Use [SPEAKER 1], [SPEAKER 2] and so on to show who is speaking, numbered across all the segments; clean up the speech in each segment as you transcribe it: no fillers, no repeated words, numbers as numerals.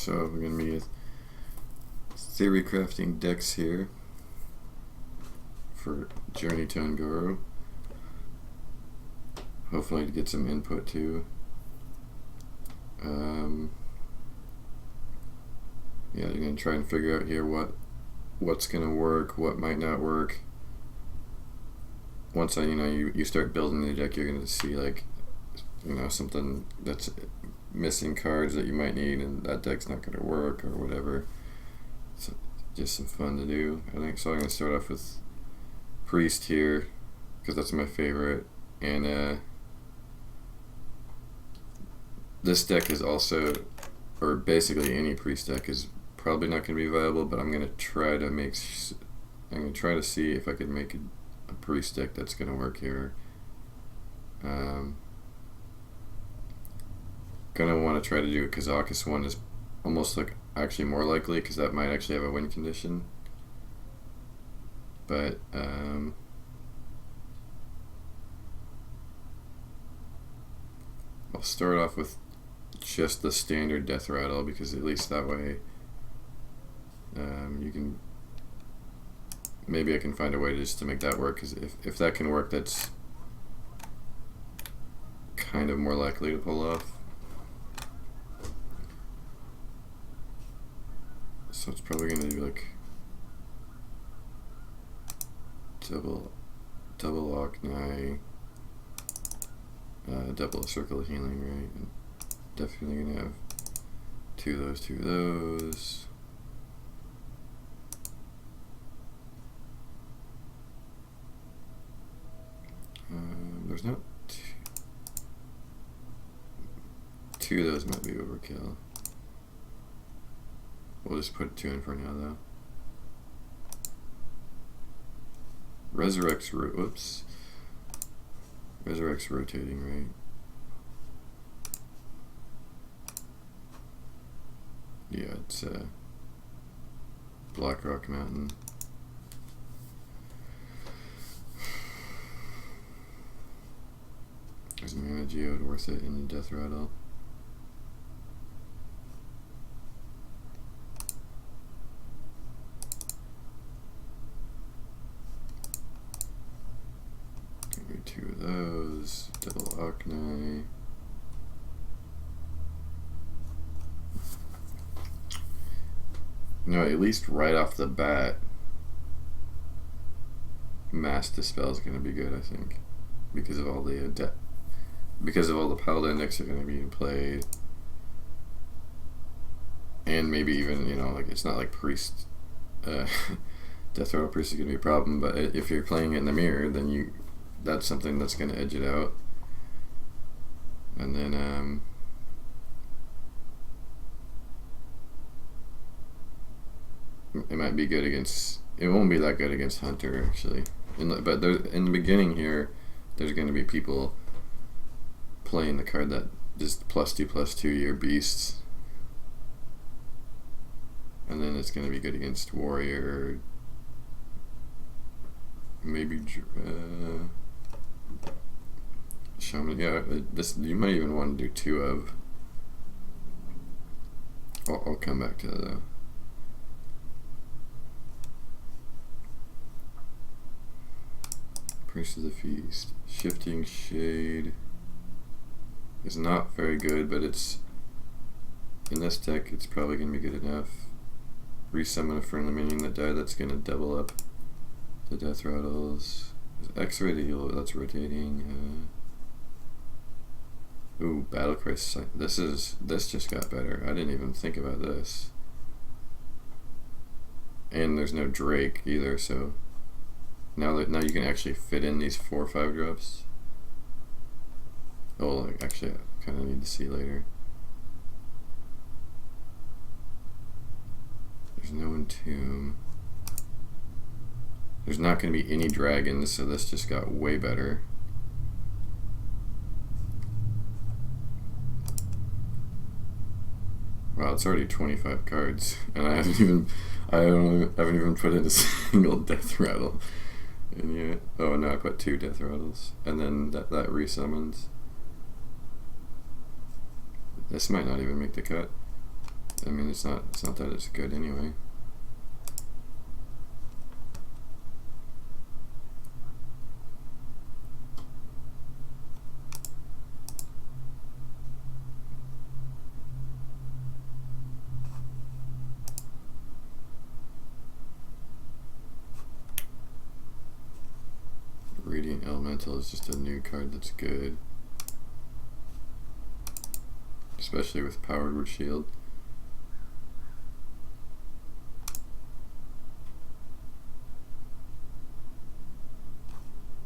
[SPEAKER 1] So we're going to be theory crafting decks here for Journey to Ungoro. Hopefully to get some input too. Yeah, you're going to try and figure out here what's going to work, what might not work. Once you start building the deck, you're going to see something that's missing cards that you might need, and that deck's not going to work or whatever. So just some fun to do, I think. So I'm going to start off with Priest here because that's my favorite, and this deck is also, or basically any Priest deck is probably not going to be viable, but I'm going to try to see if I can make a Priest deck that's going to work here. Gonna want to try to do a Kazakus one is almost like actually more likely because that might actually have a win condition. But I'll start off with just the standard Death Rattle because at least that way you can, maybe I can find a way just to make that work, because if that can work, that's kind of more likely to pull off. So it's probably going to do like double Ocnai, double Circle of Healing, right? And definitely going to have two of those. There's not two of those might be overkill. We'll just put two in for now, though. Resurrect's rotating, right? Yeah, it's Black Rock Mountain. There's a Mana Geode worth it in the Death Rattle. Two of those, double Ocnai. No, at least right off the bat, Mass Dispel is going to be good, I think, because of all the Paladin decks are going to be played, and maybe even it's not like Priest, Death Rattle Priest is going to be a problem, but if you're playing it in the mirror, then that's something that's going to edge it out. And then it might be good against, it won't be that good against Hunter actually, but in the beginning here there's going to be people playing the card that just +2/+2 your beasts, and then it's going to be good against Warrior, maybe Shaman. Yeah, this you might even want to do two of. I'll come back to that though. Priest of the Feast. Shifting Shade is not very good, but it's in this deck it's probably going to be good enough. Resummon a friendly minion that died, that's going to double up the Death Rattles. X-Ray to heal, that's rotating. Ooh, Battle Crisis. This just got better. I didn't even think about this. And there's no Drake either, so now you can actually fit in these 4 or 5 drops. Oh, actually, I kind of need to see later. There's no Entomb. There's not going to be any dragons, so this just got way better. Wow, it's already 25 cards, and I haven't even put in a single Death Rattle. And yet, oh no, I put 2 Death Rattles, and then that resummons. This might not even make the cut. I mean, it's not that it's good anyway. Radiant Elemental is just a new card that's good. Especially with Powered Shield.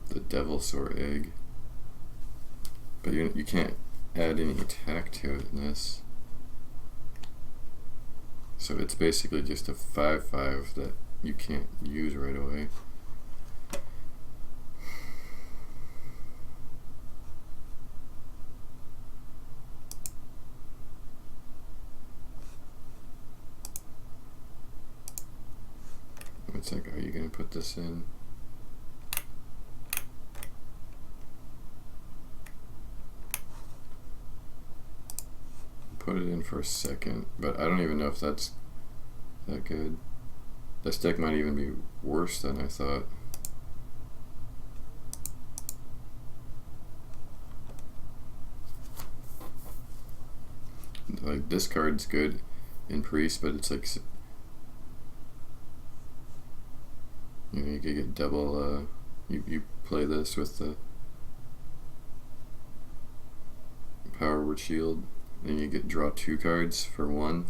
[SPEAKER 1] The Devilsaur Egg. But you can't add any attack to it in this. So it's basically just a 5/5 that you can't use right away. It's like, are you going to put this in? Put it in for a second, but I don't even know if that's that good. This deck might even be worse than I thought. Like, this card's good in Priest, but it's like, you know, you could get double, you play this with the Powered Shield, and you get draw 2 cards for 1.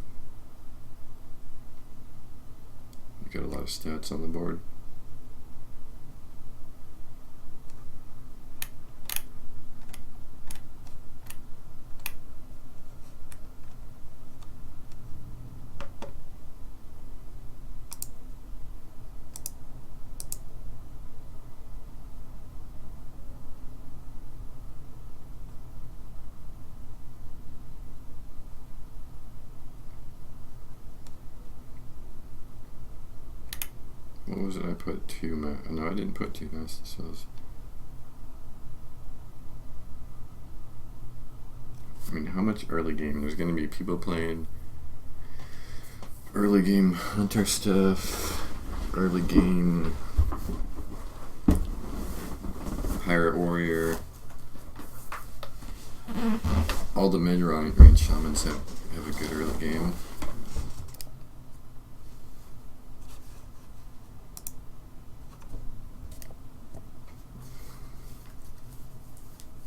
[SPEAKER 1] You got a lot of stats on the board. What was it? I put 2 no, I didn't put 2 Master Spells. I mean, how much early game? There's going to be people playing early game Hunter stuff, early game Pirate Warrior. All the mid-range shamans have a good early game.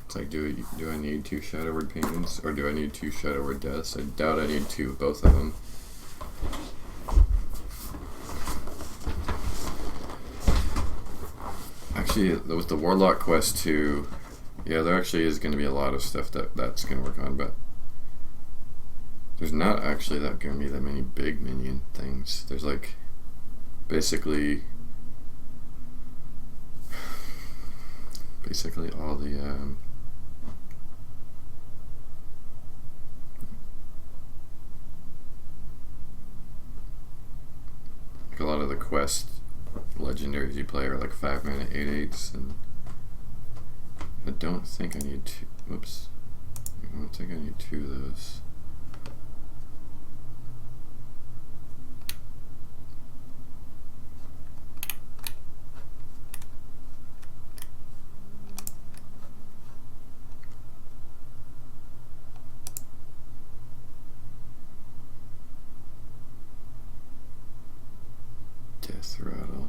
[SPEAKER 1] It's like, do I need 2 Shadow Word Paintings, or do I need 2 Shadow Word Deaths? I doubt I need 2 of both of them. Actually, with the Warlock Quest 2, yeah, there actually is going to be a lot of stuff that's going to work on, but there's not actually going to be that many big minion things. There's like, basically all the like a lot of the quest legendaries you play are like 5 mana 8/8s, and I don't think I need 2. Whoops. I don't think I need 2 of those. Death Rattle.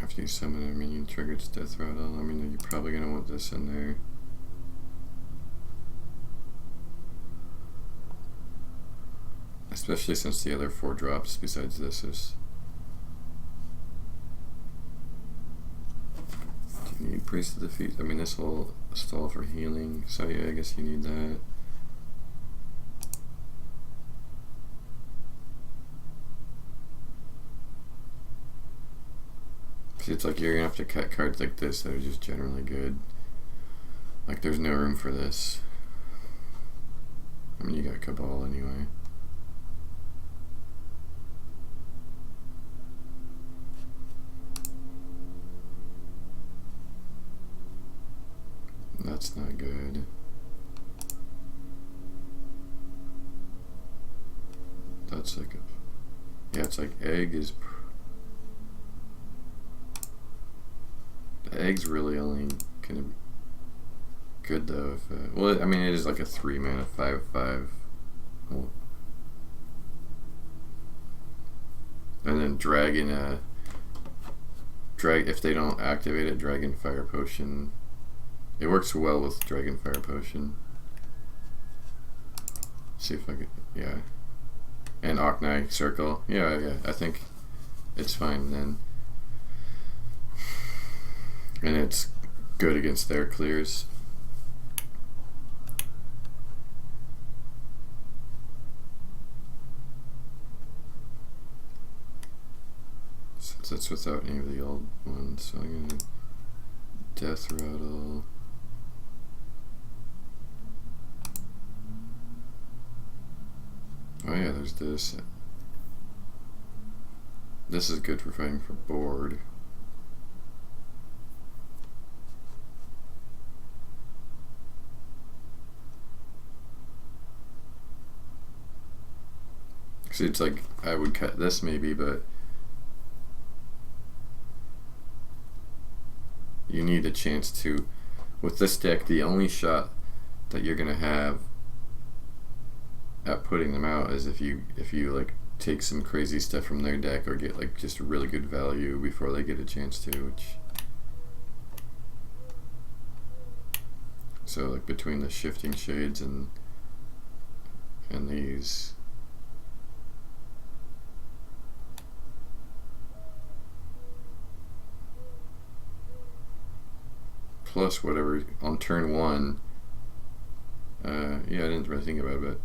[SPEAKER 1] After you summon a minion, triggers Death Rattle. I mean, you're probably going to want this in there. Especially since the other 4 drops besides this is... Do you need Priest of Defeat? I mean, this will stall for healing, so yeah, I guess you need that. See, it's like you're gonna have to cut cards like this that are just generally good. Like there's no room for this. I mean, you got Cabal anyway. That's not good. That's like a... Yeah, it's like egg is... The egg's really only gonna be good though if... well, I mean, it is like a 3 mana 5/5. Well, and then Dragon... if they don't activate it, Dragon Fire Potion... It works well with Dragon Fire Potion. See if I could... Yeah. And Oknai Circle. Yeah, I think it's fine then. And it's good against their clears. Since it's without any of the old ones, so I'm gonna Death Rattle. Oh yeah, there's this. This is good for fighting for board. See, it's like I would cut this maybe, but you need a chance to. With this deck, the only shot that you're gonna have at putting them out is if you like take some crazy stuff from their deck or get like just really good value before they get a chance to, which so like between the Shifting Shades and these, plus whatever on turn 1, yeah, I didn't really think about it, but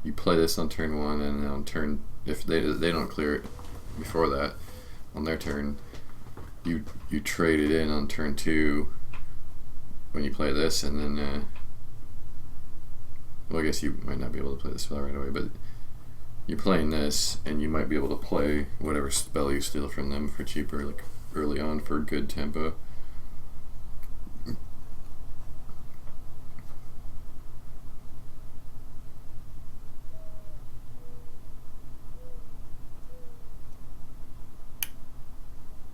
[SPEAKER 1] you play this on turn 1, and on turn, if they don't clear it before that, on their turn, you trade it in on turn 2 when you play this, and then well, I guess you might not be able to play the spell right away, but you're playing this, and you might be able to play whatever spell you steal from them for cheaper, like early on for good tempo.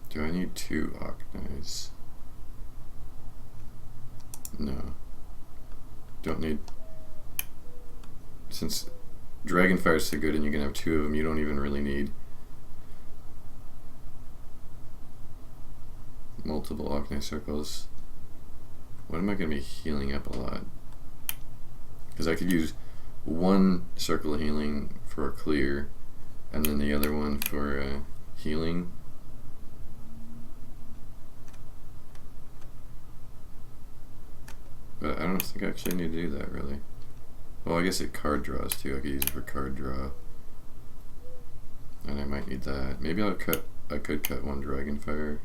[SPEAKER 1] Do I need 2 Oknais? No. Don't need... Since Dragonfire is so good and you can have 2 of them, you don't even really need multiple Oknai Circles. What am I going to be healing up a lot? Because I could use 1 circle of healing for a clear, and then the other one for healing. But I don't think I actually need to do that, really. Well, I guess it card draws, too. I could use it for card draw. And I might need that. Maybe I could cut 1 Dragonfire.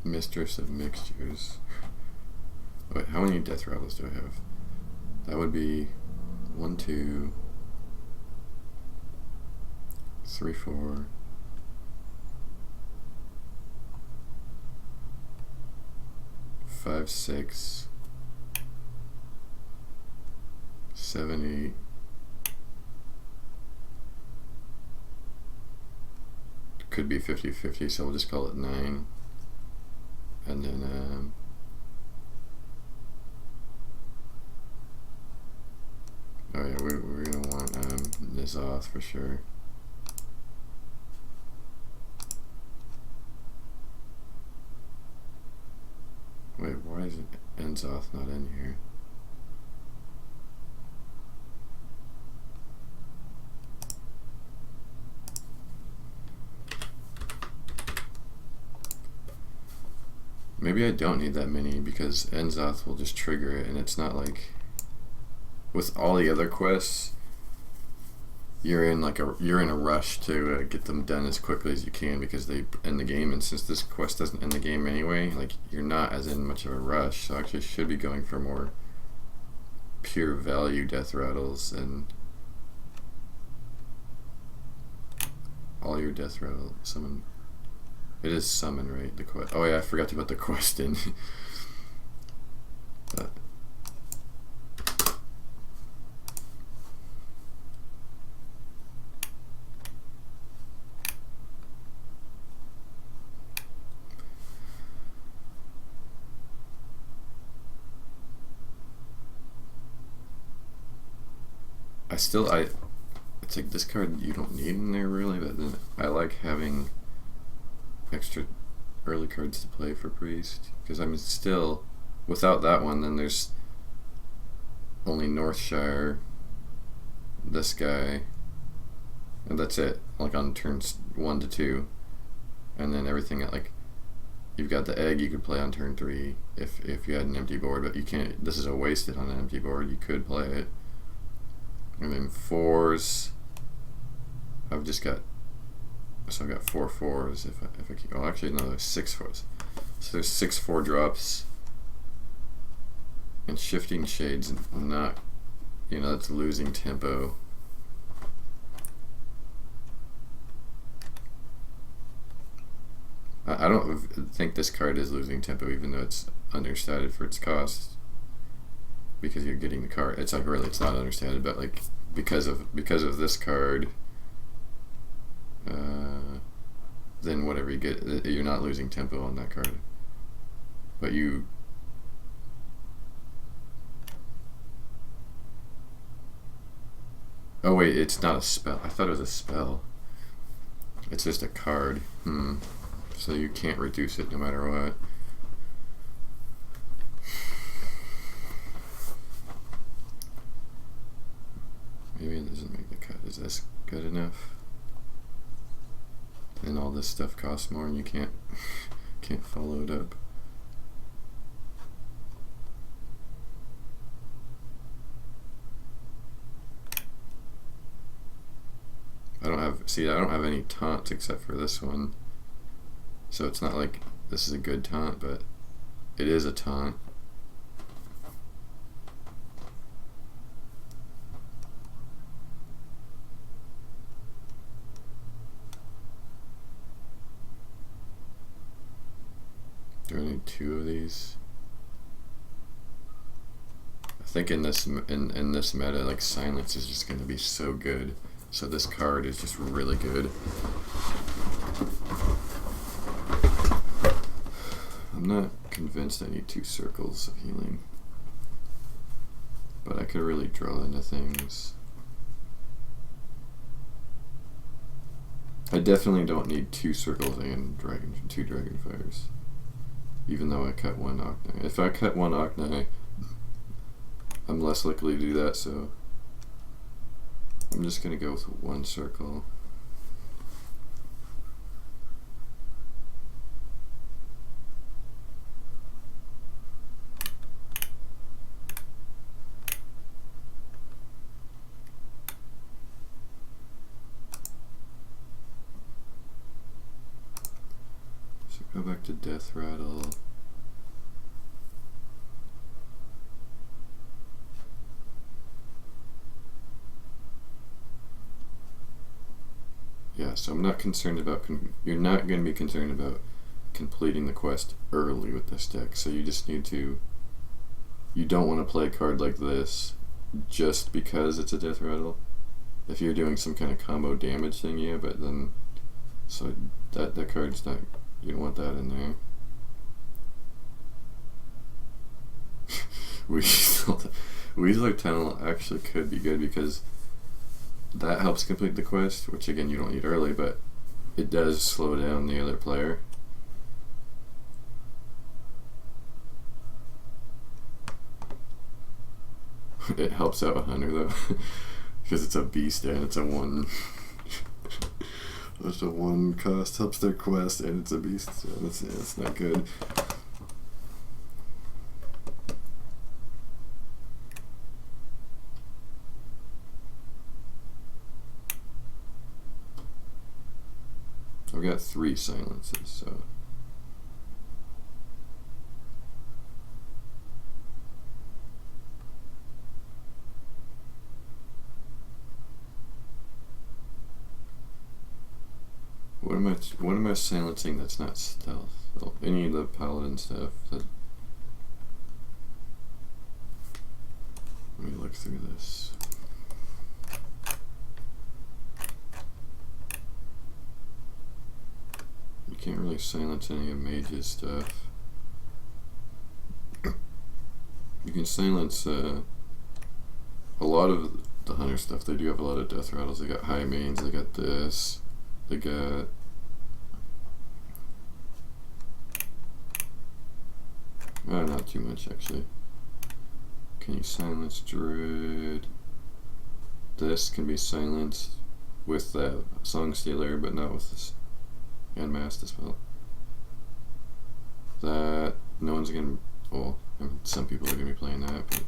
[SPEAKER 1] Mistress of Mixtures. Wait, how many Death Rattles do I have? That would be 1, 2, 3, 4, 5, 6, 7, 8. Could be 50-50, so we'll just call it 9. And then oh yeah, we're gonna want Nizoth for sure. Enzoth not in here? Maybe I don't need that many because Enzoth will just trigger it, and it's not like with all the other quests you're in a rush to get them done as quickly as you can because they end the game, and since this quest doesn't end the game anyway, like you're not as in much of a rush, so I actually should be going for more pure value death rattles and all your death rattle summon. It is summon, right? The quest. Oh yeah, I forgot to put the quest in. It's like this card you don't need in there really, but then I like having extra early cards to play for Priest, because I'm still, without that one, then there's only Northshire, this guy, and that's it, like on turns 1 to 2, and then everything, like, you've got the egg you could play on turn 3 if you had an empty board, but you can't, this is a wasted on an empty board, you could play it. And then 4s, I've got 4 4s if I keep, oh actually no, there's 6 4s. So there's 6 4-drops, and Shifting Shade's not, that's losing tempo. I don't think this card is losing tempo even though it's understated for its cost, because you're getting the card. It's like really, it's not understated, but like because of this card, then whatever you get, you're not losing tempo on that card. But you, oh wait, it's not a spell. I thought it was a spell. It's just a card. So you can't reduce it no matter what. Maybe it doesn't make the cut. Is this good enough? And all this stuff costs more, and you can't follow it up. I don't have any taunts except for this one. So it's not like this is a good taunt, but it is a taunt. Do I need 2 of these? I think in this meta, like silence is just going to be so good. So this card is just really good. I'm not convinced I need 2 circles of healing, but I could really draw into things. I definitely don't need 2 circles and 2 Dragonfires, even though I cut 1 Ochnai. If I cut 1 Ochnai, I'm less likely to do that, so I'm just going to go with 1 circle. So go back to Death Rattle. Yeah, so I'm not concerned about, you're not going to be concerned about completing the quest early with this deck, so you just need to, you don't want to play a card like this just because it's a Death Rattle. If you're doing some kind of combo damage thing, yeah, but then, so that card's not, you don't want that in there. Weasel Tunnel actually could be good because that helps complete the quest, which again you don't need early, but it does slow down the other player. It helps out a hunter though, because it's a beast and it's a one. It's a one cost, helps their quest, and it's a beast, so it's not good. I've got 3 silences, so. What am I silencing that's not stealth? Well, any of the paladin stuff that. Let me look through this. You can't really silence any of mage's stuff. You can silence a lot of the hunter stuff. They do have a lot of death rattles. They got high mains. They got this. They got. Not too much actually. Can you silence Druid? This can be silenced with that Song Stealer, but not with this Unmasked Dispel. That no one's gonna. Well, I mean, some people are gonna be playing that, but.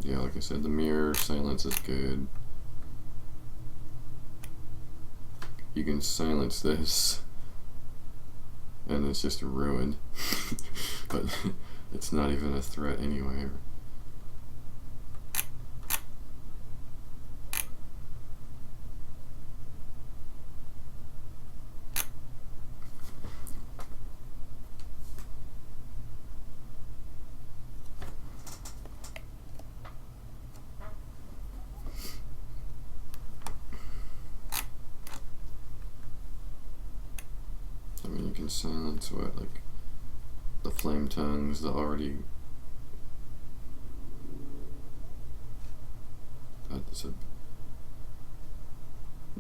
[SPEAKER 1] Yeah, like I said, the mirror silence is good. You can silence this, and it's just ruined. But it's not even a threat anyway. You can silence what, like the flame tongues, the already.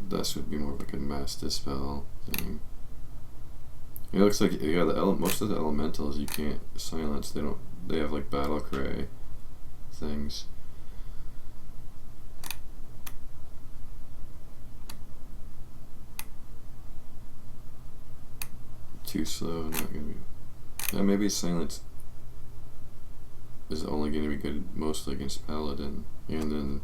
[SPEAKER 1] That should be more of like a mass dispel thing. It looks like most of the elementals you can't silence. They have like battle cry things. Too slow, not gonna be. Maybe silence is only gonna be good mostly against paladin, and then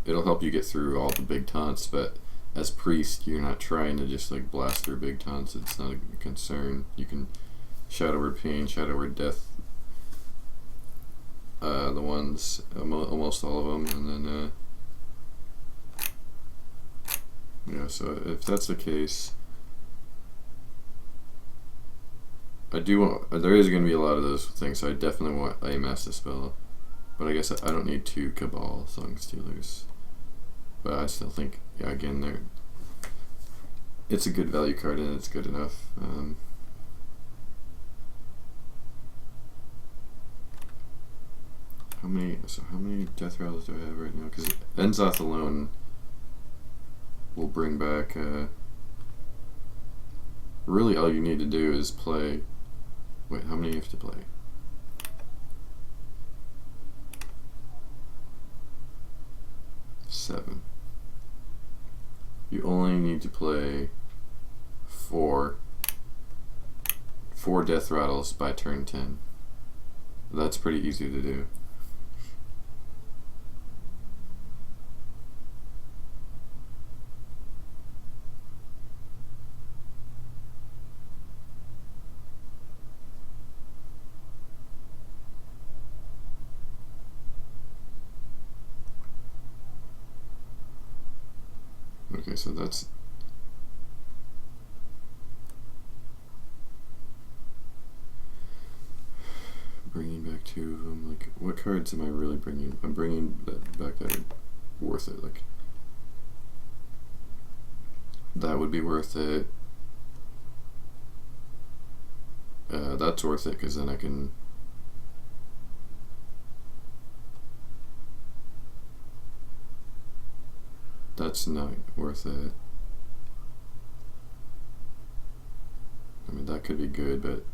[SPEAKER 1] it'll help you get through all the big taunts. But as priest, you're not trying to just like blast through big taunts. It's not a concern. You can Shadow Word Pain, Shadow Word Death, the ones almost all of them, and then. Yeah, so if that's the case, I do want. There is going to be a lot of those things, so I definitely want a Mass Dispel. But I guess I don't need 2 Cabal Song Stealers. But I still think, yeah, again, it's a good value card and it's good enough. How many Death Rattles do I have right now? Because Enzoth alone. We'll bring back. Really, all you need to do is play. Wait, how many you have to play? 7. You only need to play 4 Death Rattles by turn 10. That's pretty easy to do. Okay, so that's bringing back 2 of them. Like, what cards am I really bringing? I'm bringing that back that are worth it. Like, that would be worth it. That's worth it because then I can. That's not worth it. that could be good, but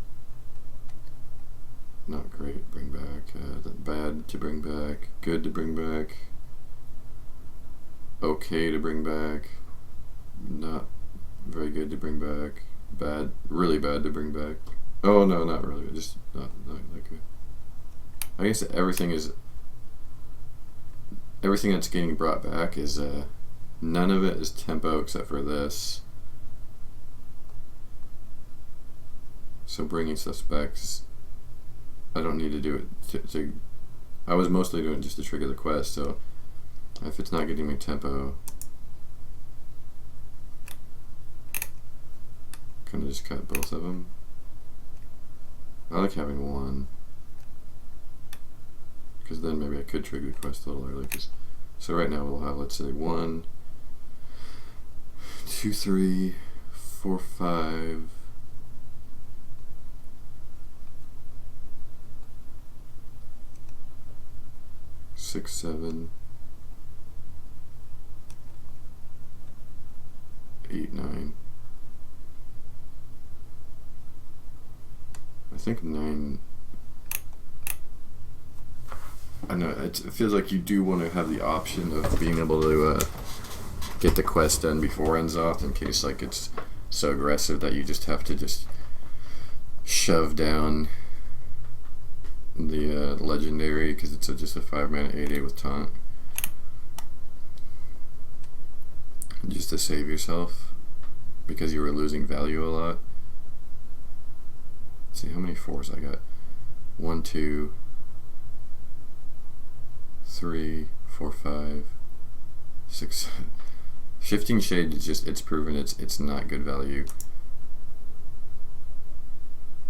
[SPEAKER 1] not great. Bring back. Bad to bring back. Good to bring back. Okay to bring back. Not very good to bring back. Bad. Really bad to bring back. Oh no, not really. Just not that good. I guess everything that's getting brought back is none of it is tempo except for this. So bringing stuff back, I don't need to do it I was mostly doing it just to trigger the quest, so if it's not getting me tempo, kind of just cut both of them. I like having one, because then maybe I could trigger the quest a little early. So right now we'll have, let's say, 1, 2, 3, 4, 5, 6, 7, 8, 9. I think 9. I know it feels like you do want to have the option of being able to get the quest done before ends off, in case like it's so aggressive that you just have to just shove down the legendary, because it's just a 5-mana 8/8 with taunt, just to save yourself because you were losing value a lot. Let's see how many 4s I got. 1, 2, 3, 4, 5, 6. Shifting Shade is just, it's proven it's not good value.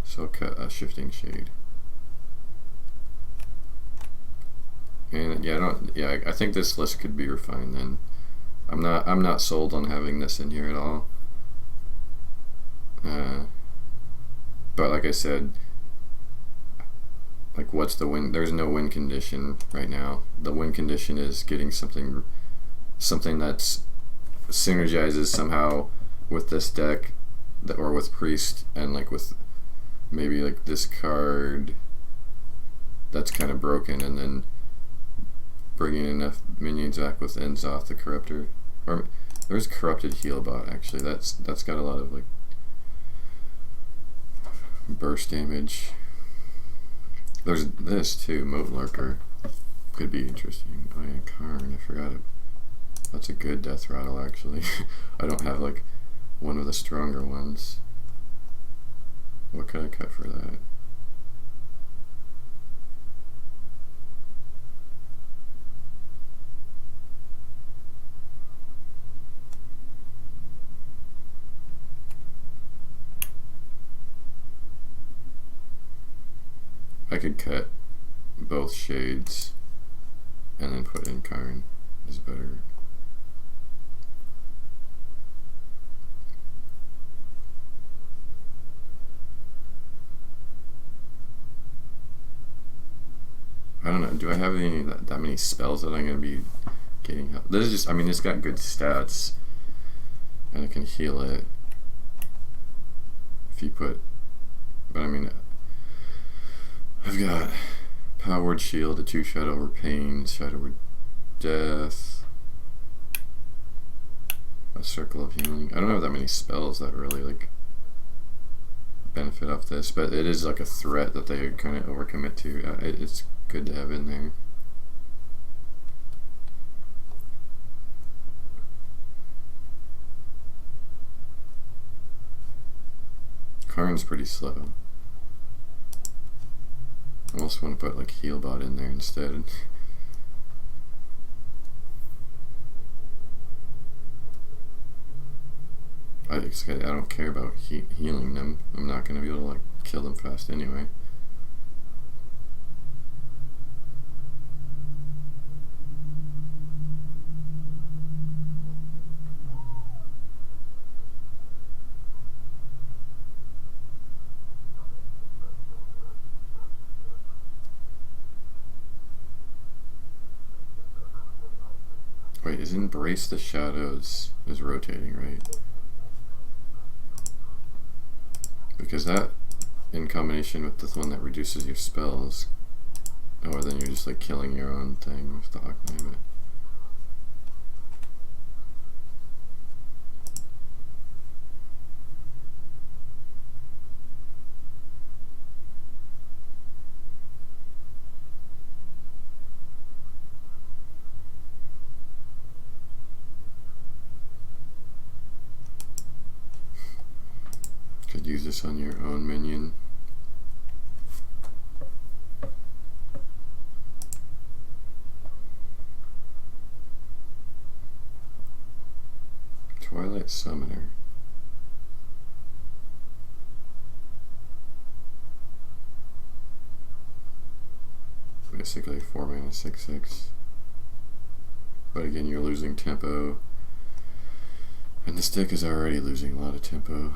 [SPEAKER 1] So I'll cut a Shifting Shade. And yeah, I think this list could be refined then. I'm not sold on having this in here at all. But like I said, like what's the win? There's no win condition right now. The win condition is getting something that's synergizes somehow with this deck, or with Priest, and like with maybe like this card that's kind of broken, and then bringing enough minions back with Enzoth the Corruptor. Or there's Corrupted Healbot actually. That's got a lot of like burst damage. There's this too, Moat Lurker. Could be interesting. Oh yeah, Karn, I forgot it. That's a good death rattle actually. I don't have like one of the stronger ones. What could I cut for that? I could cut both shades and then put in Karn is better. I don't know, do I have any that many spells that I'm going to be getting help? This is just, I mean, it's got good stats and I can heal it if you put, but I mean, I've got Powered Shield, a 2-shot over Pain, shot over Death, a Circle of Healing. I don't have that many spells that really like benefit off this, but it is like a threat that they kind of overcommit to. It's good to have in there. Karn's pretty slow. I almost want to put like Healbot in there instead. I don't care about healing them. I'm not going to be able to like kill them fast anyway. Wait, is Embrace the Shadows is rotating, right? Because that, in combination with the one that reduces your spells, or then you're just like killing your own thing with the Arcane. Could use this on your own minion. Twilight Summoner. Basically 4 mana 6/6. But again, you're losing tempo. And the stick is already losing a lot of tempo.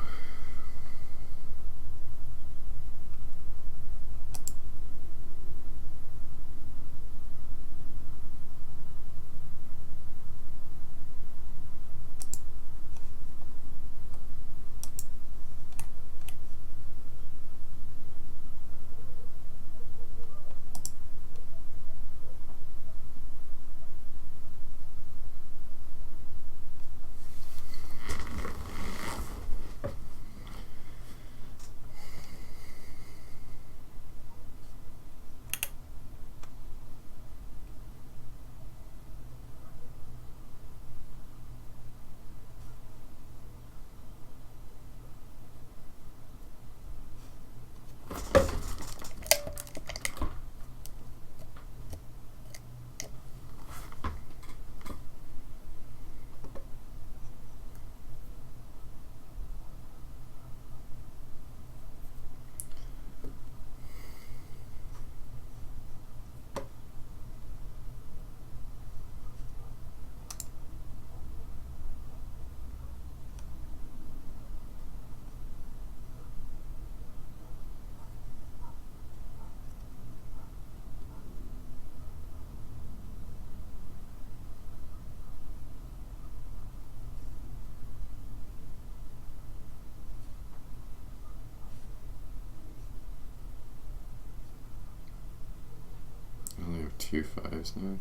[SPEAKER 1] I only have 2 5s now.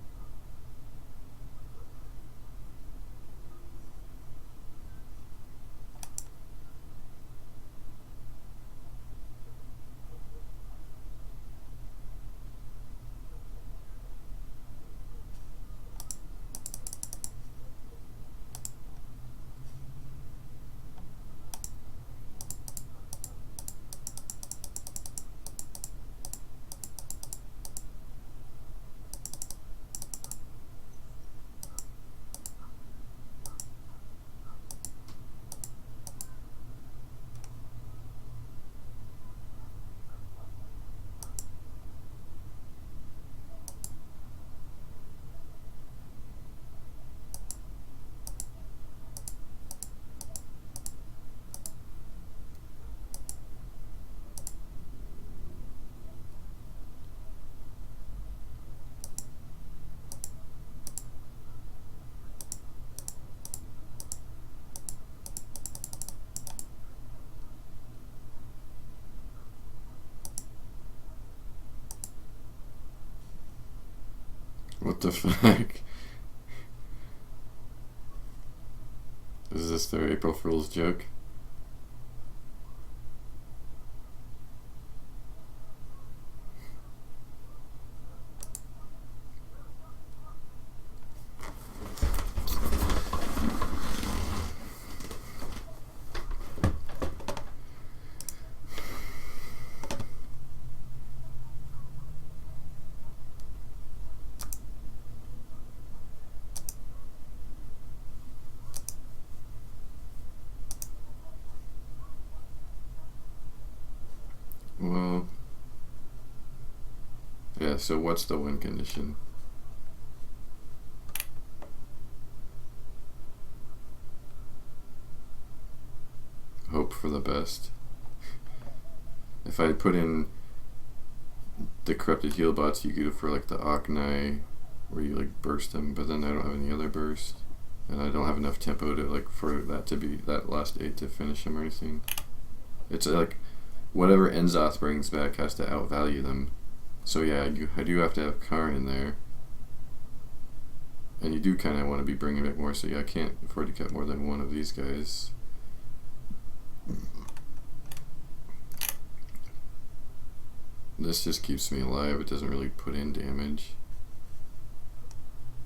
[SPEAKER 1] What the fuck? Is this their April Fool's joke? Well, yeah, so what's the win condition? Hope for the best. If I put in the corrupted heal bots, you go for like the Aknai, where you like burst them, but then I don't have any other burst, and I don't have enough tempo to like for that to be that last 8 to finish them or anything. It's like whatever Enzoth brings back has to outvalue them. So yeah, I do have to have Karn in there. And you do kind of want to be bringing back more, so yeah, I can't afford to cut more than one of these guys. This just keeps me alive, it doesn't really put in damage.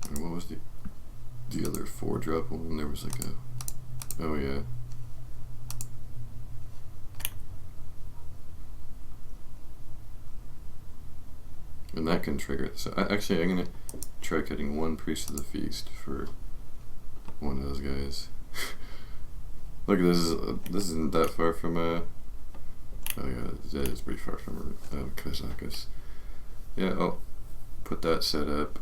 [SPEAKER 1] And what was the other 4-drop one? There was like a... Oh yeah. And that can trigger it. So actually, I'm going to try cutting one Priest of the Feast for one of those guys. Look, this isn't that far from oh yeah, that is pretty far from Kazakus. Yeah, I'll put that set up.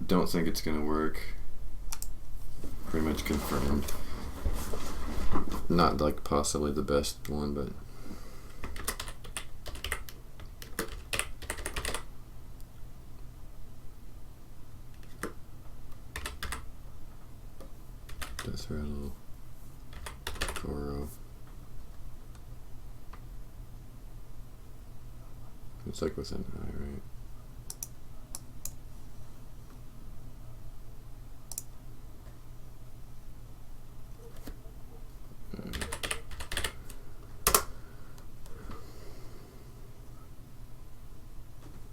[SPEAKER 1] Don't think it's gonna work. Pretty much confirmed. Not like possibly the best one, but Death Rattle, Goro. It's like within eye, right?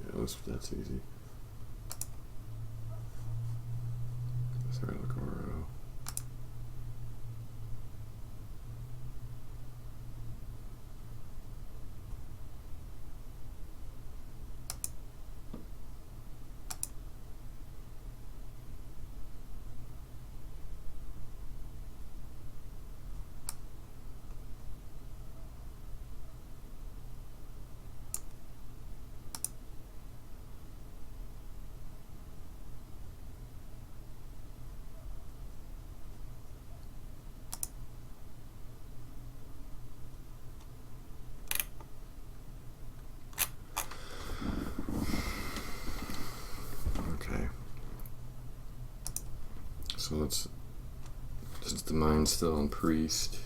[SPEAKER 1] Yeah, that's easy. Death Rattle, Goro. So let's just the mind still on Priest.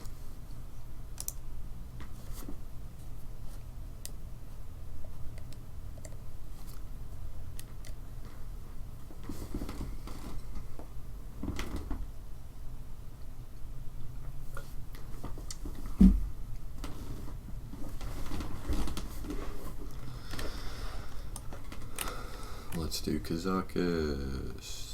[SPEAKER 1] Let's do Kazakus.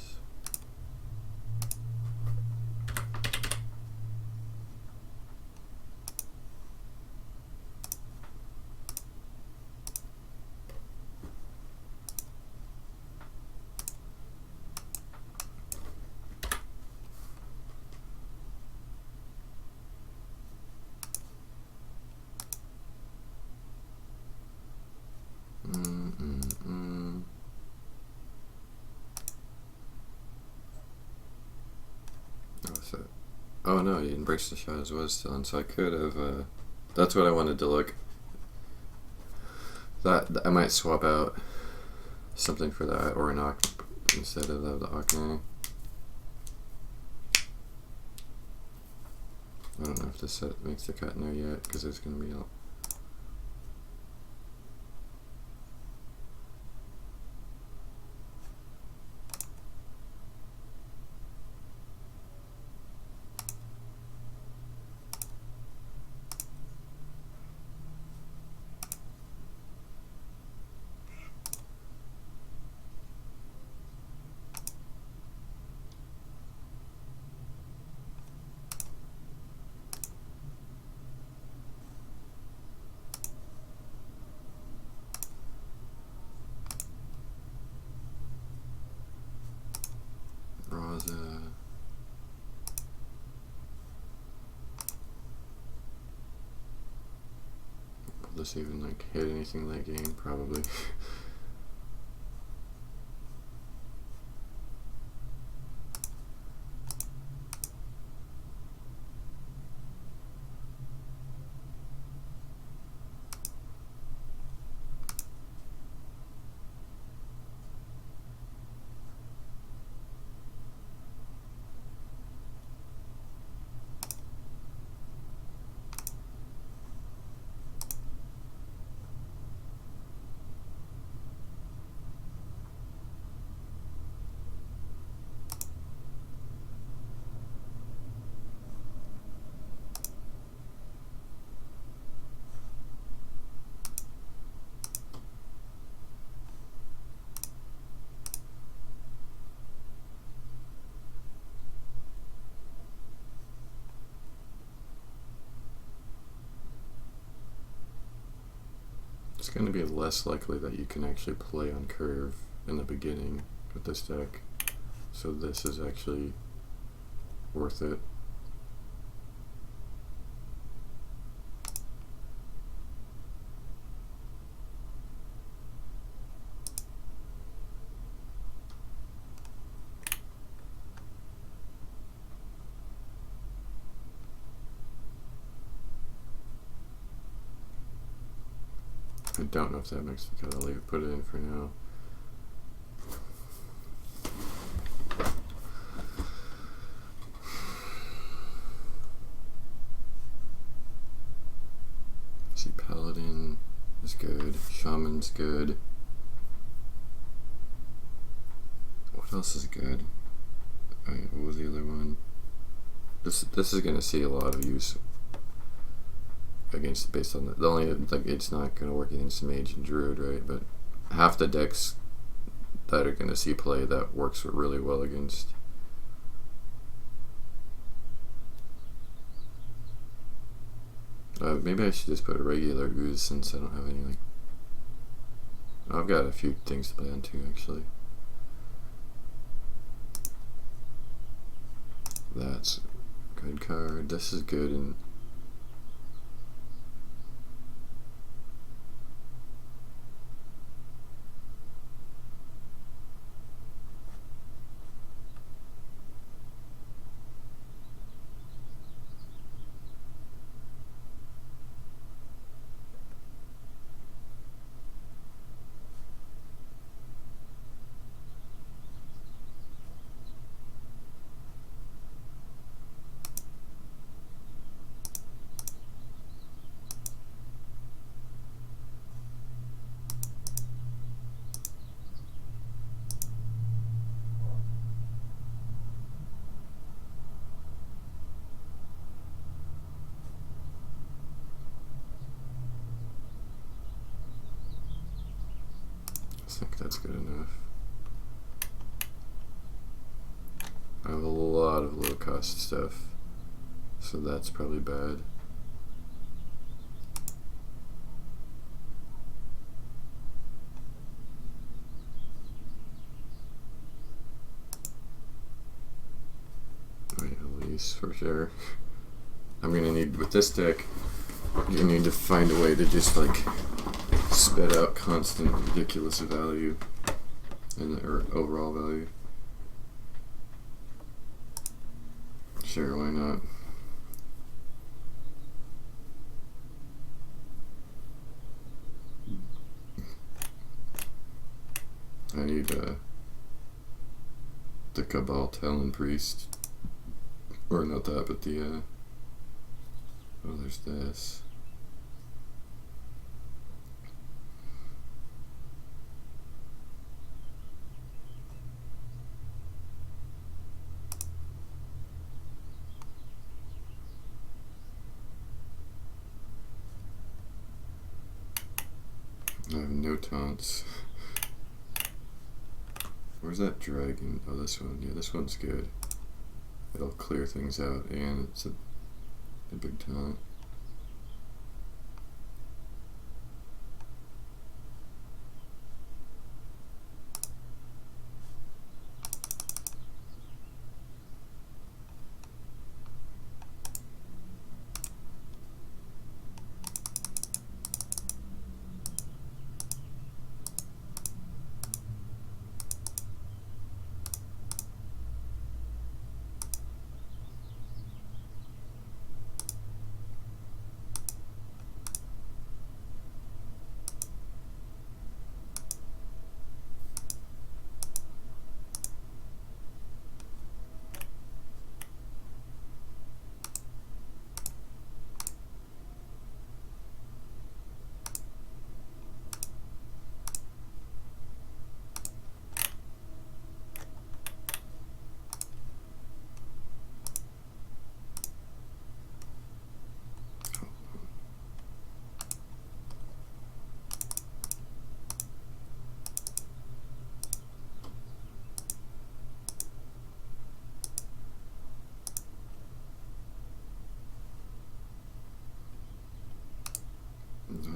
[SPEAKER 1] Oh no, you embraced the shadows was still on, so I could have, that's what I wanted to look. That I might swap out something for that, or an instead of the Arcane. I don't know if this set makes the cut in there yet, because there's going to be a will this even like hit anything late game? Probably. It's going to be less likely that you can actually play on curve in the beginning with this deck. So this is actually worth it. I don't know if that makes the cut. I'll leave it, put it in for now. See, Paladin is good. Shaman's good. What else is good? Oh yeah, what was the other one? This is gonna see a lot of use against, based on the only, like, it's not gonna work against mage and druid, right? But half the decks that are gonna see play that works really well against. Maybe I should just put a regular ooze since I don't have any, like, I've got a few things to play on too, actually. That's a good card. This is good, and I think that's good enough. I have a lot of low cost stuff, so that's probably bad. Wait, at least for sure. I'm gonna need, with this deck, you need to find a way to just like spit out constant ridiculous value or overall value. Sure, why not? I need the Cabal Talon Priest, or not that, but the oh, there's this. I have no taunts. Where's that dragon? Oh, this one. Yeah, this one's good. It'll clear things out, and it's a big taunt.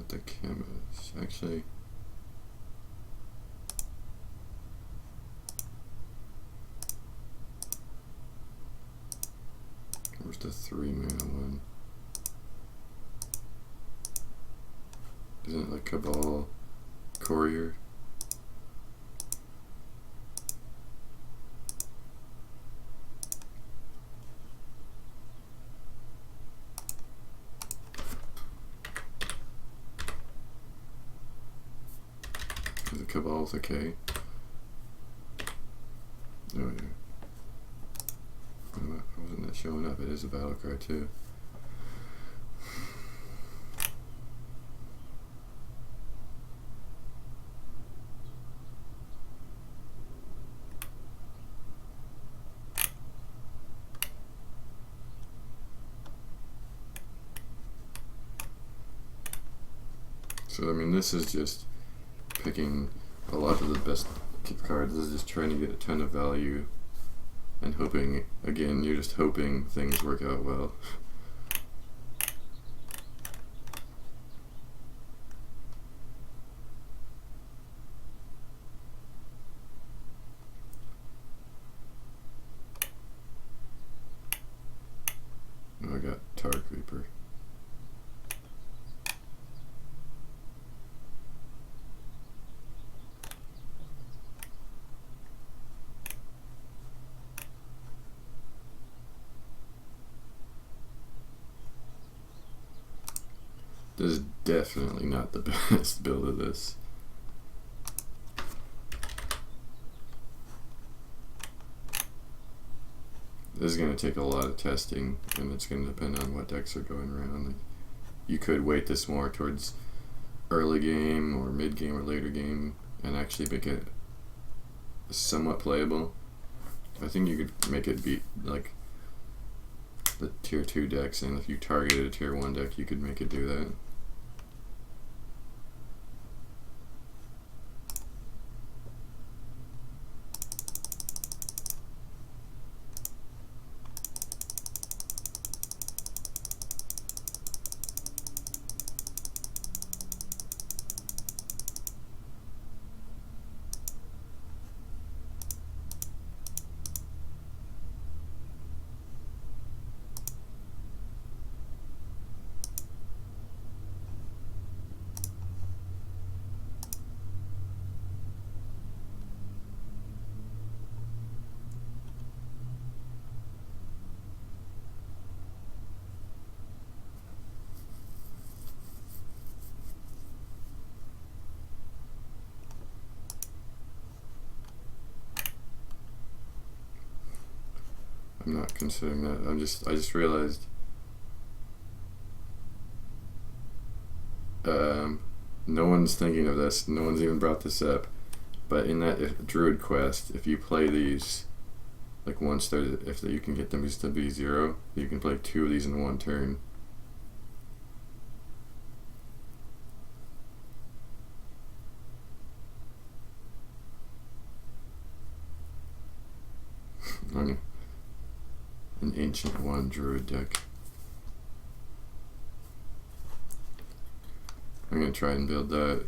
[SPEAKER 1] what the chem is. Actually, where's the 3-mana one? Isn't it like Cabal Courier? Is it Cabal with a K? Oh yeah. Wasn't that showing up? It is a battle cry too. So I mean, this is just picking a lot of the best cards. This is just trying to get a ton of value and hoping, again, you're just hoping things work out well. Oh, I got Tar Creeper. This is definitely not the best build of this. This is going to take a lot of testing, and it's going to depend on what decks are going around. Like, you could weight this more towards early game or mid game or later game and actually make it somewhat playable. I think you could make it beat like the tier 2 decks, and if you targeted a tier 1 deck, you could make it do that. I'm not considering that. I just realized no one's thinking of this. No one's even brought this up. But in that Druid quest, if you play these, like once if you can get them to be 0, you can play 2 of these in one turn. An Ancient One Druid deck. I'm gonna try and build that.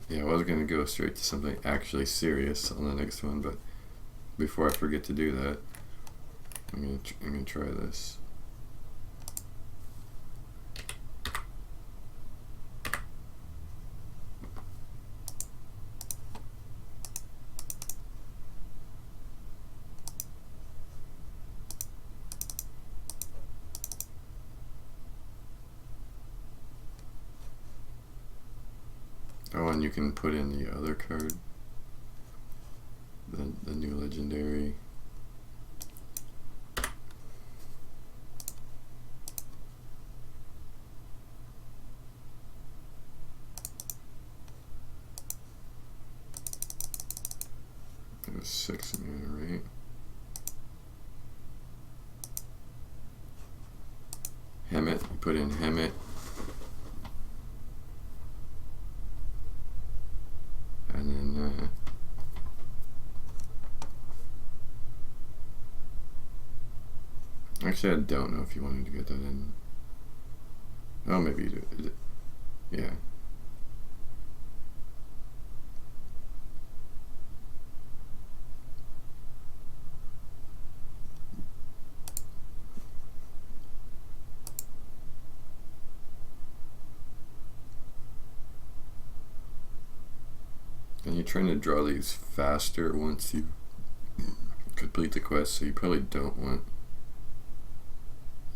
[SPEAKER 1] Yeah, I was gonna go straight to something actually serious on the next one, but before I forget to do that, I'm gonna try this. Oh, and you can put in the other card, the new legendary. It was 6 mana, right? Hemet, you put in Hemet. And then actually, I don't know if you wanted to get that in. Oh, maybe you do. Yeah. And you're trying to draw these faster once you complete the quest, so you probably don't want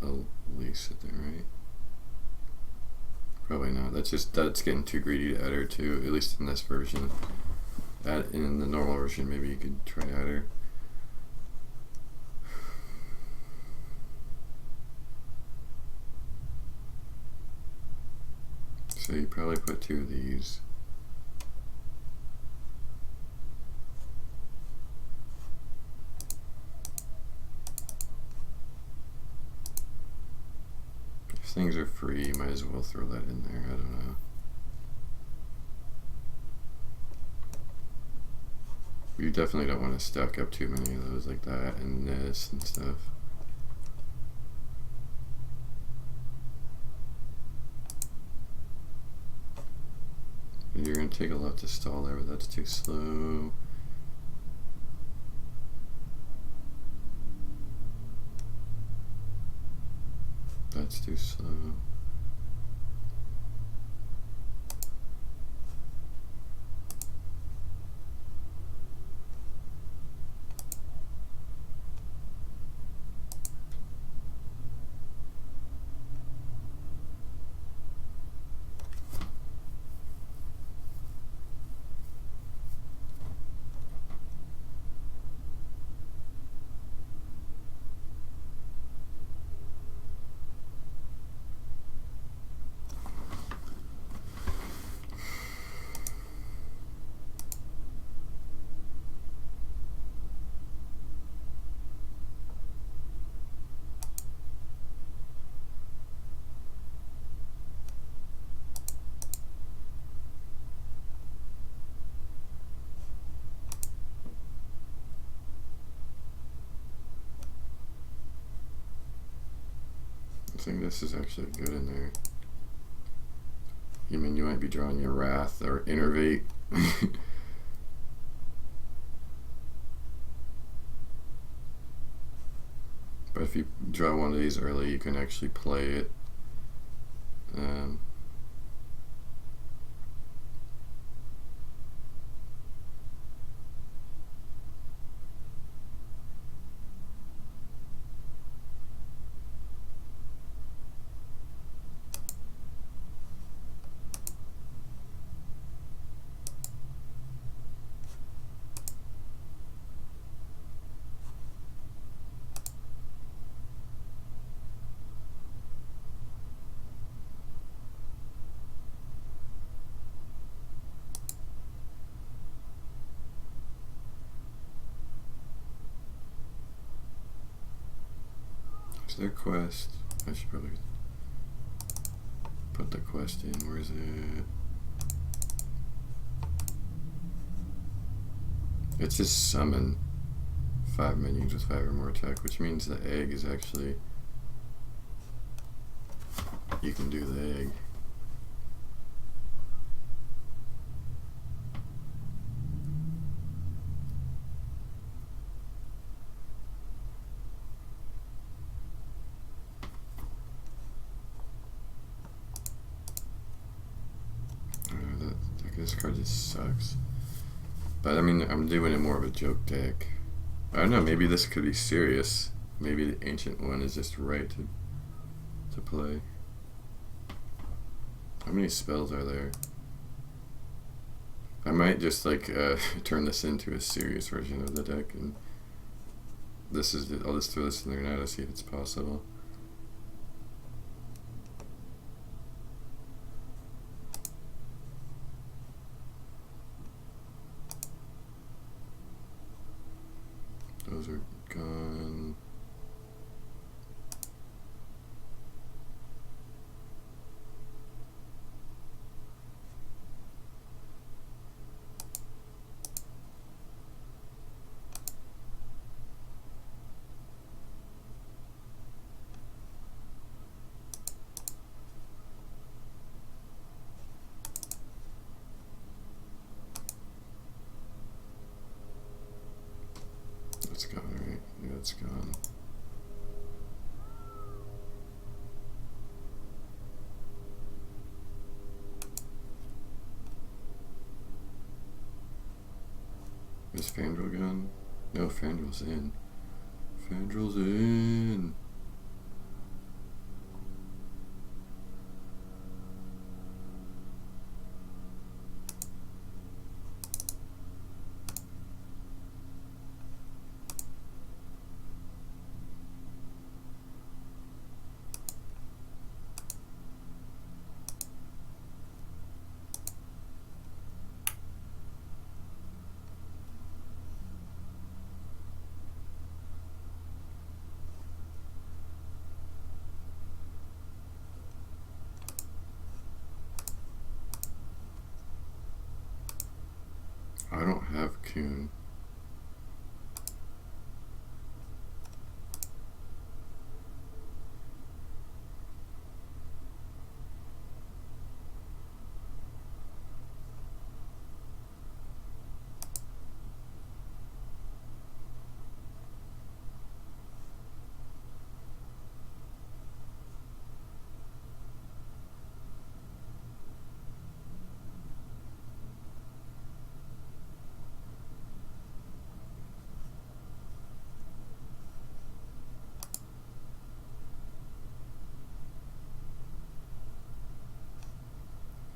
[SPEAKER 1] a lease at there, right? Probably not. That's getting too greedy to Adder too, at least in this version. In the normal version, maybe you could try Adder. So you probably put 2 of these. If things are free, you might as well throw that in there. I don't know. You definitely don't want to stack up too many of those like that and this and stuff. You're going to take a lot to stall there, but that's too slow. That's too slow. I think this is actually good in there. You mean you might be drawing your Wrath or Innervate. But if you draw one of these early, you can actually play it. Is there a quest? I should probably put the quest in. Where is it? It's just summon 5 minions with 5 or more attack, which means the egg is actually... You can do the egg. This card just sucks. But I mean, I'm doing it more of a joke deck. I don't know, maybe this could be serious. Maybe the ancient one is just right to play. How many spells are there? I might just like turn this into a serious version of the deck, and this is I'll just throw this in there now to see if it's possible. Those are gone. It's gone, right? Yeah, it's gone. Is Fandral gone? No, Fandral's in. Fandral's in! I don't have Coon.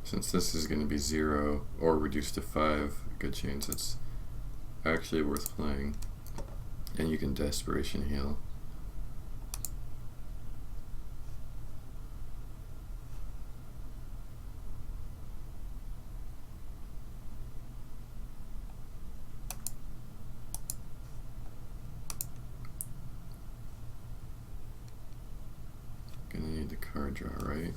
[SPEAKER 1] Since this is going to be 0 or reduced to 5, good chance it's actually worth playing. And you can Desperation Heal. Gonna need the card draw, right?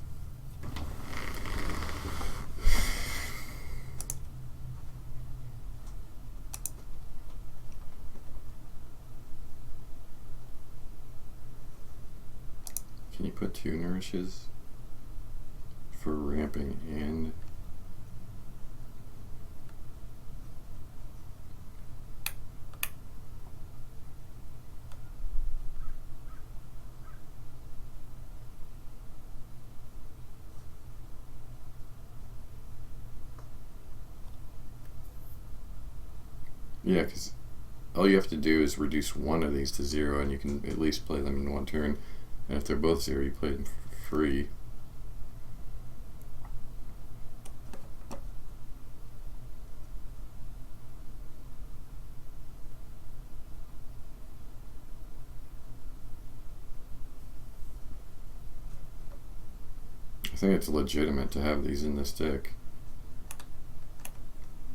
[SPEAKER 1] Can you put 2 nourishes for ramping and yeah, because all you have to do is reduce one of these to 0 and you can at least play them in one turn. And if they're both 0, you play them for free. I think it's legitimate to have these in this deck.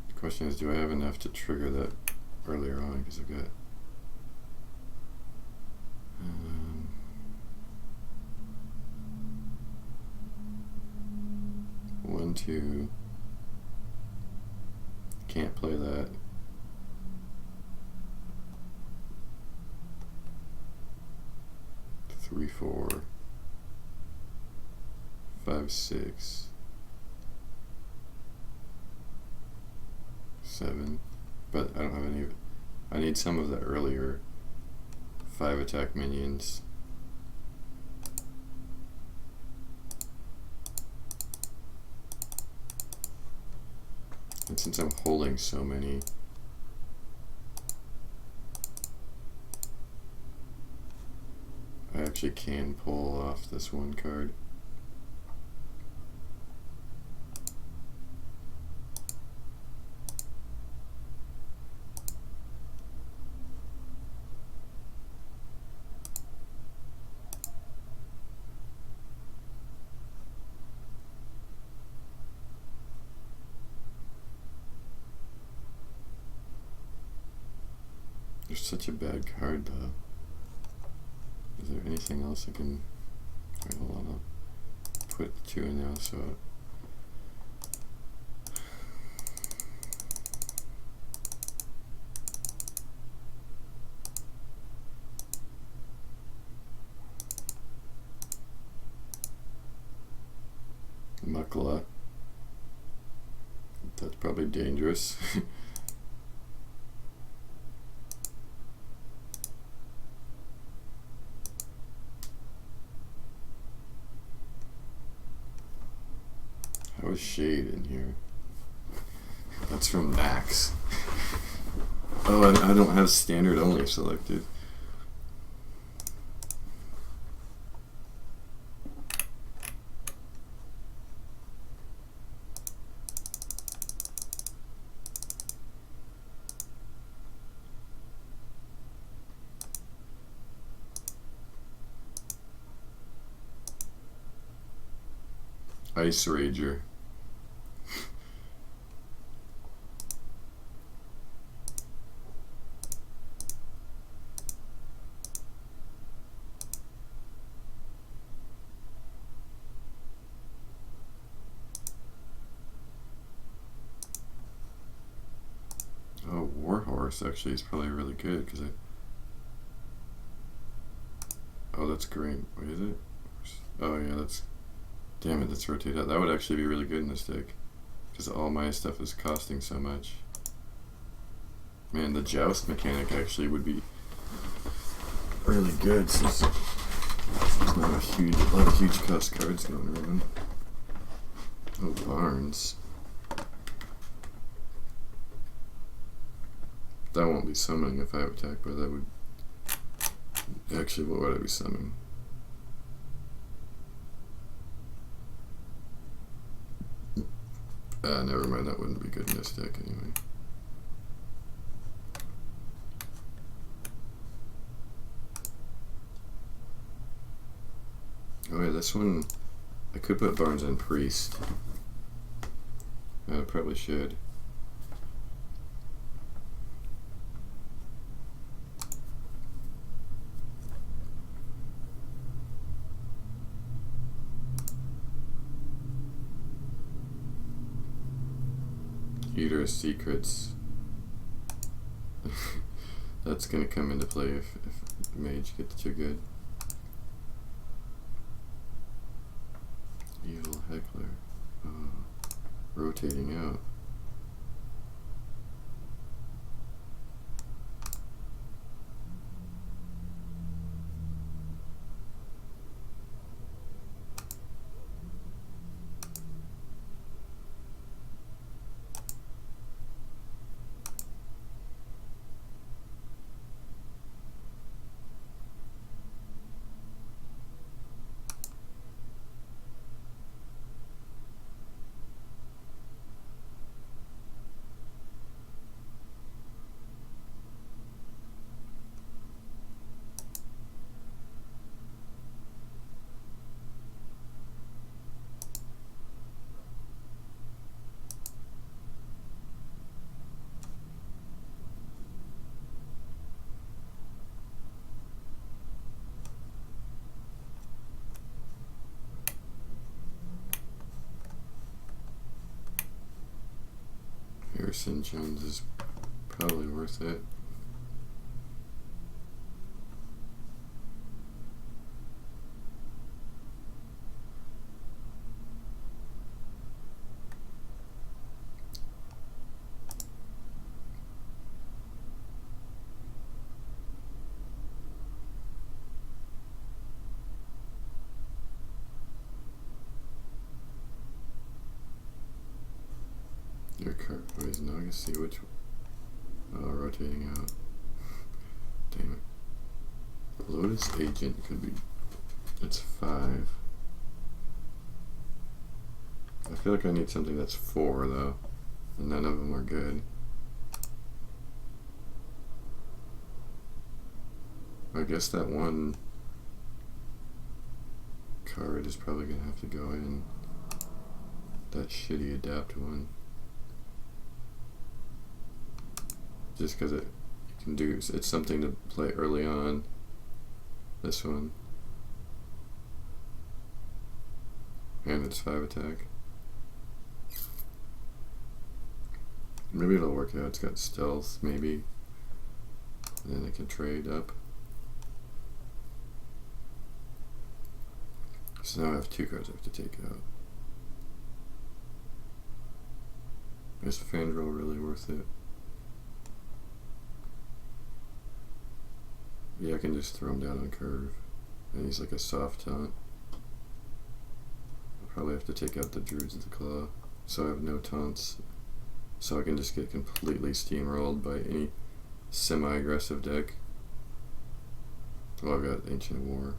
[SPEAKER 1] The question is, do I have enough to trigger that earlier on? Because I've got 1, 2. Can't play that. 3, 4, 5, 6, 7. But I don't have any. I need some of the earlier 5 attack minions. And since I'm holding so many, I actually can pull off this one card. There's such a bad card though. Is there anything else I can... Alright, hold on, I'll put 2 in now so... Makla. That's probably dangerous. How is Shade in here? That's from Max. Oh, I don't have standard only selected. Ice Rager. Oh, Warhorse actually is probably really good because I... Oh, that's green. Wait, is it? Oh yeah, that's... Damn it, that's rotate out. That would actually be really good in this deck. Because all my stuff is costing so much. Man, the Joust mechanic actually would be really good since there's not a lot of huge cost cards going around. Oh, Barnes. That won't be summoning if I have attack, but that would... Actually, what would I be summoning? Never mind, that wouldn't be good in this deck anyway. Oh yeah, this one, I could put Barnes on Priest. I probably should. Eater of Secrets. That's gonna come into play if Mage gets too good. Evil Heckler. Oh, rotating out. Harrison Jones is probably worth it. Your card. Wait, now I can see which one. Oh, rotating out. Damn it. Lotus Agent could be. It's 5. I feel like I need something that's 4 though. And none of them are good. I guess that one card is probably gonna have to go in. That shitty adapt one. Just because it can do, it's something to play early on. This one. And it's 5 attack. Maybe it'll work out. It's got stealth, maybe. And then it can trade up. So now I have 2 cards I have to take out. Is Fandral really worth it? Yeah, I can just throw him down on curve. And he's like a soft taunt. I'll probably have to take out the Druids of the Claw. So I have no taunts. So I can just get completely steamrolled by any semi-aggressive deck. Oh, I've got Ancient War.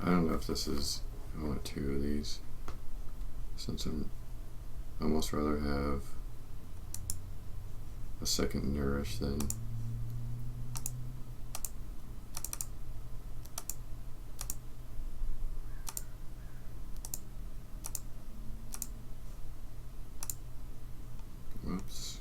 [SPEAKER 1] I don't know if this is, I want 2 of these, since I'm almost rather have a second Nourish than whoops.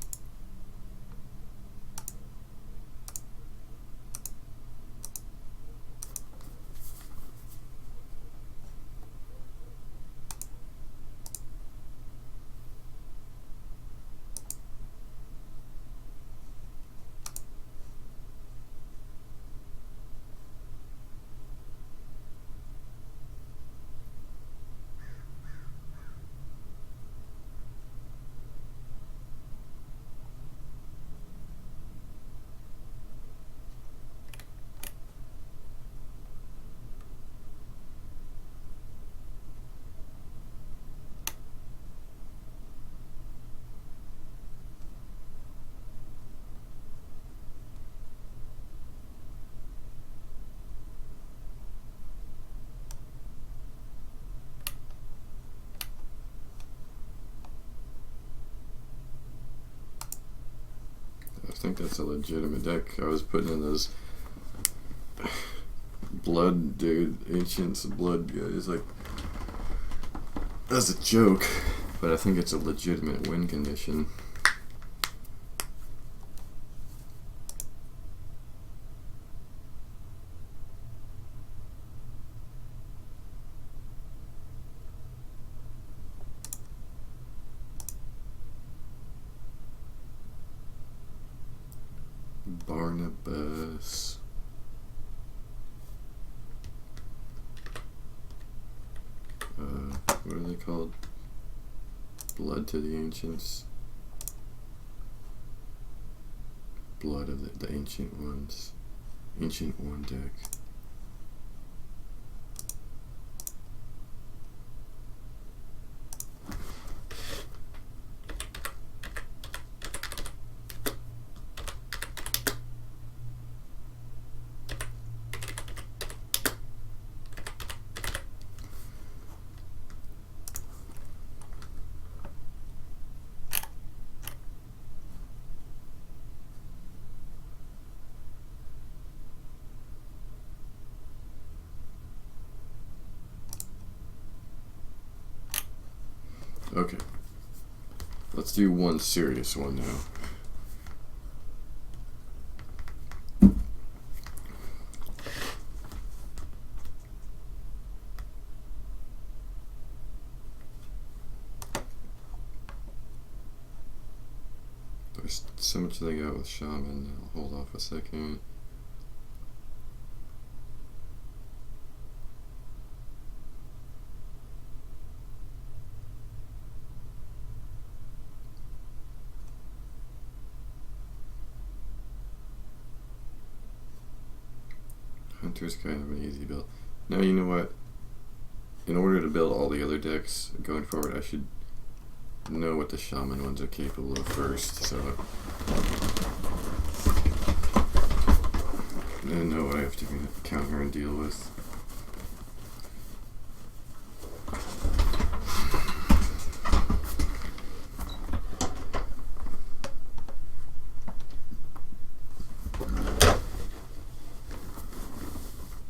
[SPEAKER 1] I think that's a legitimate deck. I was putting in those blood, dude, Ancients blood guys, like, as a joke, but I think it's a legitimate win condition. Barnabas. What are they called? Blood to the Ancients. Blood of the Ancient Ones. Ancient One deck. Okay. Let's do one serious one now. There's so much they got with Shaman. I'll hold off a second. Hunter's kind of an easy build. Now, you know what? In order to build all the other decks going forward, I should know what the Shaman ones are capable of first, so I know what I have to counter and deal with.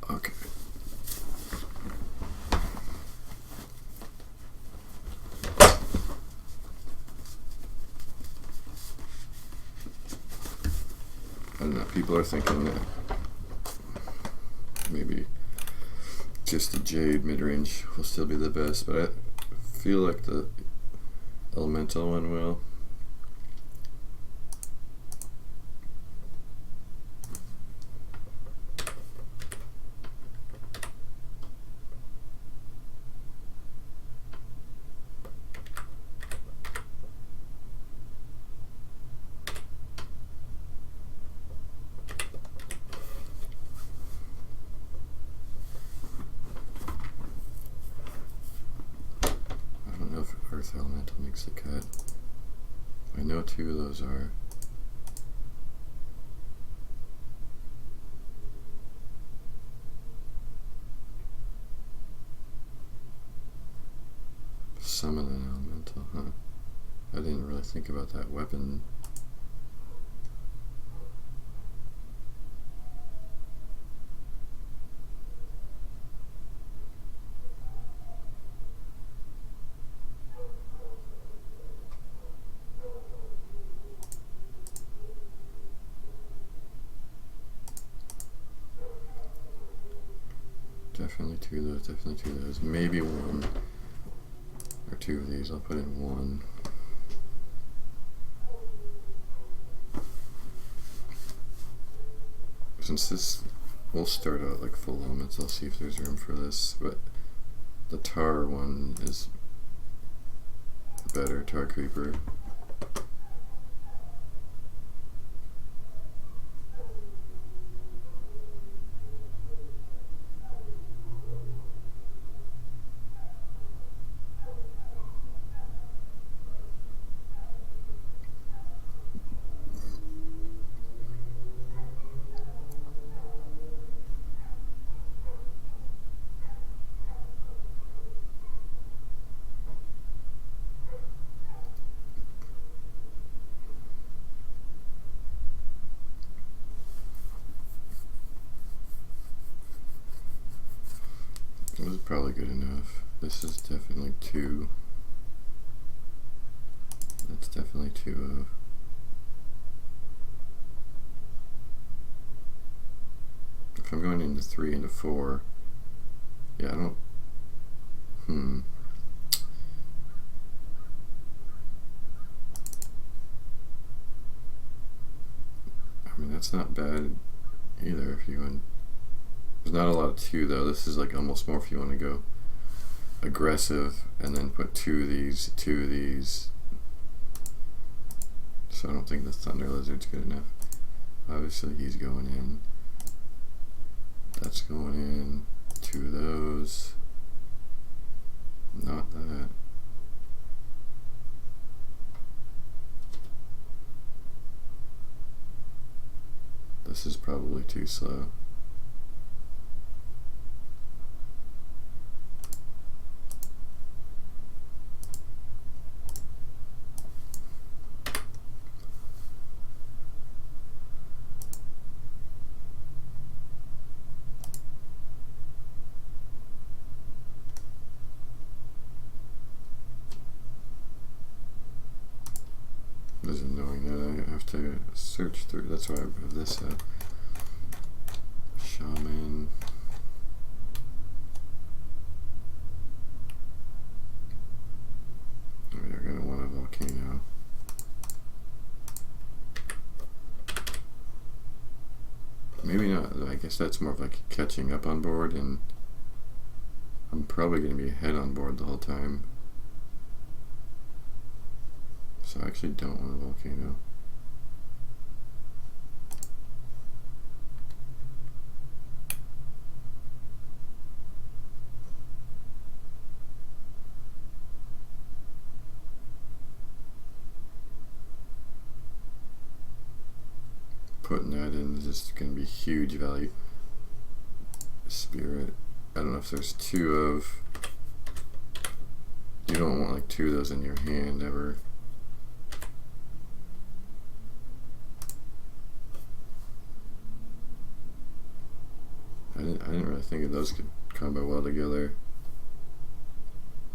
[SPEAKER 1] Okay. I don't know, people are thinking that maybe just the Jade mid-range will still be the best, but I feel like the Elemental one will. Earth Elemental makes the cut. I know 2 of those are. Summon an Elemental, huh? I didn't really think about that weapon. Definitely 2 of those, definitely 2 of those. Maybe 1 or 2 of these. I'll put in 1. Since this, we'll start out like full elements, I'll see if there's room for this, but the Tar one is better, Tar Creeper. This is probably good enough. This is definitely 2. That's definitely 2 of. If I'm going into 3 into 4, yeah, I don't. I mean, that's not bad either if you want. There's not a lot of 2 though. This is like almost more if you want to go aggressive and then put 2 of these, 2 of these. So I don't think the Thunder Lizard's good enough. Obviously he's going in. That's going in. 2 of those. Not that. This is probably too slow. search through. That's why I have this shaman. Oh, you're gonna want a volcano. Maybe not. I guess that's more of like catching up on board, and I'm probably going to be ahead on board the whole time. So I actually don't want a volcano. Putting that in is just going to be huge value. Spirit. I don't know if there's two of. You don't want like two of those in your hand ever. I didn't really think of those could combo well together.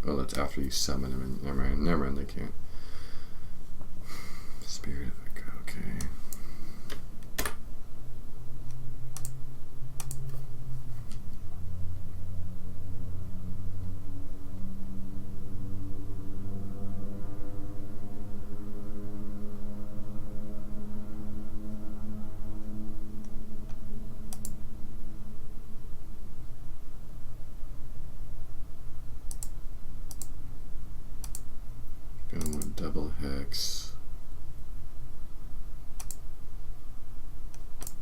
[SPEAKER 1] Oh, that's after you summon them. And never mind, they can't. Spirit of Echo, okay. Going with double hex.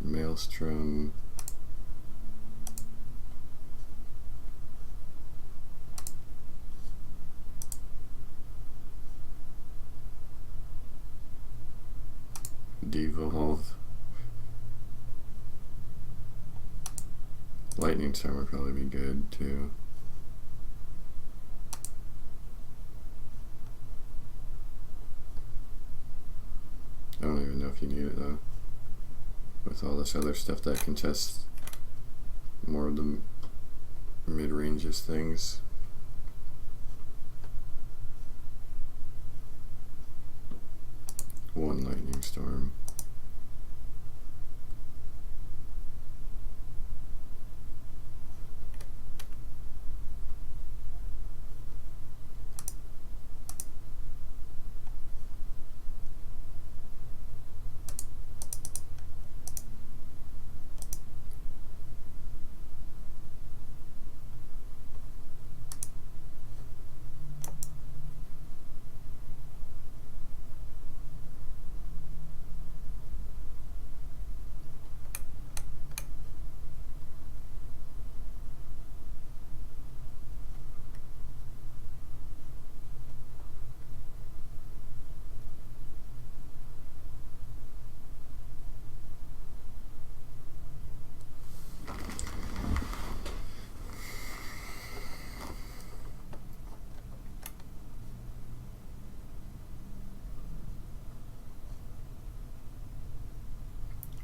[SPEAKER 1] Maelstrom. Devolve. Lightning Storm would probably be good too. I don't even know if you need it though. With all this other stuff that contests more of the mid-ranges things. One Lightning Storm.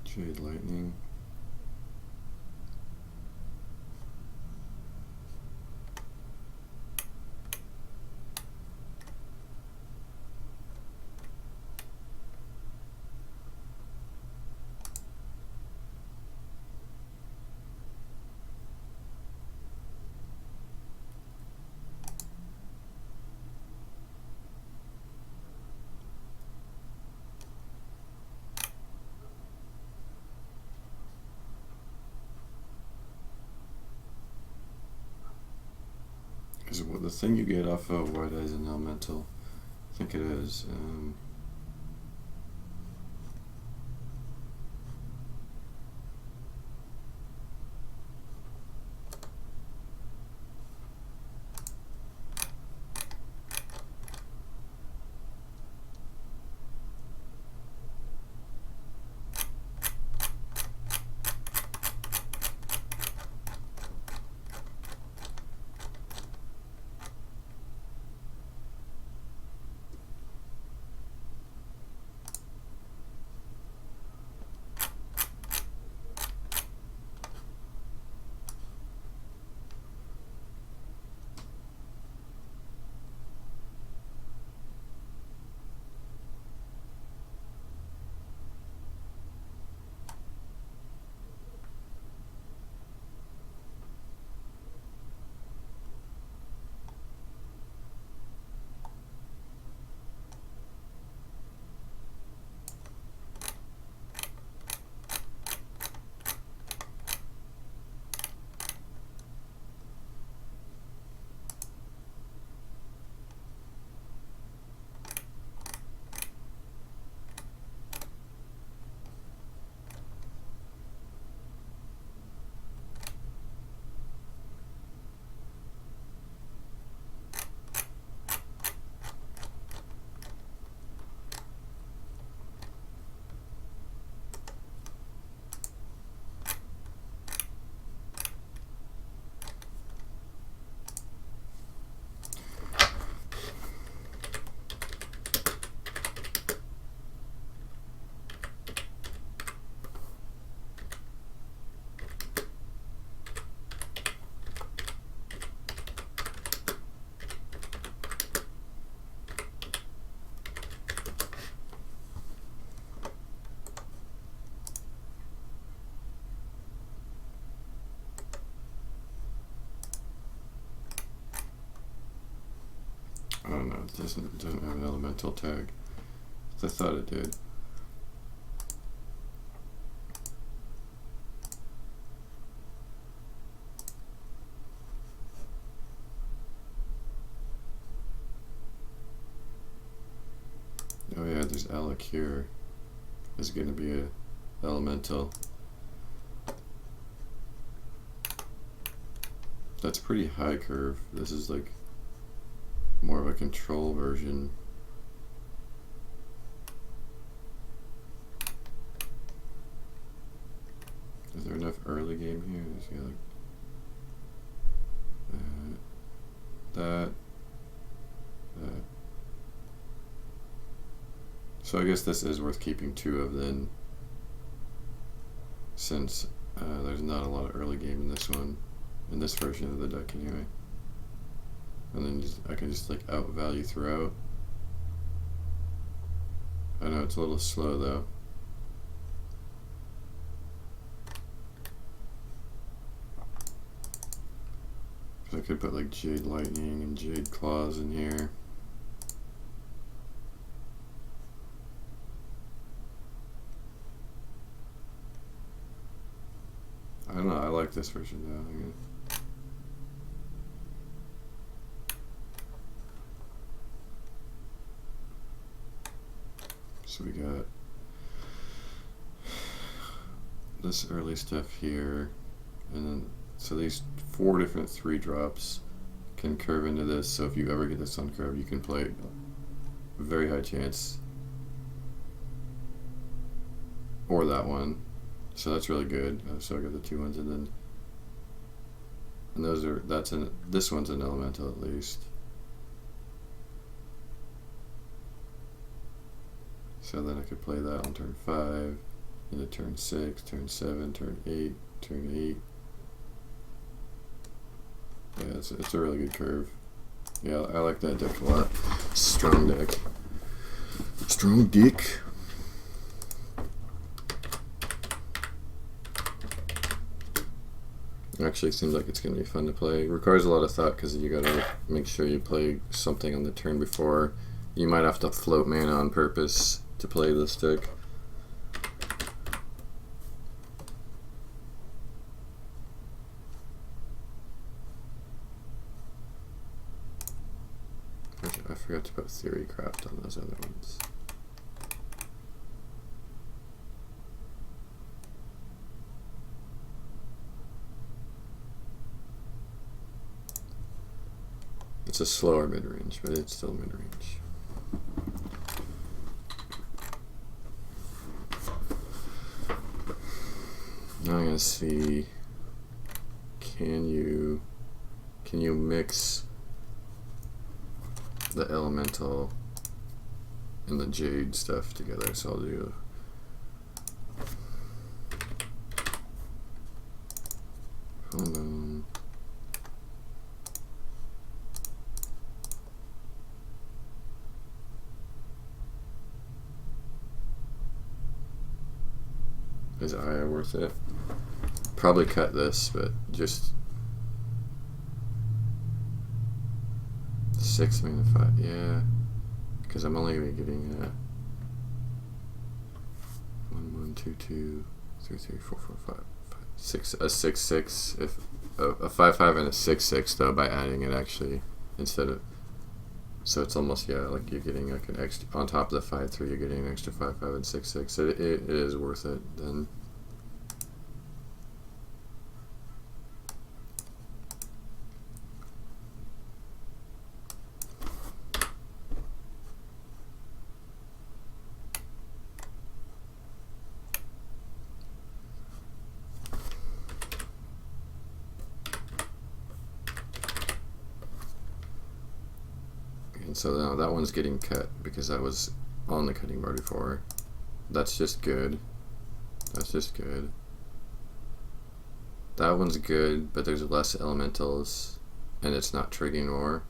[SPEAKER 1] Jade Lightning. Is it the thing you get off of White Eyes and Elemental? I think it is. I don't know, it doesn't have an elemental tag. I thought it did. Oh yeah, there's Alec here. Is going to be a elemental. That's pretty high curve. This is like more of a control version. Is there enough early game here? There's got like that. So I guess this is worth keeping 2 of then, since there's not a lot of early game in this one, in this version of the deck anyway. And then I can just like outvalue throughout. I know it's a little slow though. I could put like Jade Lightning and Jade Claws in here. I don't know, I like this version though. So we got this early stuff here, and then so these 4 different 3-drops can curve into this, so if you ever get this on curve you can play a very high chance. Or that one. So that's really good. So I got the 2 ones, and those are, this one's an elemental at least. So then I could play that on turn 5, into turn 6, turn 7, turn 8, turn 8. Yeah, it's a really good curve. Yeah, I like that deck a lot. Strong deck. Strong dick. Actually seems like it's going to be fun to play. It requires a lot of thought because you got to make sure you play something on the turn before. You might have to float mana on purpose to play this deck. I forgot to put Theorycraft on those other ones. It's a slower mid-range, but it's still mid-range. Now I'm gonna see, can you mix the elemental and the jade stuff together? So I'll do Is Aya worth it? Probably cut this, but just 6 mana 5, yeah. Because I'm only gonna be getting 1, 1, 2, 2, 3, 3, 4, 4, 5, 5, 6, a 6, 6. If a 5, 5 and a 6, 6 though, by adding it actually instead of. So it's almost, yeah, like you're getting like an extra, on top of the 5, 3, you're getting an extra 5, 5 and 6, 6. It is worth it then. And so now that one's getting cut because I was on the cutting board before. That's just good. That's just good. That one's good, but there's less elementals and it's not triggering more.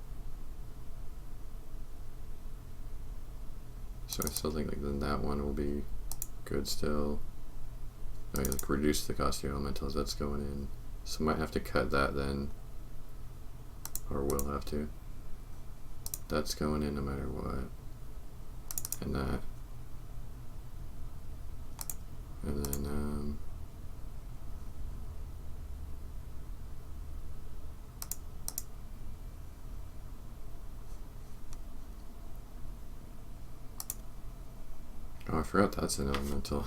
[SPEAKER 1] So I still think like then that one will be good still. I like reduce the cost of your elementals, that's going in. So might have to cut that then. Or will have to. that's going in no matter what. And that. And then, oh, I forgot that's an elemental.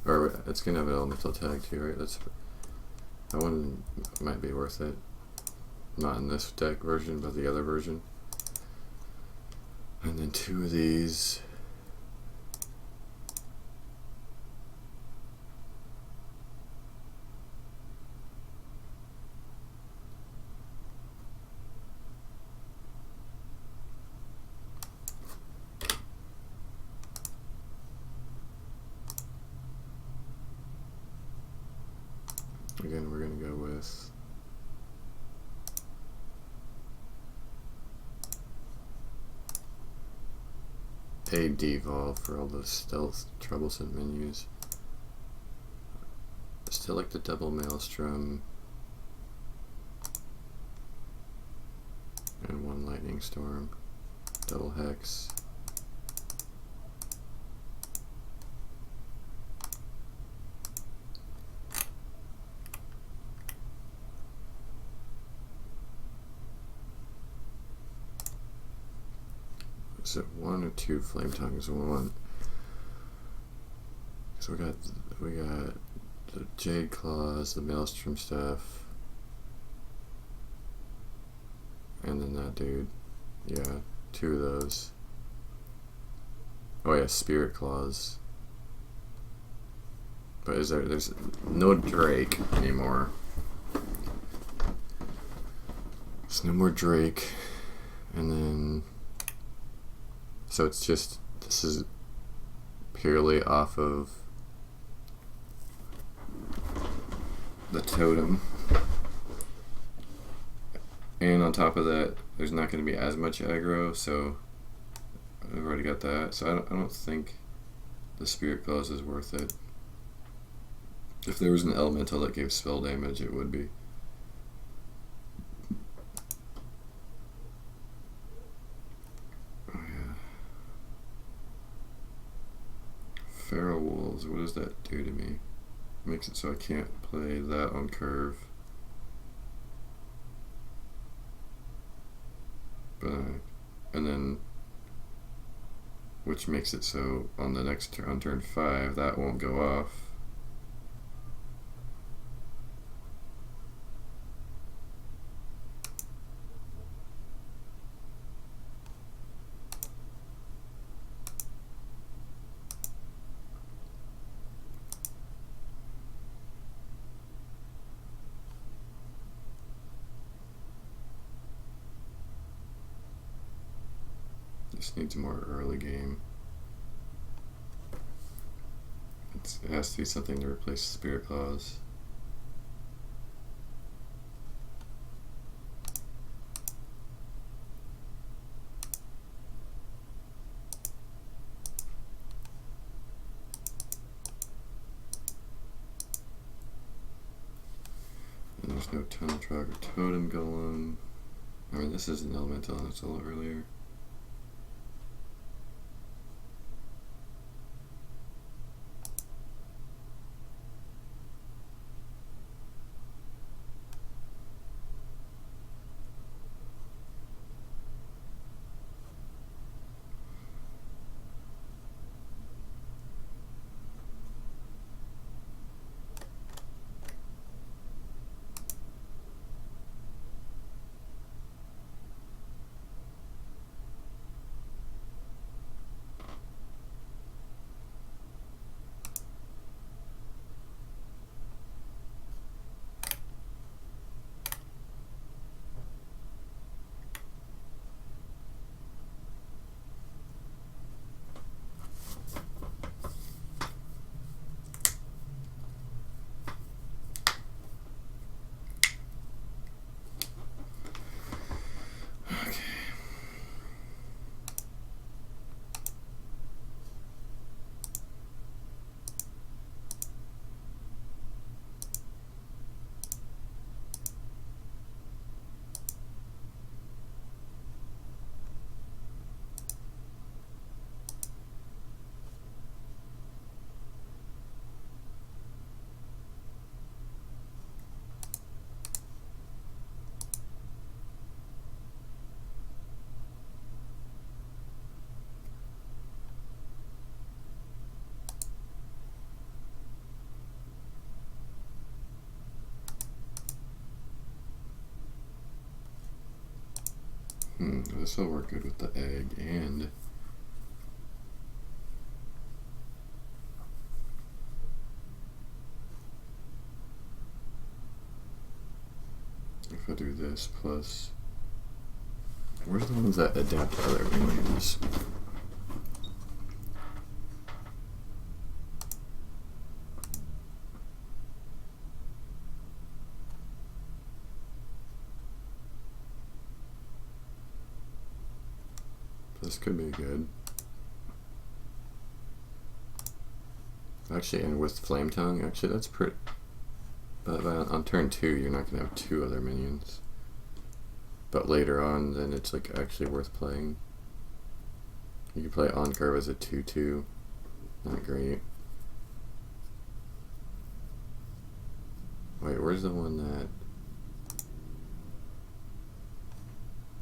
[SPEAKER 1] Or it's gonna have an elemental tag too, right? That one might be worth it. Not in this deck version, but the other version. And then 2 of these. Again, we're going to go with a devolve for all those stealth troublesome menus. I still like the double maelstrom and 1 lightning storm, double hex. Is it 1 or 2 flame tongues? 1. So we got the jade claws, the maelstrom stuff, and then that dude. Yeah, 2 of those. Oh yeah, spirit claws. But there's no Drake anymore. There's no more Drake. And then so it's just, this is purely off of the totem. And on top of that, there's not going to be as much aggro, so I've already got that. So I don't think the Spirit Claws is worth it. If there was an elemental that gave spell damage, it would be. Feral Wolves, what does that do to me? Makes it so I can't play that on curve. But, and then, which makes it so on the next turn, on turn 5, that won't go off. This needs more early game. It has to be something to replace Spirit Claws. And there's no Tunnel Trog or Totem Golem. I mean, this is an elemental and it's a little earlier. This will work good with the egg, and if I do this plus, where's the ones that adapt other minions? This could be good. Actually, and with Flame Tongue, actually that's pretty. But on turn 2, you're not going to have 2 other minions. But later on, then it's like actually worth playing. You can play on curve as a 2/2. Not great. Wait, where's the one that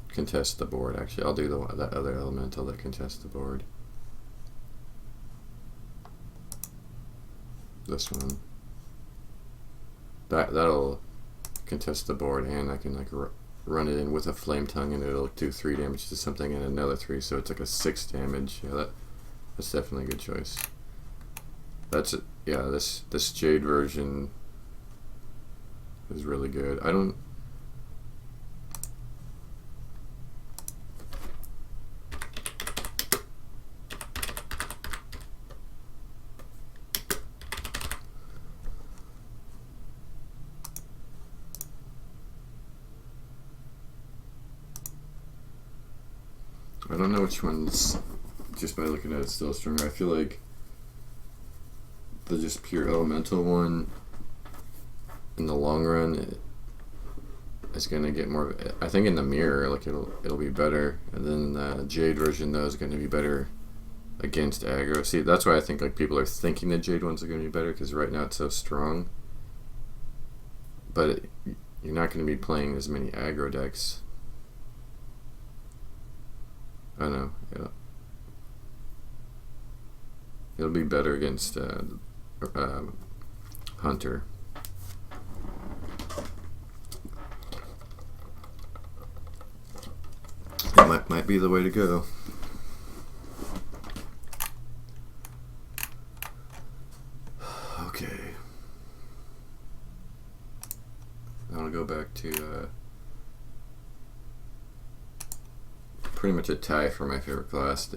[SPEAKER 1] contests the board? Actually, I'll do that other elemental that contests the board. This one. That'll contest the board, and I can like run it in with a Flame Tongue, and it'll do 3 damage to something and another 3, so it's like a 6 damage. Yeah, that's definitely a good choice. That's it. Yeah, this Jade version is really good. I don't. I don't know which one's, just by looking at it, still stronger. I feel like the just pure elemental one, in the long run, is going to get more. I think in the mirror, like it'll be better, and then the Jade version though is going to be better against aggro. See, that's why I think like people are thinking the Jade ones are going to be better, because right now it's so strong. But you're not going to be playing as many aggro decks. I don't know. It'll be better against Hunter. It might be the way to go. Okay. I want to go back to pretty much a tie for my favorite class.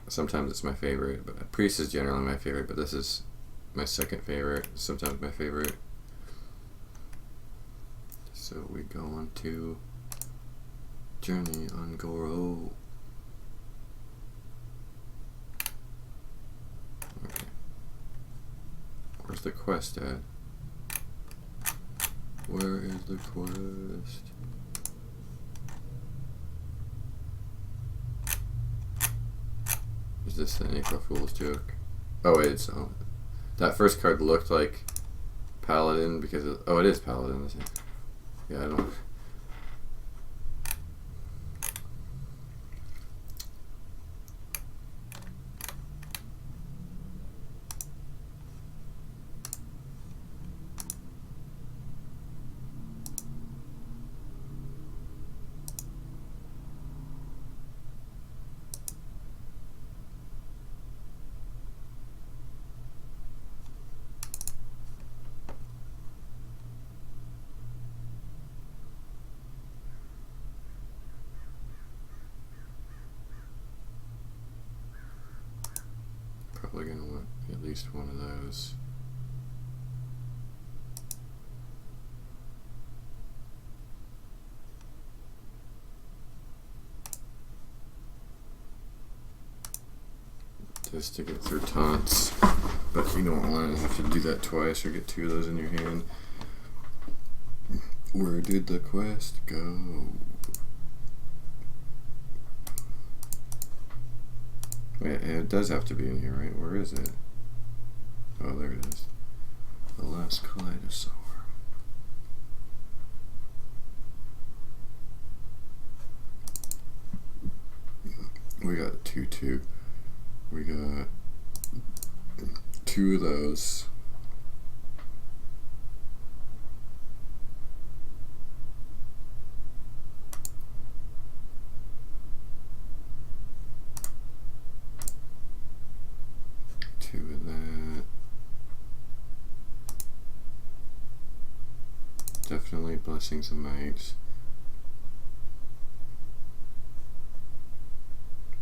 [SPEAKER 1] Sometimes it's my favorite, but Priest is generally my favorite, but this is my second favorite, sometimes my favorite. So we go on to Journey on Goro. Okay. Where's the quest at? Where is the quest? Is this an April Fool's joke? Oh wait, it's that first card looked like Paladin because it is Paladin, isn't it? Yeah, I don't. Probably gonna want at least one of those. Just to get through taunts, but you don't want to have to do that twice or get 2 of those in your hand. Where did the quest go? Wait, it does have to be in here, right? Where is it? Oh, there it is. The last Kaleidosaur. We got 2/2. We got 2 of those. Blessings of Might.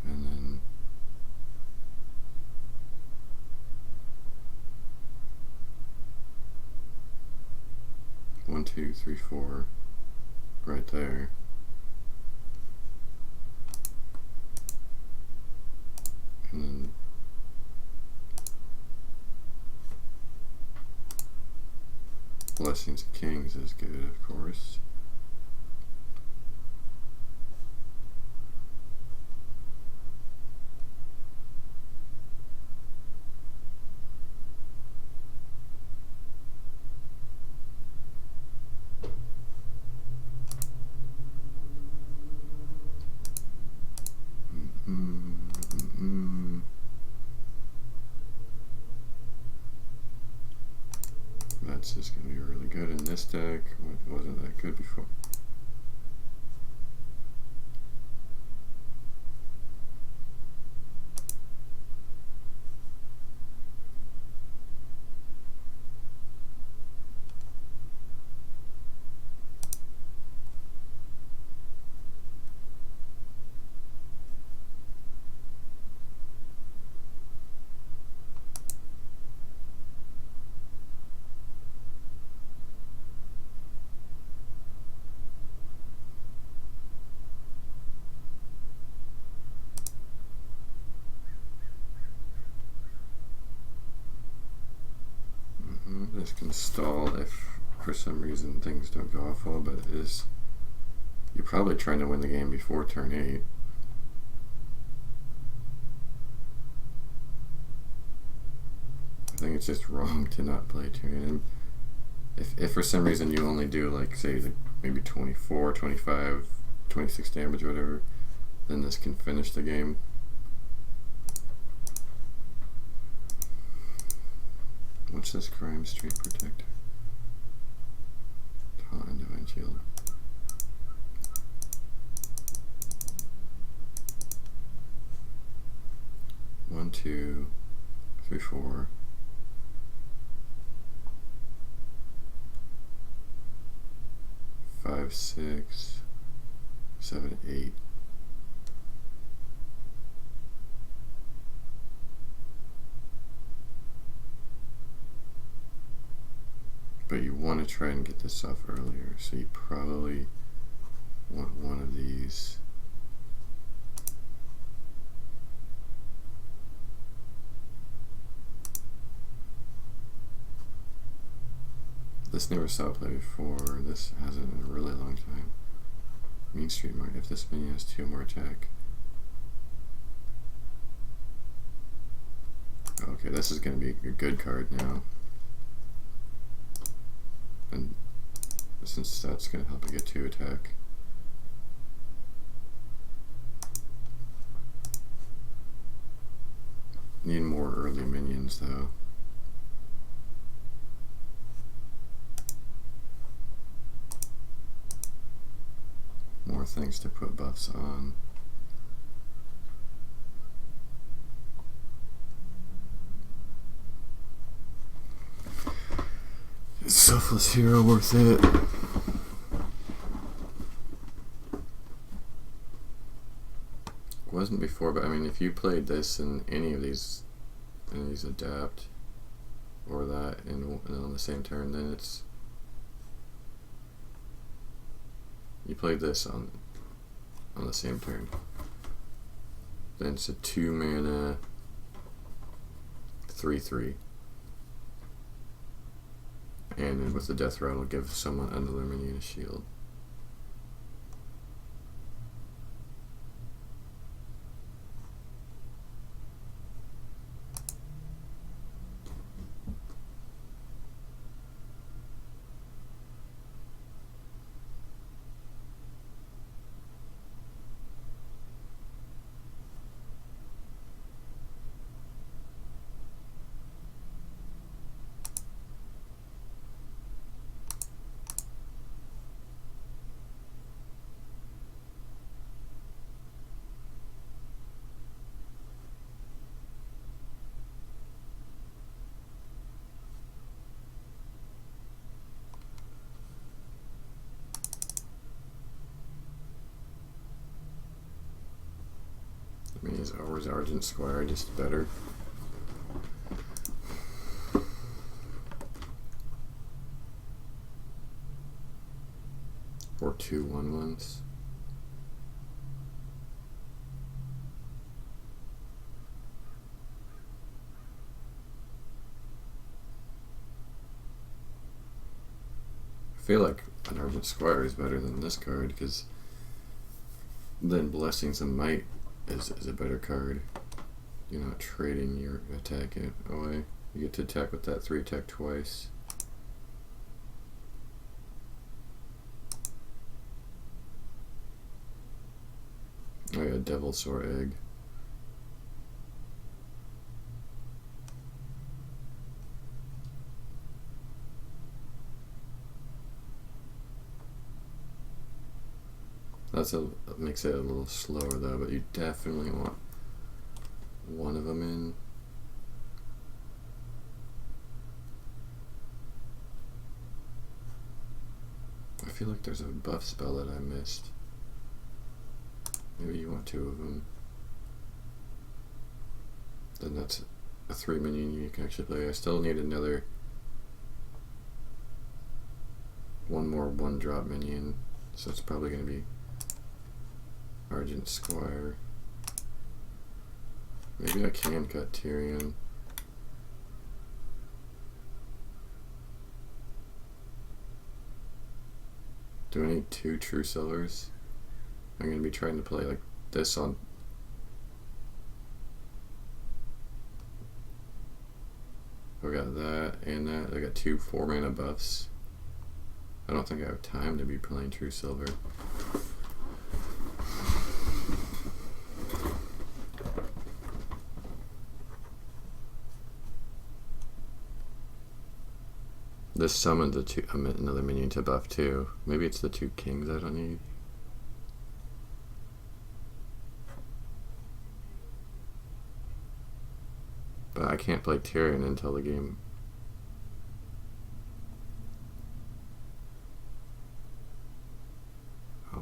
[SPEAKER 1] And then one, two, three, four, right there. And then Blessings of Kings is good, of course. That's just going to be really good in this deck. It wasn't that good before. This can stall if for some reason things don't go awful, but it is, you're probably trying to win the game before turn 8. I think it's just wrong to not play turn 8. If for some reason you only do like say maybe 24, 25, 26 damage or whatever, then this can finish the game. What's this Crime Street Protector? Time Divine Shield. One, two, three, four. 5, 6, 7, 8. But you want to try and get this off earlier, so you probably want one of these. This never saw play before. This hasn't in a really long time. Mean Street Market. If this minion has 2 more attack. Okay, this is going to be a good card now. And since that's going to help it get 2 attack. Need more early minions though. More things to put buffs on. Is Selfless Hero worth it? Wasn't before, but I mean, if you played this in any of these adapt or that, and on the same turn, then it's, you played this on the same turn, then it's a 2 mana 3/3. And then with the death rattle, give someone another minion a shield. I mean, is Argent Squire just better? Or 2 1/1s? I feel like an Argent Squire is better than this card, because then Blessings of Might is a better card. You're not trading your attack away. You get to attack with that 3 attack twice. Oh yeah, Devil Sore Egg. That makes it a little slower though, but you definitely want one of them in. I feel like there's a buff spell that I missed. Maybe you want 2 of them. Then that's a 3 minion you can actually play. I still need another 1 more 1-drop minion, so it's probably going to be Argent Squire. Maybe I can cut Tyrion. Do I need 2 True Sellers? I'm going to be trying to play like this on... I got that and that. I got 2 4-mana buffs. I don't think I have time to be playing True Silver. This summons another minion to buff too. Maybe it's the 2 kings I don't need. But I can't play Tyrion until the game.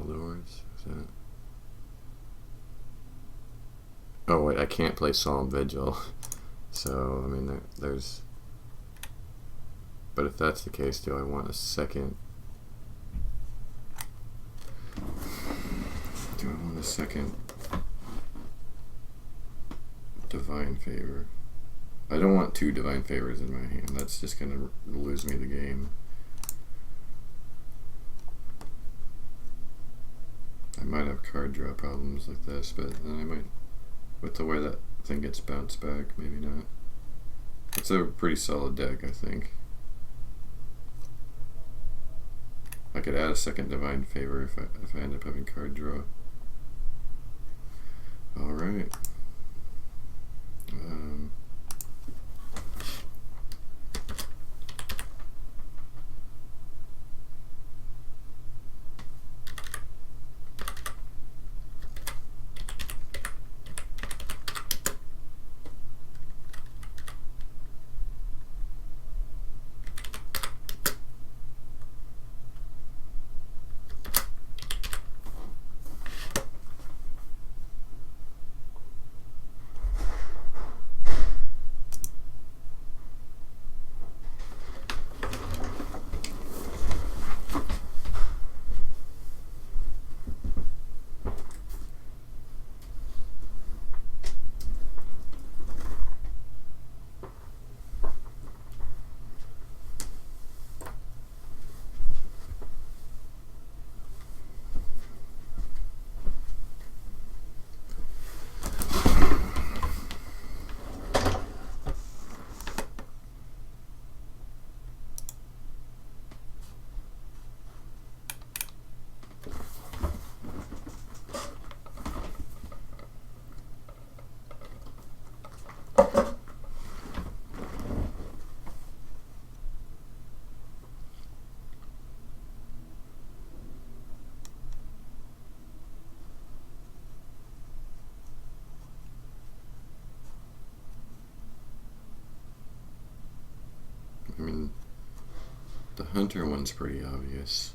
[SPEAKER 1] Lords, is that? Oh wait, I can't play Solemn Vigil. So, I mean, there's... But if that's the case, do I want a second? Do I want a second Divine Favor? I don't want 2 Divine Favors in my hand. That's just going to lose me the game. I might have card draw problems like this, but then I might, with the way that thing gets bounced back, maybe not. It's a pretty solid deck, I think. I could add a second Divine Favor if I end up having card draw. Alright. I mean, the Hunter one's pretty obvious.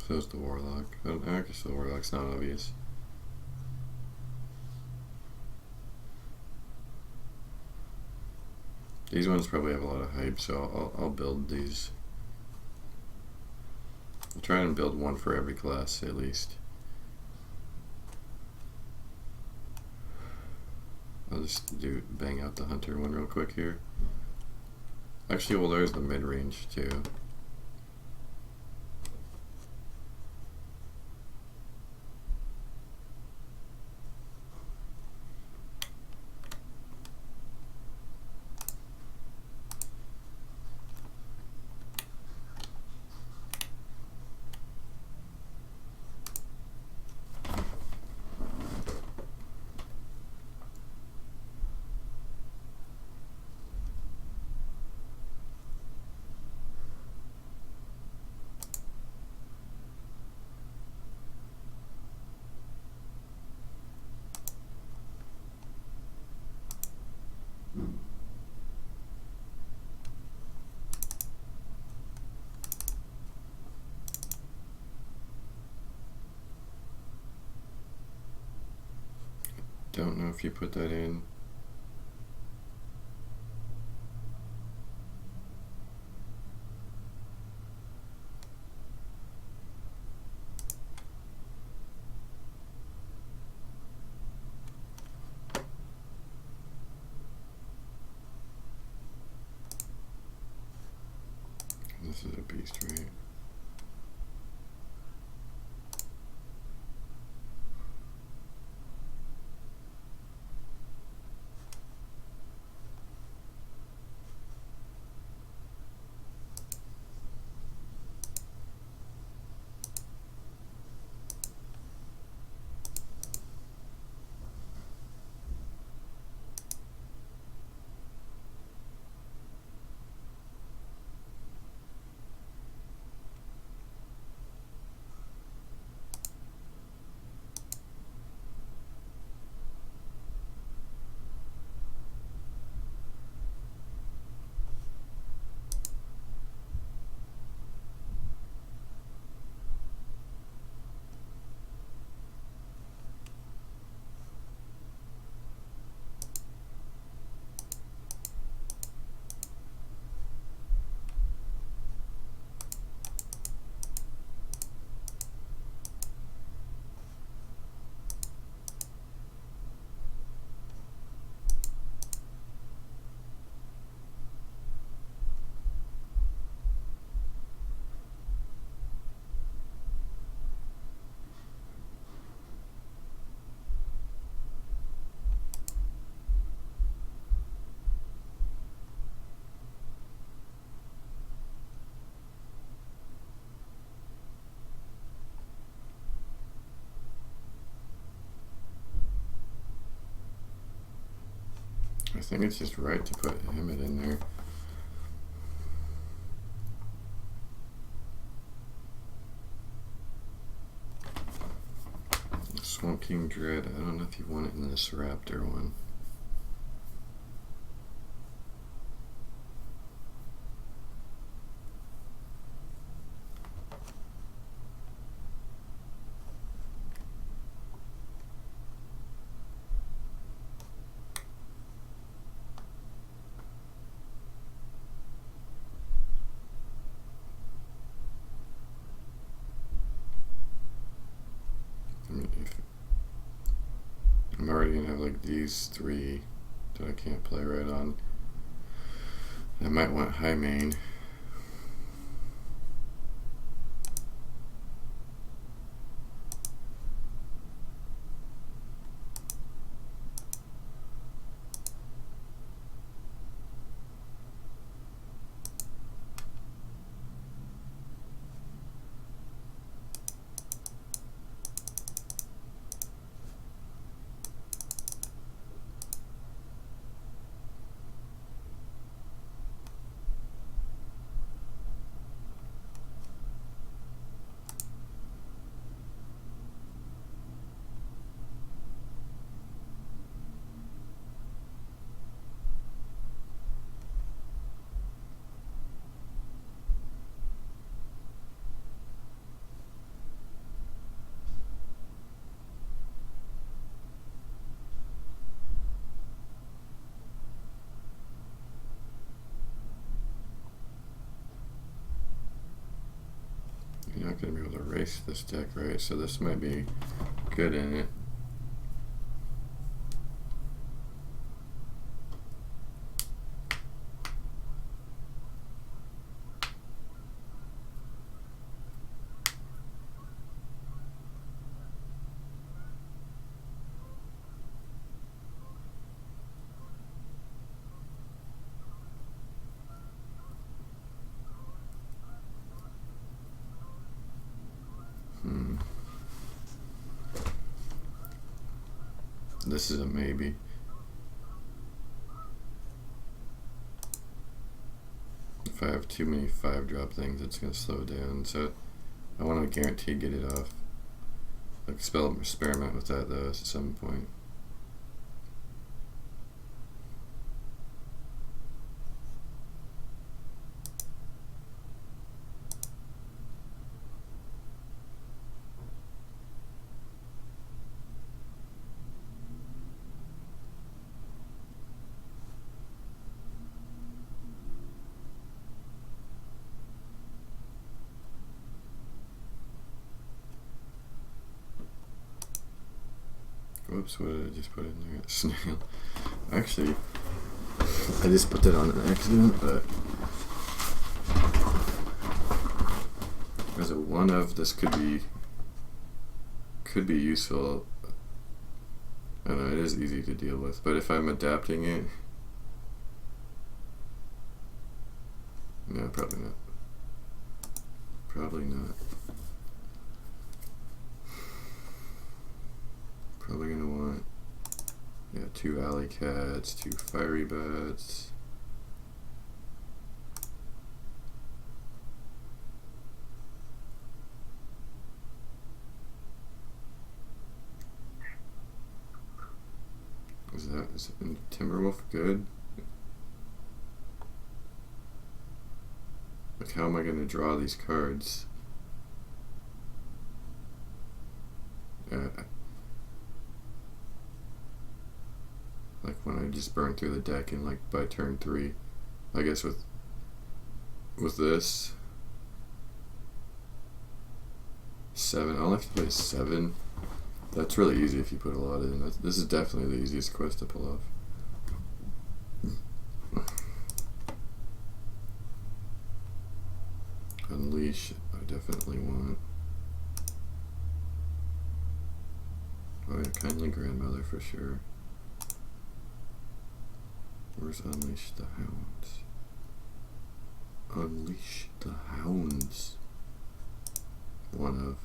[SPEAKER 1] So's the Warlock. I guess the Warlock's not obvious. These ones probably have a lot of hype, so I'll build these. I'll try and build one for every class at least. I'll just bang out the hunter one real quick here. Actually, well, there's the mid-range too. Don't know if you put that in. This is a beast, right? I think it's just right to put Emmett in there. Swamp King Dread. I don't know if you want it in this Raptor one. I mean, if I'm already gonna have like these three that I can't play right on. I might want high main. not going to be able to race this deck, right? So this might be good in it. This is a maybe. If I have too many 5-drop things, it's going to slow down. So I want to guarantee get it off. Like experiment with that though at some point. Whoops, what did I just put in there? Snail. Actually, I just put that on an accident, but as a one of, this could be useful. I don't know, it is easy to deal with, but if I'm adapting it, no, probably not. Probably not. Probably gonna want, yeah, 2 alley cats, 2 fiery bats. Is Timberwolf good? Like, how am I gonna draw these cards? Like when I just burn through the deck and like by turn 3, I guess with this 7, I'll have to play 7. That's really easy if you put a lot in. This is definitely the easiest quest to pull off. Unleash, I definitely want. Oh yeah, Kindly Grandmother for sure. Where's Unleash the Hounds? Unleash the Hounds. One of.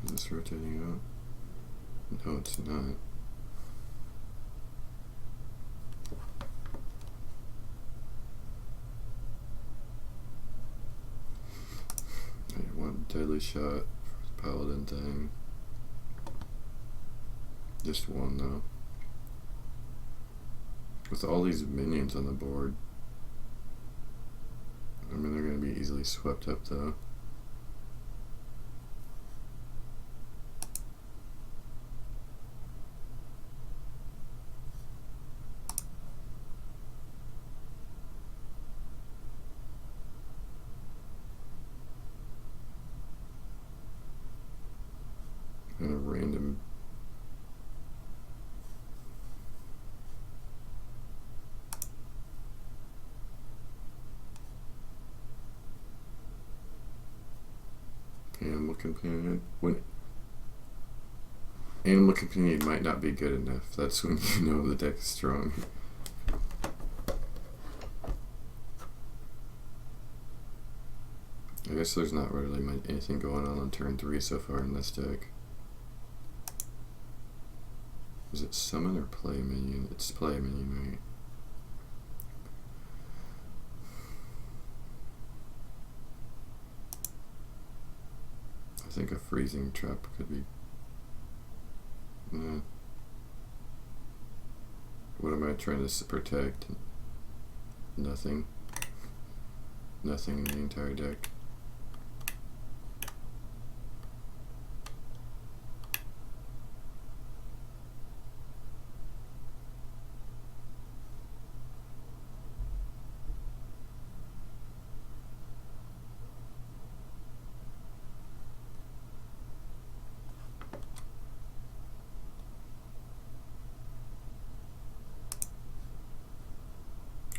[SPEAKER 1] Is this rotating out? No, it's not. One deadly shot for the paladin thing. Just one though. With all these minions on the board, I mean they're going to be easily swept up though. And a random animal companion. When animal companion might not be good enough, that's when you know the deck is strong. I guess there's not really anything going on turn 3 so far in this deck. Is it summon or play minion? It's play minion, right? I think a freezing trap could be. What am I trying to protect? Nothing. nothing in the entire deck.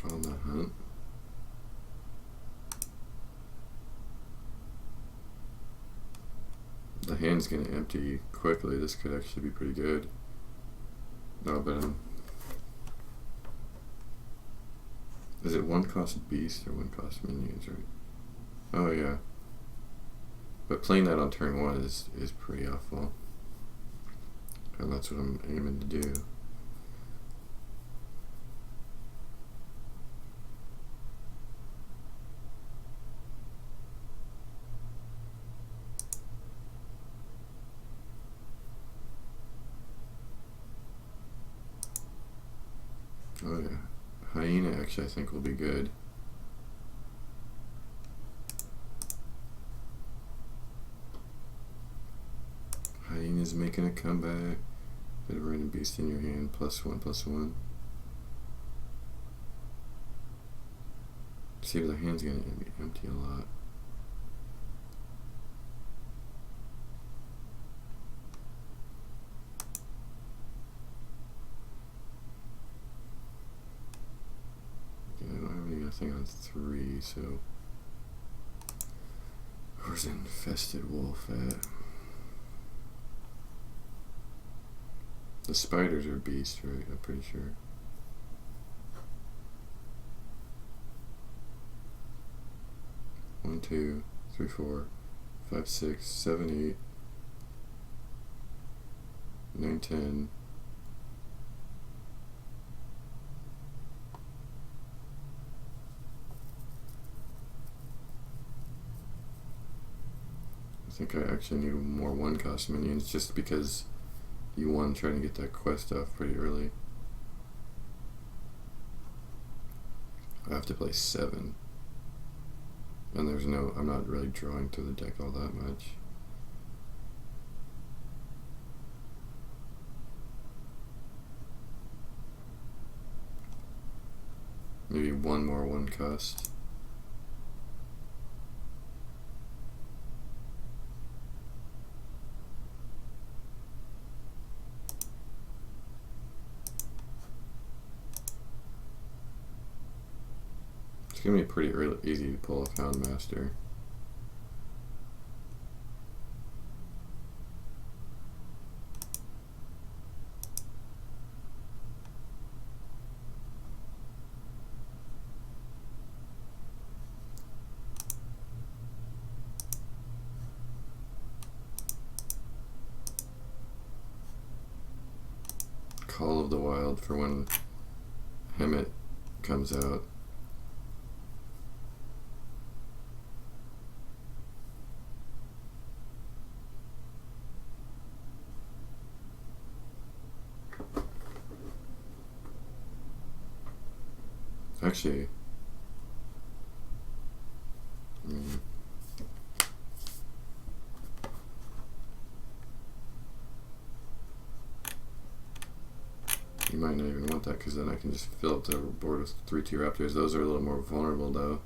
[SPEAKER 1] On the hunt. The hand's gonna empty quickly. This could actually be pretty good. No, but is it one cost beast or one cost minions, right? Oh yeah. But playing that on turn 1 is pretty awful. And that's what I'm aiming to do. Oh yeah, hyena actually I think will be good. Hyena's making a comeback. Bit of random beast in your hand, +1/+1. See if the hand's gonna be empty a lot. Nothing on 3, so where's infested wolf at? The spiders are beast, right? I'm pretty sure. One, 2, 3, 4, 5, 6, 7, 8, 9, 10. I think I actually need more 1-cost minions just because you won trying to get that quest off pretty early. I have to play 7. And there's no, I'm not really drawing through the deck all that much. Maybe one more 1-cost. It's gonna be pretty easy to pull a Found Master. Call of the Wild for when Hemet comes out. Actually, you might not even want that because then I can just fill up the board with 3/2 Raptors. Those are a little more vulnerable though.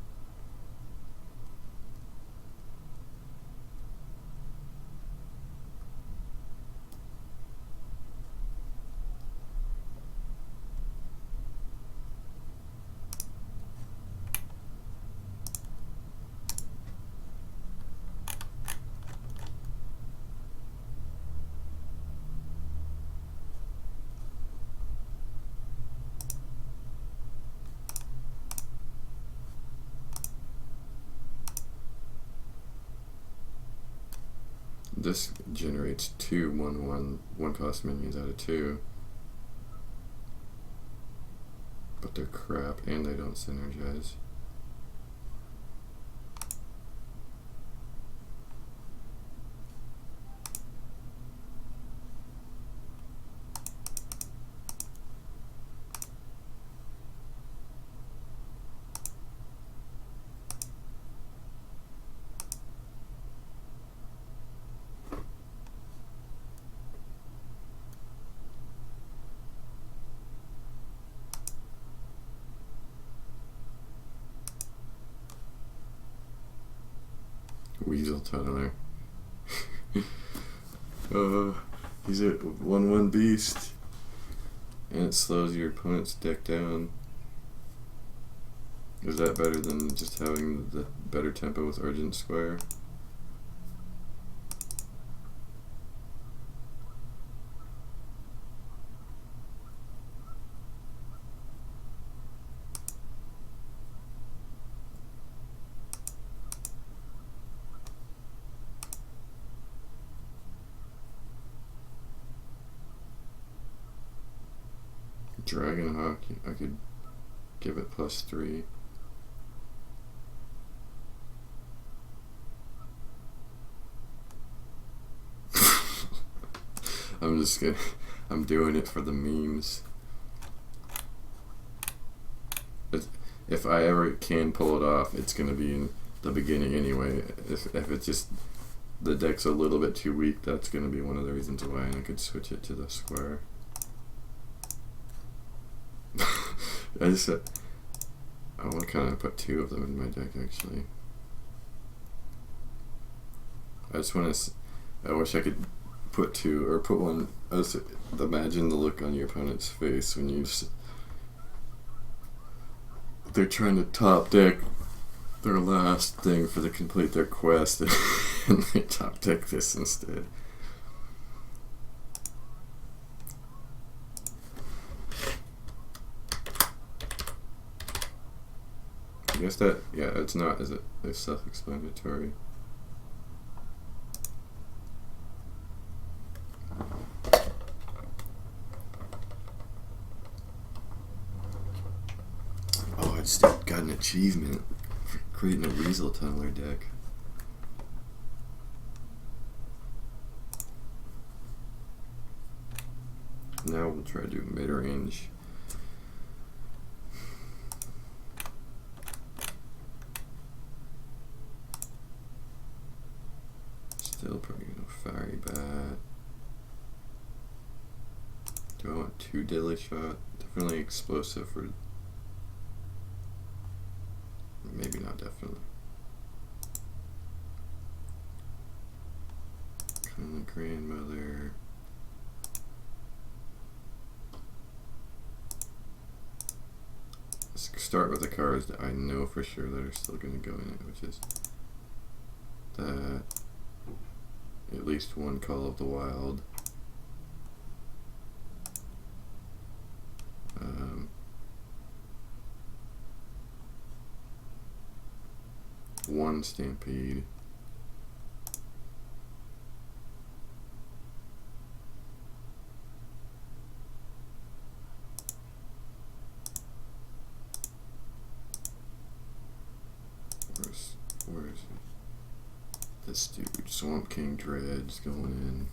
[SPEAKER 1] This generates 2 1/1 1-cost minions out of 2. But they're crap and they don't synergize. Weasel Tunneler. He's a 1/1 beast. And it slows your opponent's deck down. Is that better than just having the better tempo with Urgent Square? Dragonhawk, I could give it +3. I'm doing it for the memes. If I ever can pull it off, it's gonna be in the beginning anyway. If it's just the deck's a little bit too weak, that's gonna be one of the reasons why, and I could switch it to the square. I want to kind of put 2 of them in my deck, actually. I wish I could put 2, or put 1. Imagine the look on your opponent's face when they're trying to top deck their last thing to complete their quest, and they top deck this instead. I guess that, yeah, it's not, is it? It's self-explanatory. Oh, I just got an achievement for creating a Weasel Tunneler deck. Now we'll try to do mid-range. Still probably gonna Fiery Bat. Do I want 2 Dilly Shot? Definitely explosive, or maybe not definitely. Kind of Grandmother. Let's start with the cards that I know for sure that are still gonna go in it, which is that. At least 1 Call of the Wild. 1 Stampede. Where is he? This dude, Swamp King Dredge going in.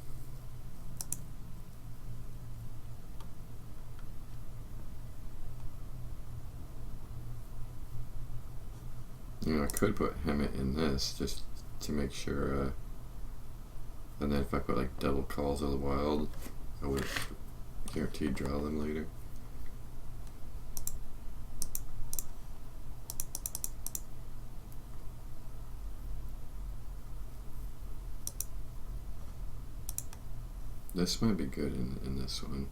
[SPEAKER 1] You know, I could put Hemet in this just to make sure, and then if I put like double Calls of the Wild, I would guaranteed draw them later. This might be good in this one.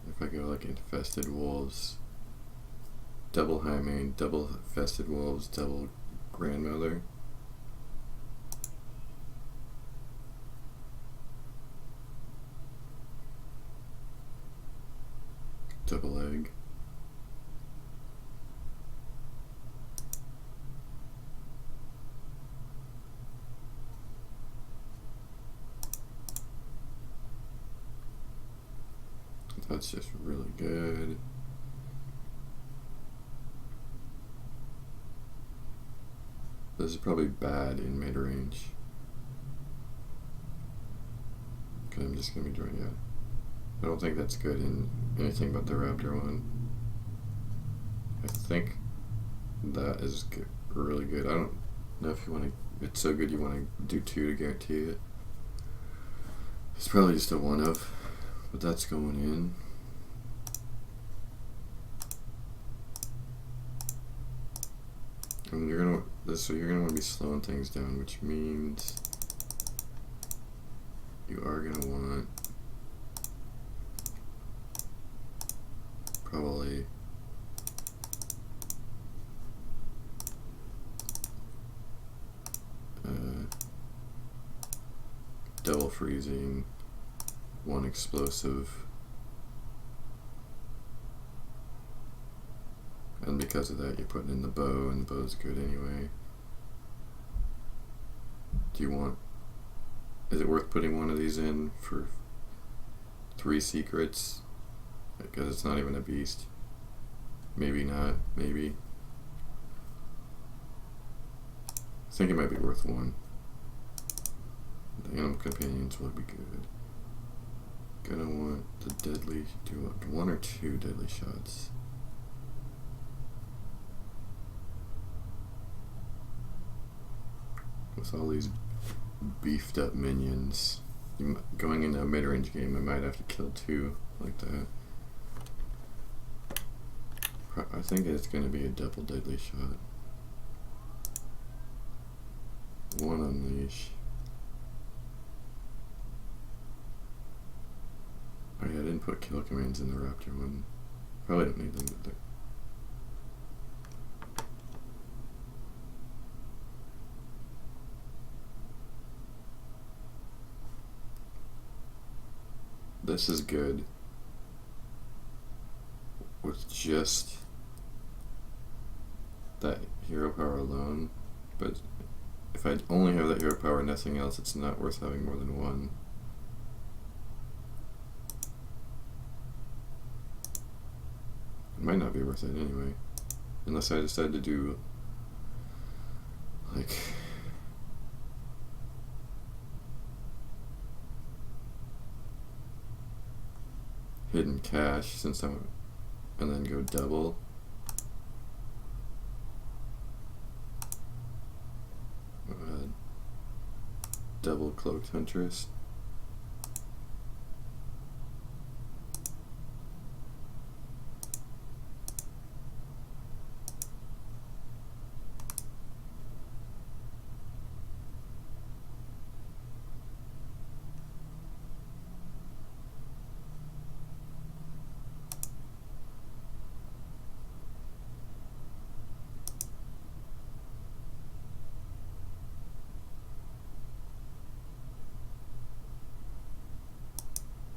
[SPEAKER 1] If I go like Infested Wolves, double High Mane, double Infested Wolves, double Grandmother. Double Egg. That's just really good. This is probably bad in mid-range. Okay, I'm just gonna be drawing out. I don't think that's good in anything but the Raptor one. I think that is good, really good. I don't know if you want to. It's so good you want to do 2 to guarantee it. It's probably just a 1 of, but that's going in. does, so you're going to want to be slowing things down, which means you are going to want probably double freezing, one explosive, and because of that you're putting in the bow, and the bow's good anyway. Is it worth putting one of these in for 3 secrets? Because it's not even a beast. Maybe not, maybe. I think it might be worth 1. The animal companions will be good. Gonna want the deadly, do you want 1 or 2 deadly shots? With all these beefed up minions, going into a mid-range game I might have to kill 2 like that. I think it's gonna be a double deadly shot. 1 unleash. Oh yeah, I didn't put kill commands in the raptor one. Probably don't need them, but this is good with just that hero power alone, but if I only have that hero power and nothing else, it's not worth having more than 1. It might not be worth it anyway, unless I decide to do like hidden cache since and then go double. Double cloaked huntress.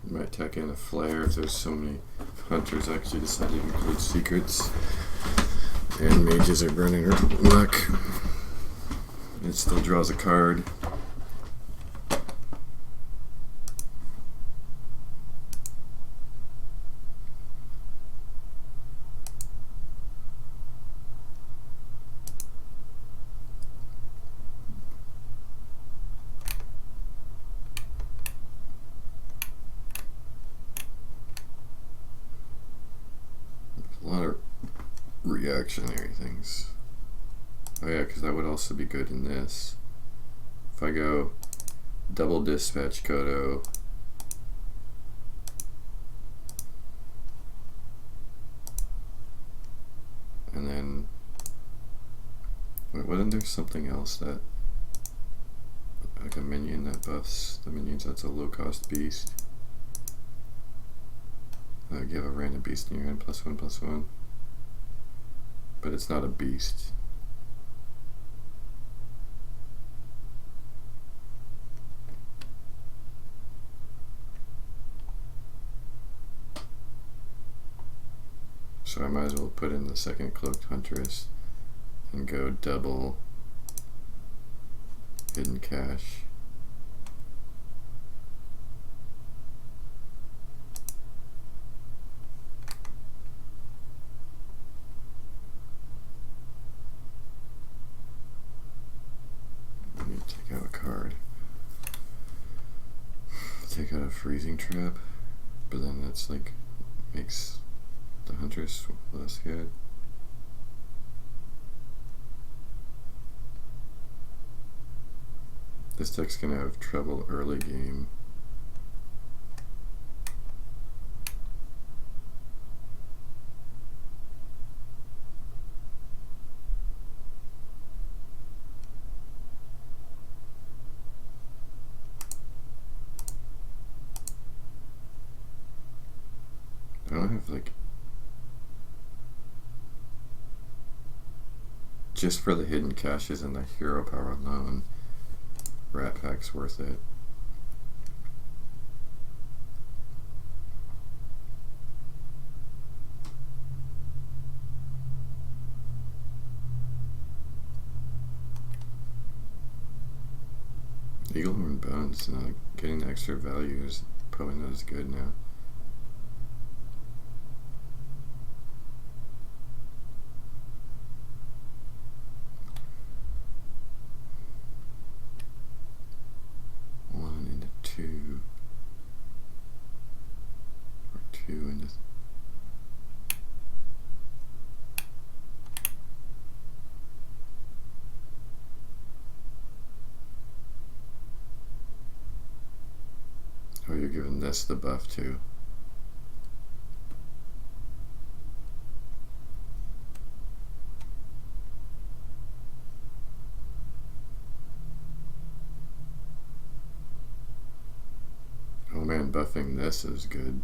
[SPEAKER 1] Might tack in a flare if there's so many hunters actually decide to include secrets. And mages are burning her luck. It still draws a card. A lot of reactionary things. Oh yeah, because that would also be good in this. If I go double dispatch Kodo, and then wait, wasn't there something else that like a minion that buffs the minions that's a low cost beast? Give a random beast in your hand +1/+1, but it's not a beast. So I might as well put in the second cloaked huntress and go double hidden cache. Take out a card. Take out a freezing trap, but then that's like makes the huntress less good. This deck's gonna have trouble early game. like, just for the hidden caches and the hero power alone, Rat Pack's worth it. Eaglehorn Bones, getting extra value is probably not as good now. One into two, or two into. Oh, you're giving this the buff too. Oh man, buffing this is good.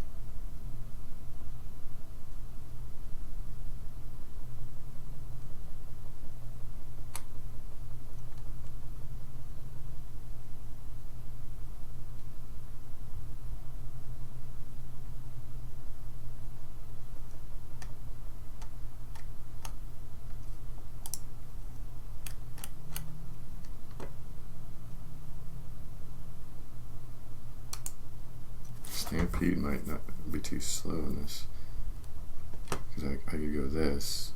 [SPEAKER 1] Stampede might not be too slow in this, because I could go this.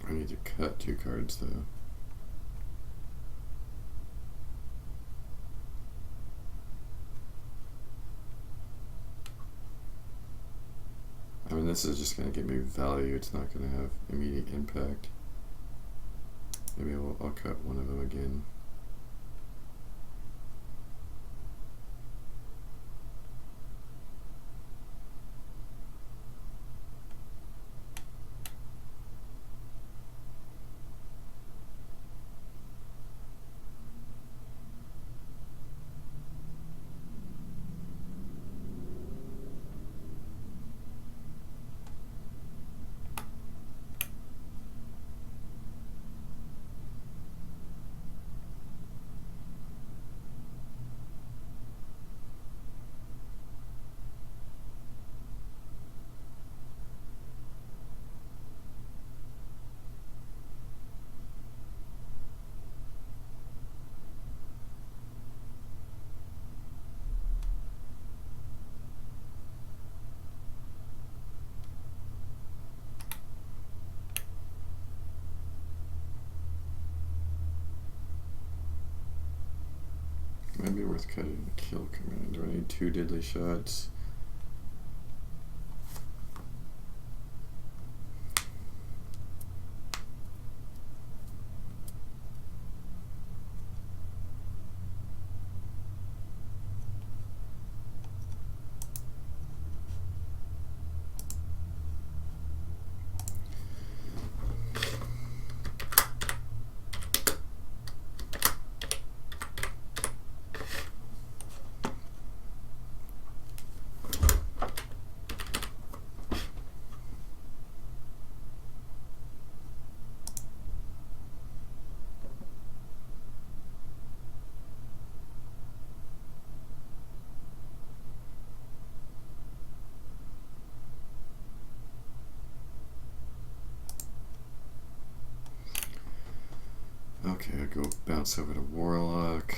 [SPEAKER 1] I need to cut 2 cards though. I mean, this is just going to give me value. It's not going to have immediate impact. Maybe I'll cut one of them again. Might be worth cutting the kill command. Do I need 2 deadly shots? Okay, I'll go bounce over to Warlock.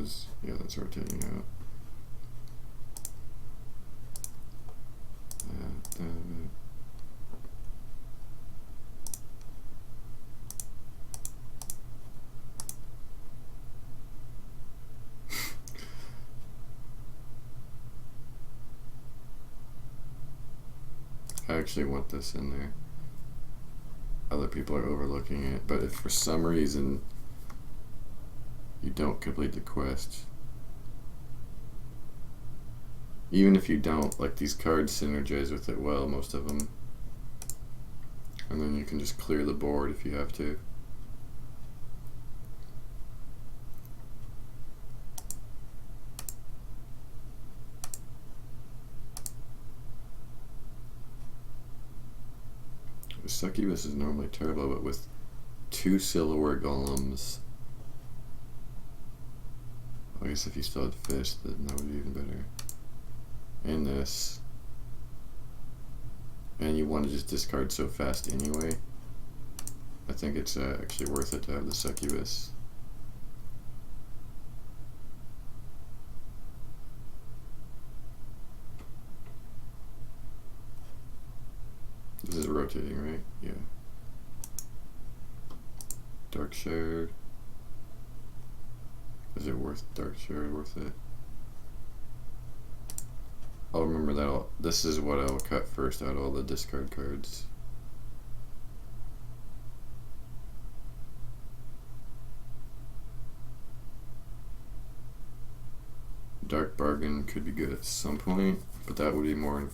[SPEAKER 1] is, yeah, that's rotating out. I actually want this in there. Other people are overlooking it, but if for some reason you don't complete the quest, even if you don't, like, these cards synergize with it well, most of them, and then you can just clear the board if you have to. Succubus is normally terrible, but with 2 silverware golems, I guess if you still had fish, then that would be even better. And this. And you want to just discard so fast anyway. I think it's actually worth it to have the succubus. This is rotating, right? Yeah. Dark Shard. Is it worth Dark Shard? Worth it? I'll remember that. This is what I'll cut first out of all the discard cards. Dark Bargain could be good at some point, but that would be more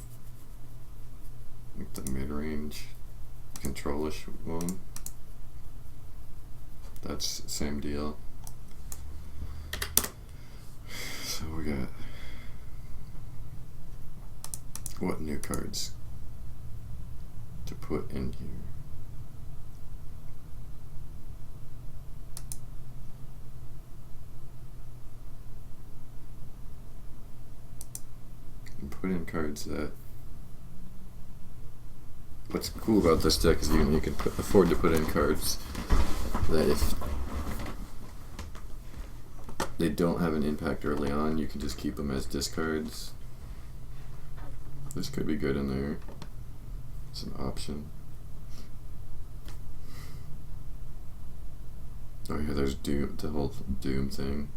[SPEAKER 1] like the mid-range control-ish one. That's same deal. So we got what new cards to put in here? And put in cards that. What's cool about this deck is you can afford to put in cards that if they don't have an impact early on, you can just keep them as discards. This could be good in there. It's an option. Oh yeah, there's Doom, the whole Doom thing.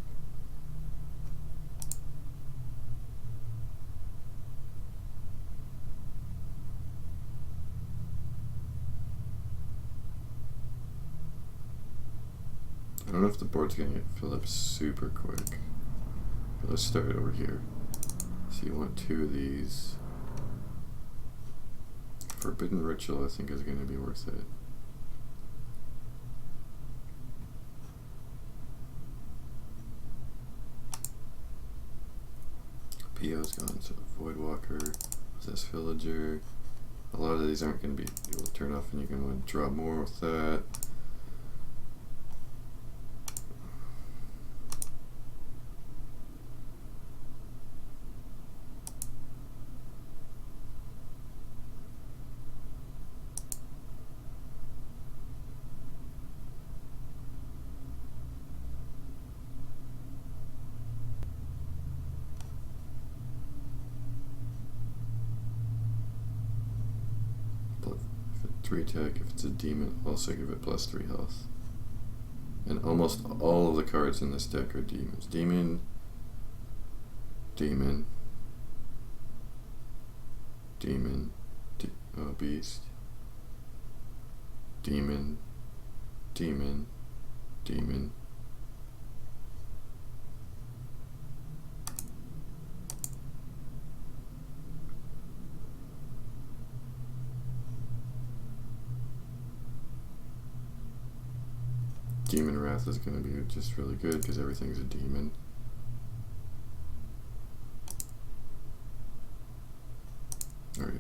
[SPEAKER 1] I don't know if the board's gonna get filled up super quick. But let's start over here. So you want 2 of these. Forbidden Ritual I think is gonna be worth it. PO's gone, so Voidwalker, Possessed Villager. A lot of these aren't gonna be able to turn off, and you're gonna want to draw more with that. If it's 3 attack, if it's a demon, also give it +3 health. And almost all of the cards in this deck are demons. Demon, Demon, Demon, Beast, Demon, Demon, Demon. Demon Wrath is going to be just really good because everything's a demon. Alright,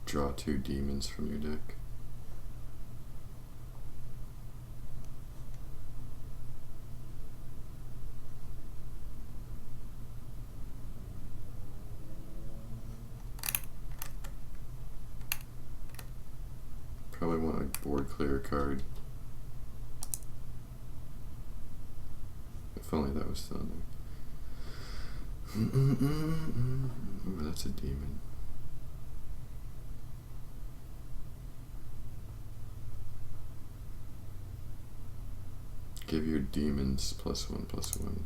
[SPEAKER 1] draw 2 demons from your deck. Probably want a board clear card. If only that was still in there. Ooh, that's a demon. Give your demons +1/+1.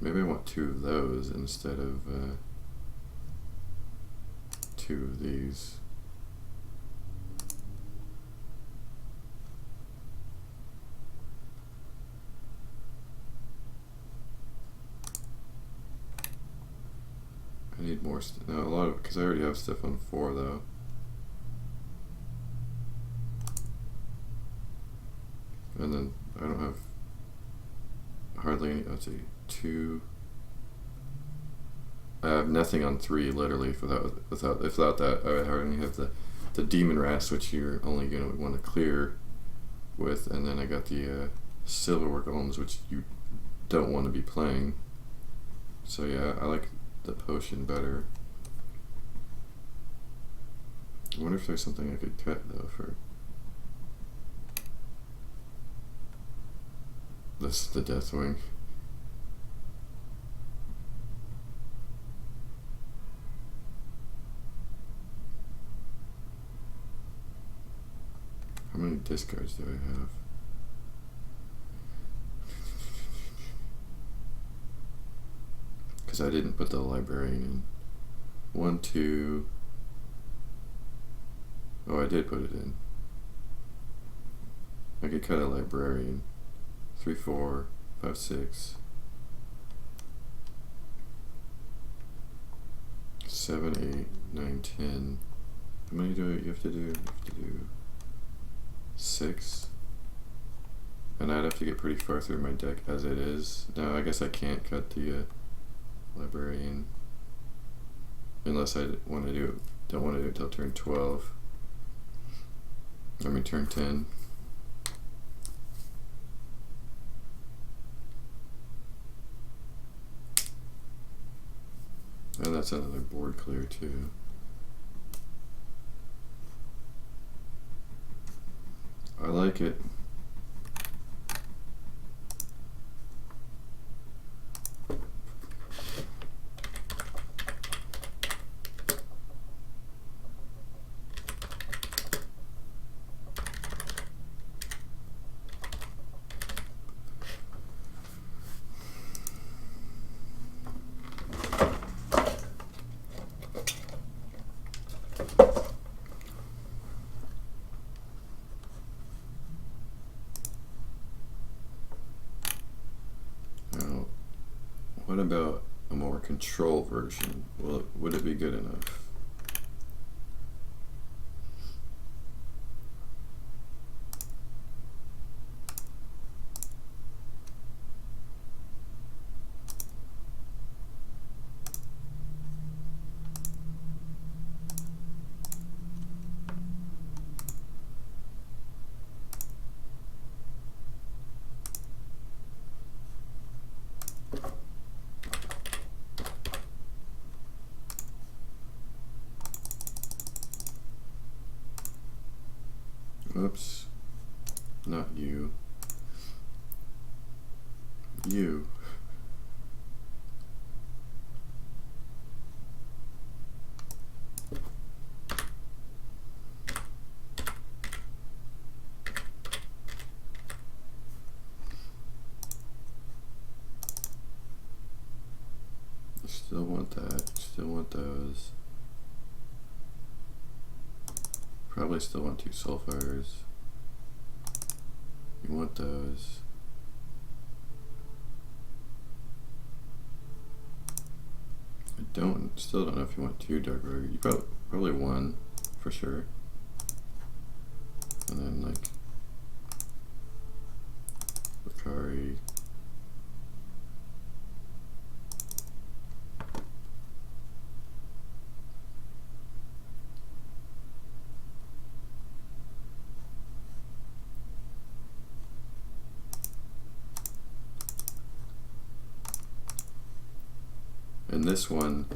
[SPEAKER 1] Maybe I want 2 of those instead of 2 of these. I need more stuff. No, a lot of, because I already have stuff on 4 though. And then I don't have hardly any. Let's see, 2. I have nothing on 3 literally. Without that, I only have the demon rats, which you're only gonna want to clear with, and then I got the silverware golems, which you don't want to be playing. So yeah, I like the potion better. I wonder if there's something I could cut though for this, the Deathwing. How many discards do I have? Because I didn't put the librarian in. 1, 2. Oh, I did put it in. I could cut a librarian. 3, 4, 5, 6, 7, 8, 9, 10. How many do you have to do? You have to do 6. And I'd have to get pretty far through my deck as it is. No, I guess I can't cut the librarian unless I want to do it. Don't want to do it till turn 12. I mean turn 10. And that's another board clear too. I like it. What about a more control version? Would it be good enough? Oops, not you. You. Still want that. Still want those. Probably still want 2 Soulfires. You want those. Still don't know if you want 2 Dark Rogue. You probably 1 for sure. And then like Bakari. And this one,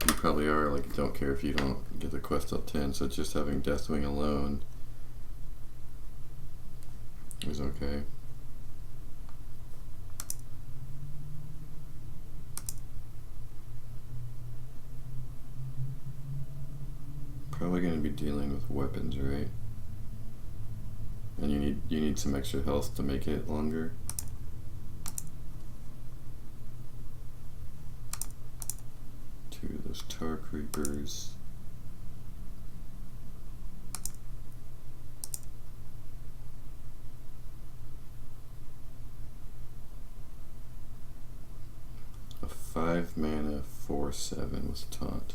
[SPEAKER 1] you probably are like, don't care if you don't get the quest till 10, so just having Deathwing alone is okay. probably going to be dealing with weapons, right? And you need some extra health to make it longer. Two of those tar creepers. A 5 mana 4/7 with taunt.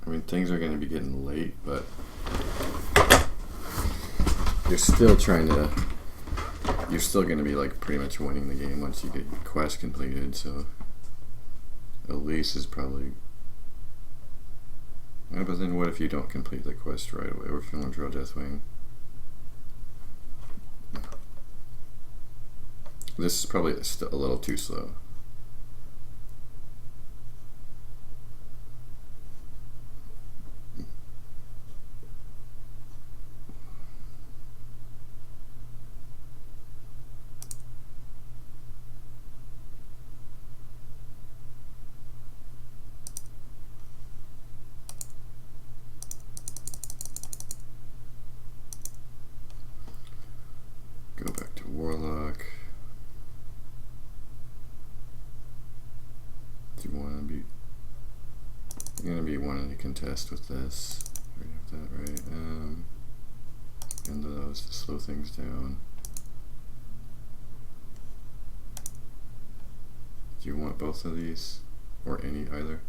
[SPEAKER 1] I mean, things are going to be getting late, but you're still going to be like pretty much winning the game once you get your quest completed, so Elise is probably... Yeah, but then what if you don't complete the quest right away, or if you don't draw Deathwing? This is probably still a little too slow. Go back to Warlock. Do you want to be... You're going to be wanting to contest with this. We have that right. And those to slow things down. Do you want both of these? Or any either?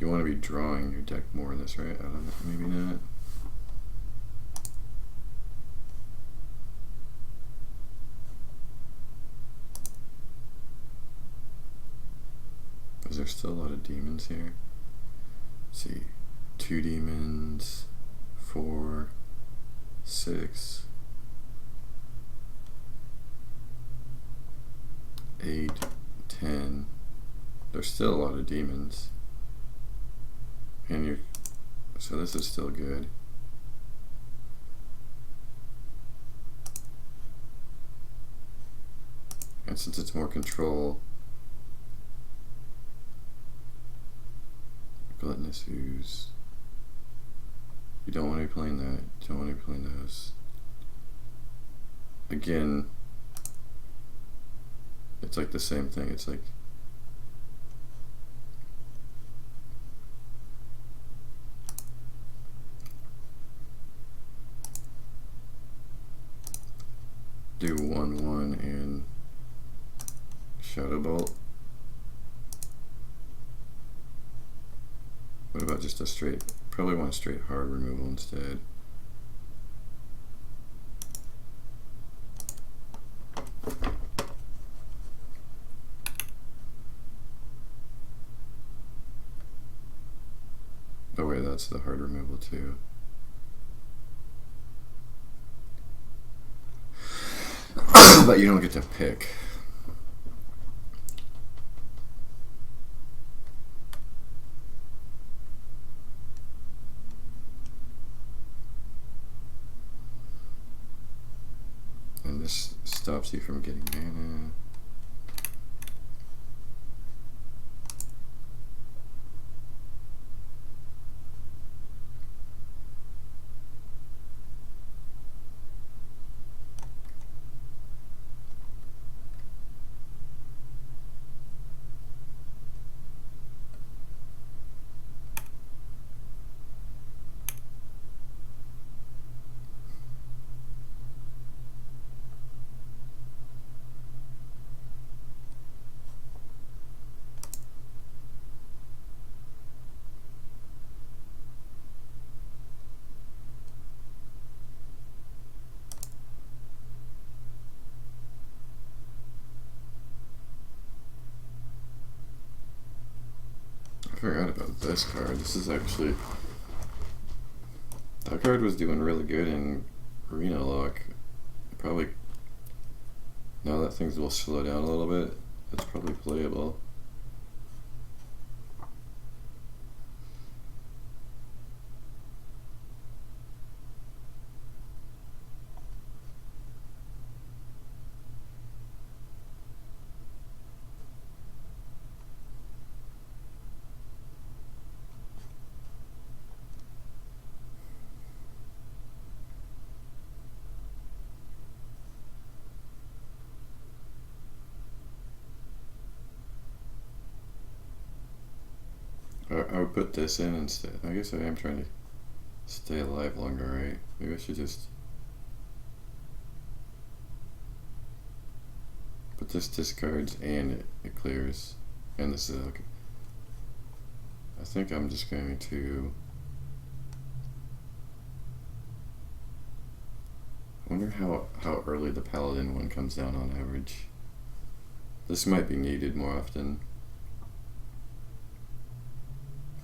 [SPEAKER 1] You want to be drawing your deck more in this, right? I don't know, maybe not. Is there still a lot of demons here? Let's see, 2 demons, 4, 6, 8, 10. There's still a lot of demons. And you're, so this is still good. And since it's more control, Gluttonous Ooze, you don't want to be playing that. You don't want to be playing those. Again, it's like the same thing. It's like do 1/1 and Shadow Bolt. What about just a straight? Probably want straight hard removal instead. Oh wait, that's the hard removal too. But you don't get to pick. And this stops you from getting mana. I forgot about this card. This is actually... That card was doing really good in Arena Lock. Probably... Now that things will slow down a little bit, it's probably playable. I would put this in instead. I guess I am trying to stay alive longer, right? Maybe I should just put this discards and it clears. And this is okay. I think I'm just going to. I wonder how early the paladin one comes down on average. This might be needed more often.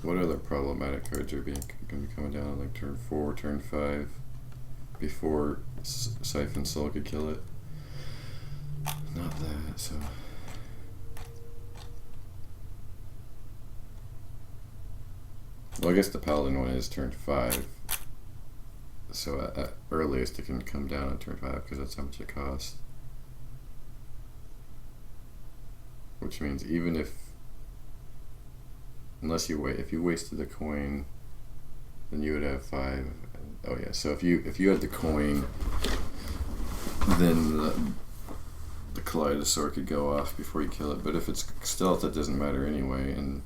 [SPEAKER 1] What other problematic cards are going to be coming down on like turn 4, turn 5 before Siphon Soul could kill it? Not that, so. Well, I guess the Paladin one is turn 5. So at earliest it can come down on turn 5 because that's how much it costs. Which means even if, unless you wait, if you wasted the coin, then you would have 5. Oh yeah, so if you had the coin, then the Kaleidosaur could go off before you kill it. But if it's stealth, that doesn't matter anyway, and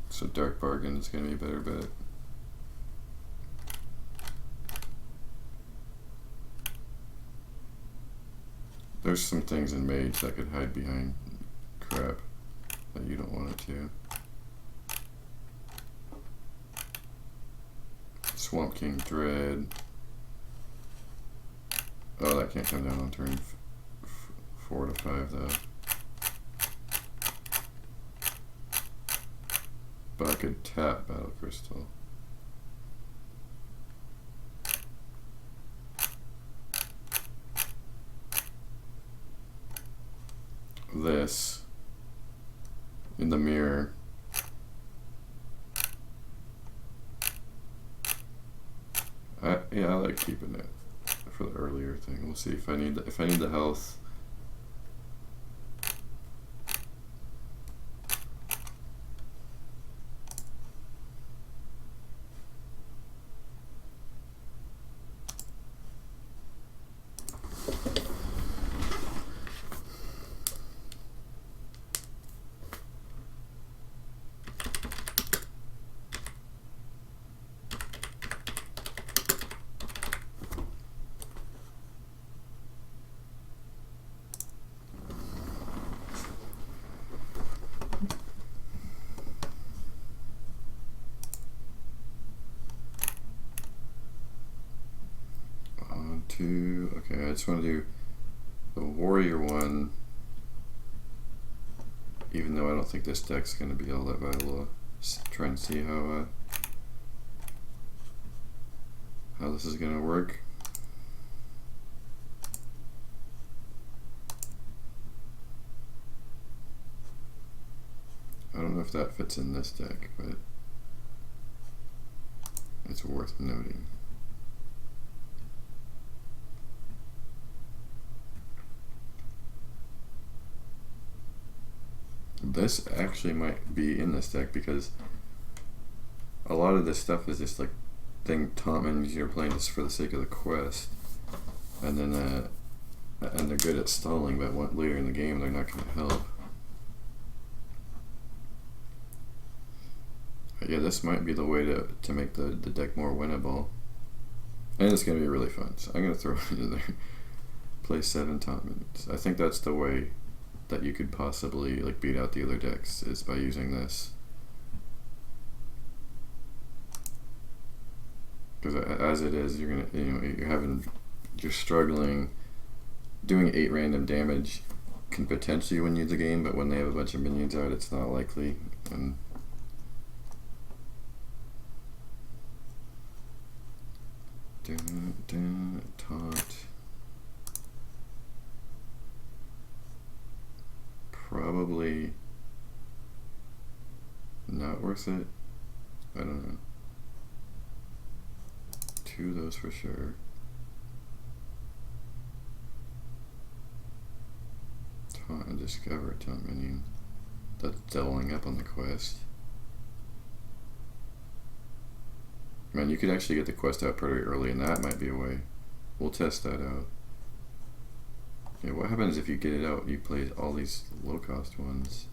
[SPEAKER 1] so Dark Bargain is going to be a better bet. There's some things in Mage that could hide behind crap that you don't want it to. Swamp King Dread. Oh, that can't come down on turn 4 to 5 though. But I could tap Battle Crystal. This in the mirror. Yeah, I like keeping it for the earlier thing. We'll see if I need the health. Okay, I just want to do the warrior one, even though I don't think this deck's going to be all that valuable. Just trying to see how this is going to work. I don't know if that fits in this deck, but it's worth noting. This actually might be in this deck because a lot of this stuff is just like taunt menus you're playing just for the sake of the quest, and then and they're good at stalling, but later in the game they're not going to help. But yeah, this might be the way to make the deck more winnable, and it's going to be really fun. So I'm going to throw it in there. Play 7 taunt menus. I think that's the way that you could possibly like beat out the other decks, is by using this. Because as it is, you're struggling. Doing 8 random damage can potentially win you the game, but when they have a bunch of minions out, it's not likely. And taunt. Probably not worth it. I don't know. 2 of those for sure. Taunt and discover a taunt minion. That's doubling up on the quest. Man, you could actually get the quest out pretty early, and that might be a way. We'll test that out. Yeah, what happens if you get it out? You play all these low-cost ones.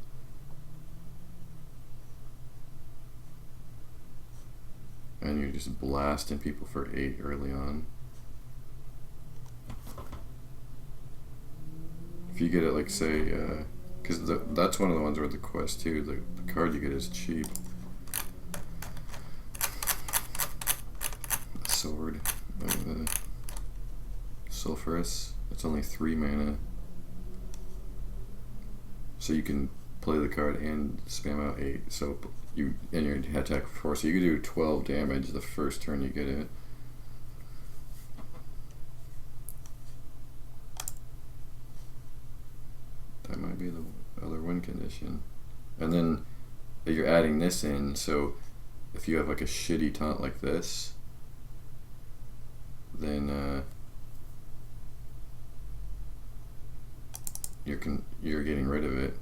[SPEAKER 1] and you're just blasting people for 8 early on. If you get it, like, say, because that's one of the ones with the quest too. The card you get is cheap. The sword, sulfurous. It's only 3 mana, so you can play the card and spam out 8. So you and your attack for 4, so you can do 12 damage the first turn you get it. That might be the other win condition. And then you're adding this in, so if you have like a shitty taunt like this, then you're getting rid of it.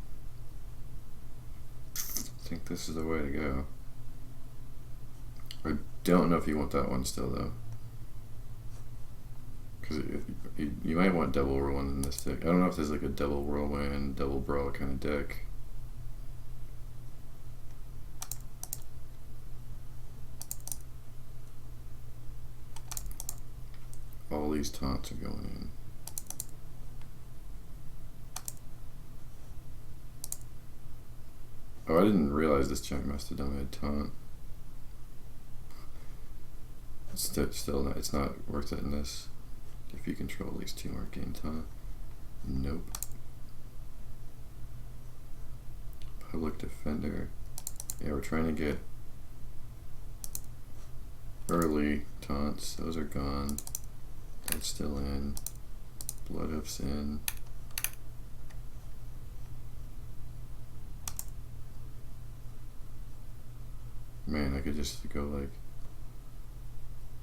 [SPEAKER 1] I think this is the way to go. I don't know if you want that one still though, because you might want double whirlwind in this deck. I don't know if there's like a double whirlwind, double brawl kind of deck. All these taunts are going in. Oh, I didn't realize this giant mastodon had taunt. Still not, it's not worth it in this. If you control these 2 arcane taunt. Nope. Public defender. Yeah, we're trying to get early taunts. Those are gone. That's still in. Bloodhoof's in. Man, I could just go like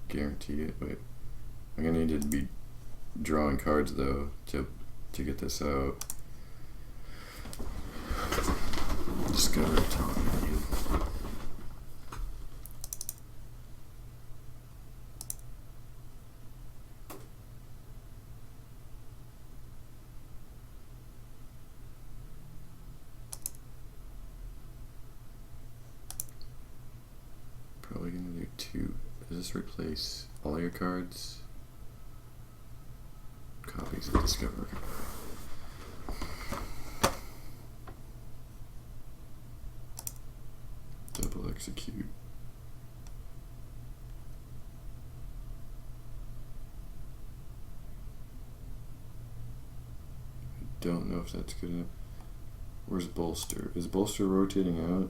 [SPEAKER 1] guarantee it. Wait, I'm gonna need to be drawing cards though to get this out. Discover taunt menu. Probably gonna do 2. Does this replace all your cards? Copies of Discover. Double execute. I don't know if that's good enough. Where's Bolster? Is Bolster rotating out?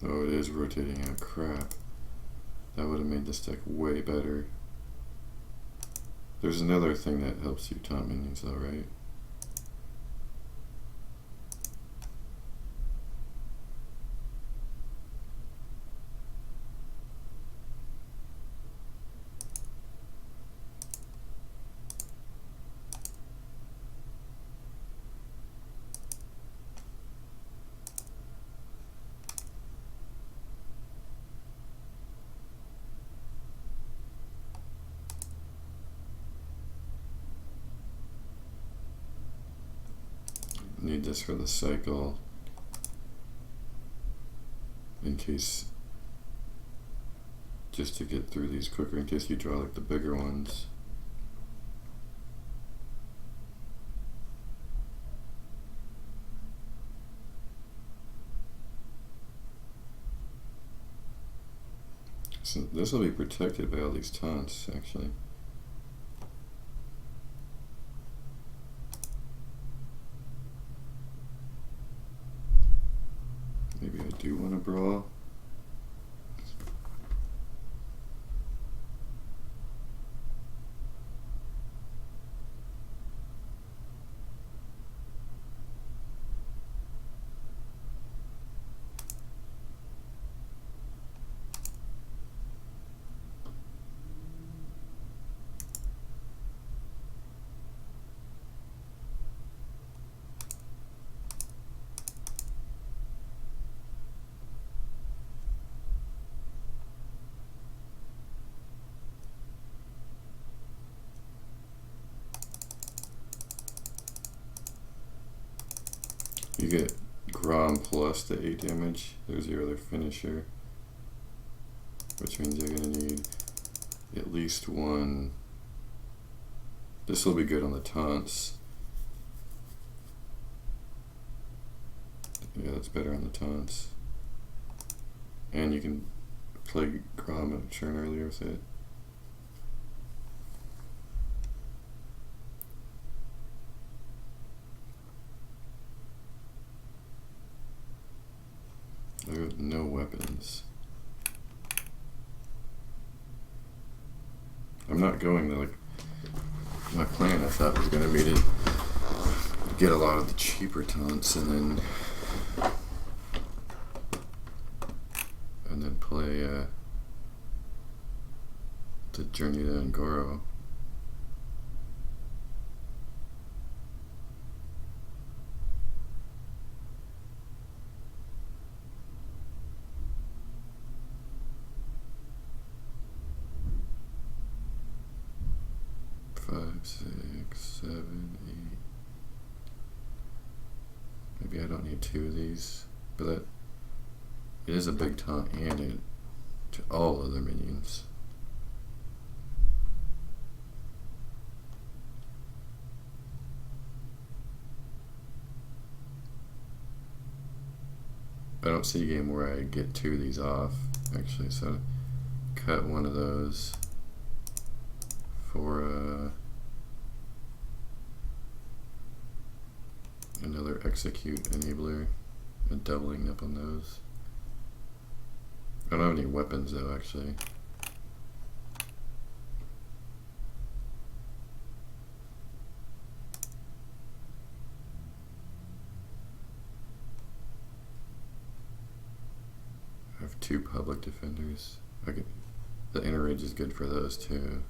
[SPEAKER 1] Oh, it is rotating out. Crap. That would have made this deck way better. There's another thing that helps you taunt minions though, right? Need this for the cycle in case, just to get through these quicker in case you draw like the bigger ones. So this will be protected by all these taunts actually. Maybe I do want to brawl. You get Grom plus the 8 damage. There's your other finisher. Which means you're going to need at least one. This will be good on the taunts. Yeah, that's better on the taunts. And you can play Grom a turn earlier with it. There are no weapons. I'm not going to, like, my plan I thought was going to be to get a lot of the cheaper taunts and then play the Journey to Angoro. Five, 6, 7, 8. Maybe I don't need 2 of these, but that it is a big taunt and it to all other minions. I don't see a game where I get 2 of these off, actually, so cut one of those for another execute enabler and doubling up on those. I don't have any weapons though, actually. I have 2 public defenders. The inner rage is good for those too.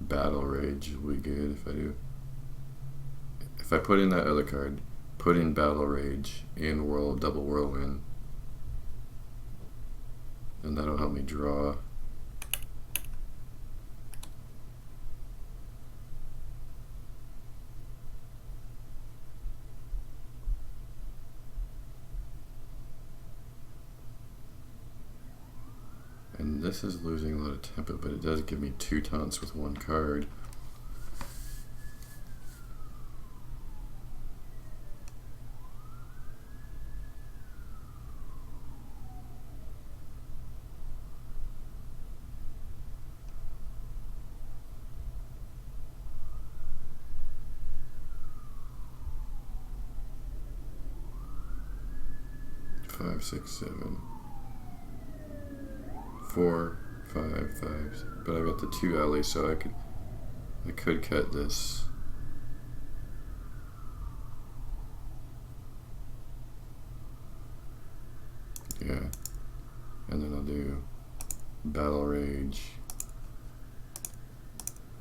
[SPEAKER 1] Battle Rage will be good if I do. If I put in that other card, put in Battle Rage and double Whirlwind, then that'll help me draw. And this is losing a lot of tempo, but it does give me 2 taunts with 1 card. Five, 6, 7. 4, 5, 5, but I've got the 2 alleys, so I could cut this. Yeah, and then I'll do Battle Rage,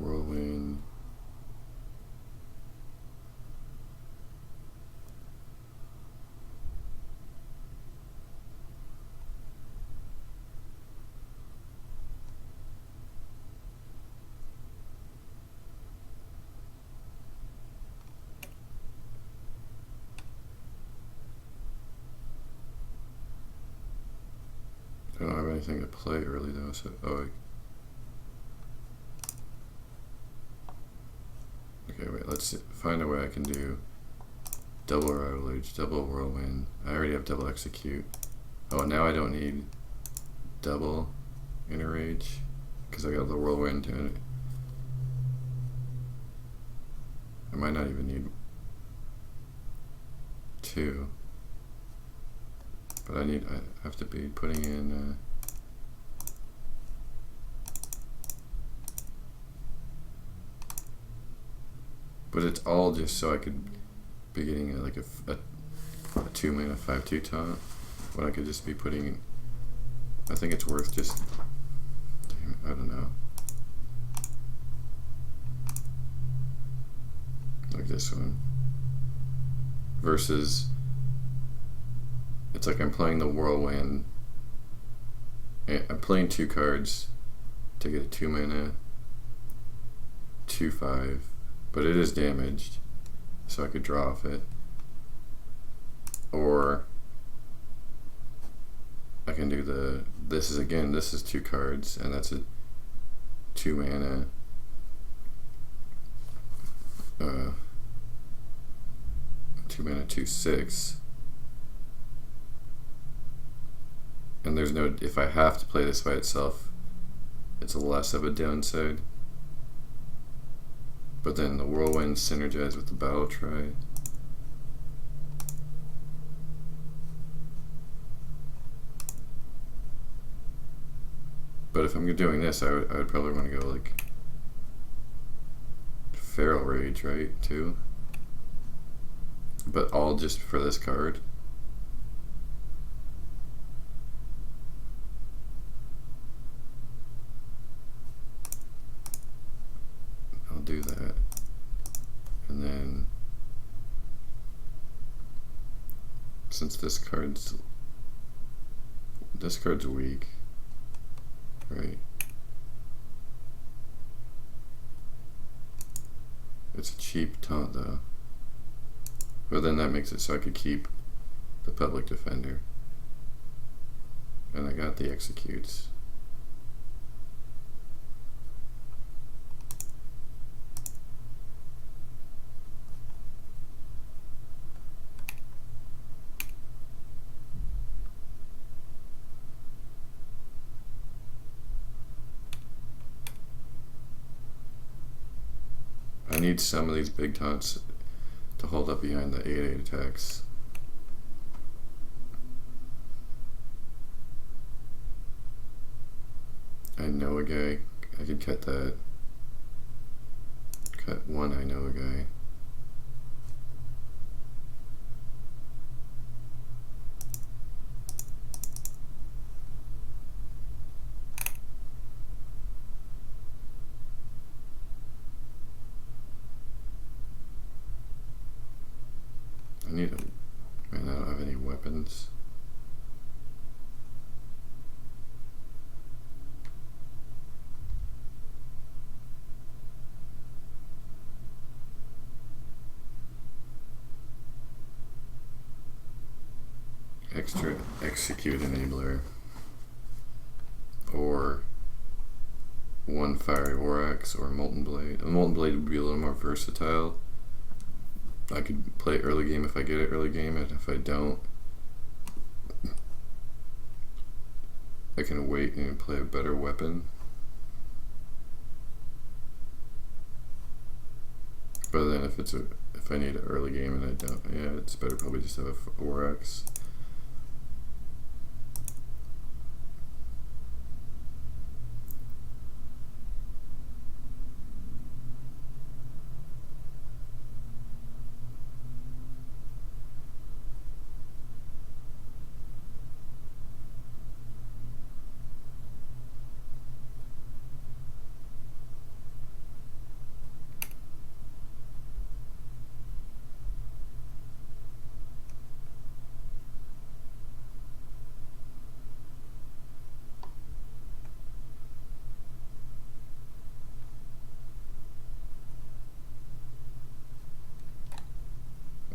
[SPEAKER 1] Whirlwind, I don't have anything to play early though, so okay, wait, let's find a way I can do double Rage, double Whirlwind. I already have double Execute. Oh, now I don't need double Inner Rage because I got the Whirlwind and I might not even need 2. But I have to be putting in but it's all just so I could be getting like a 2 mana 5/2 taunt when I could just be putting in, I think it's worth just, I don't know, like this one versus it's like I'm playing the Whirlwind I'm playing 2 cards to get a 2 mana 2/5, but it is damaged, so I could draw off it. Or I can do this is 2 cards, and that's a 2 mana 2/6. And there's no, if I have to play this by itself, it's less of a downside. But then the whirlwind synergize with the battle try. But if I'm doing this, I would probably want to go like Feral Rage, right, too? But all just for this card. I'll do that. And then, since this card's weak, right? It's a cheap taunt though. But then that makes it so I could keep the Public Defender. And I got the Executes. I need some of these big taunts to hold up behind the 8/8 attacks. I know a guy. I could cut that. Cut one I know a guy. I need a, man, I don't have any weapons. Extra Execute Enabler. Or one Fiery Orax or Molten Blade. A Molten Blade would be a little more versatile. I could play it early game if I get it early game, and if I don't, I can wait and play a better weapon. But then if I need an early game and I don't, yeah, it's better probably just have a Orax.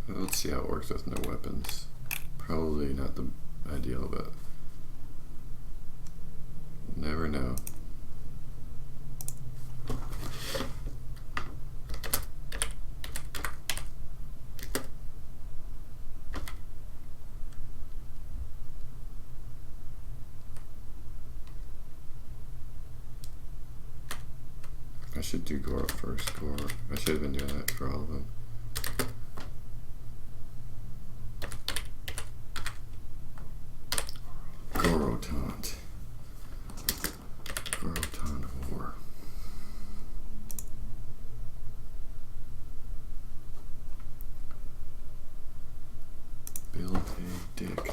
[SPEAKER 1] Let's see how it works with no weapons. Probably not the ideal, but never know. I should do Goro first. I should have been doing that for all of them. Goro Taunt. Goro Taunt War. Build a dick.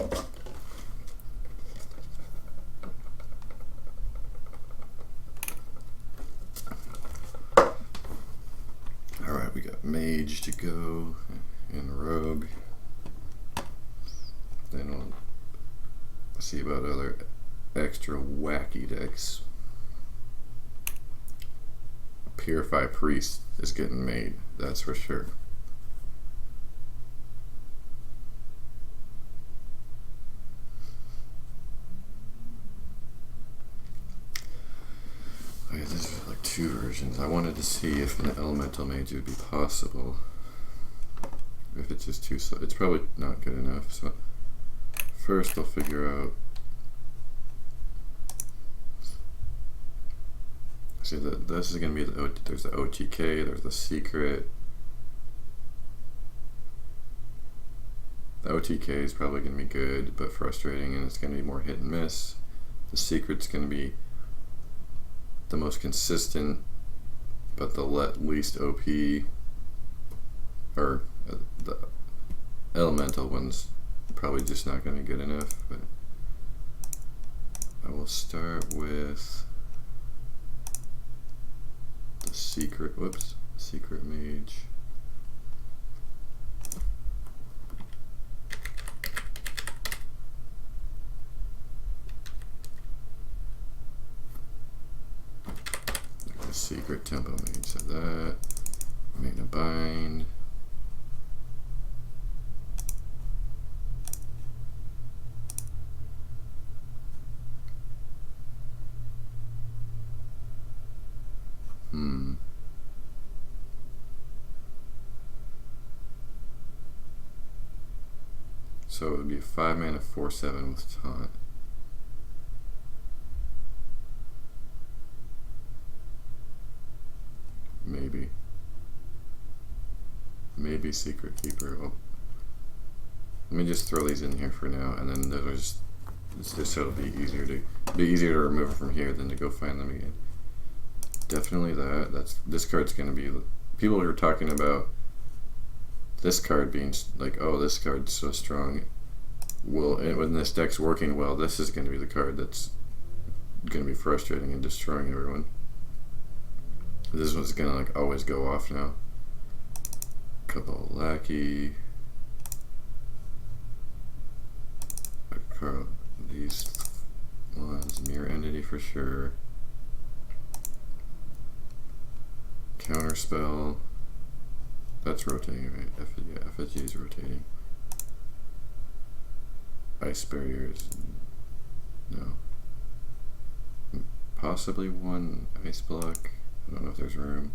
[SPEAKER 1] Alright, we got Mage to go and Rogue. Then we'll see about other extra wacky decks. Purify Priest is getting made, that's for sure. Okay, there's like two versions. I wanted to see if an elemental mage would be possible. If it's just too slow, it's probably not good enough. So first I'll figure out. See, this is gonna be there's the OTK, there's the secret. The OTK is probably gonna be good, but frustrating, and it's gonna be more hit and miss. The secret's gonna be the most consistent, but the least OP, or the elemental one's probably just not going to be good enough. But I will start with the secret. Whoops, secret mage. Secret tempo mage, so that made a bind. So it would be a 5 mana 4/7 with taunt. Maybe Secret Keeper. Well, let me just throw these in here for now, and then there's just so it'll be easier to remove it from here than to go find them again. Definitely that. This card's gonna be. People are talking about this card being like, oh, this card's so strong. Well, when this deck's working well, this is gonna be the card that's gonna be frustrating and destroying everyone. This one's gonna like always go off now. Couple lackey. These ones, mirror entity for sure. Counter spell. That's rotating, right? Yeah, FSG is rotating. Ice barriers. No. Possibly one ice block. I don't know if there's room.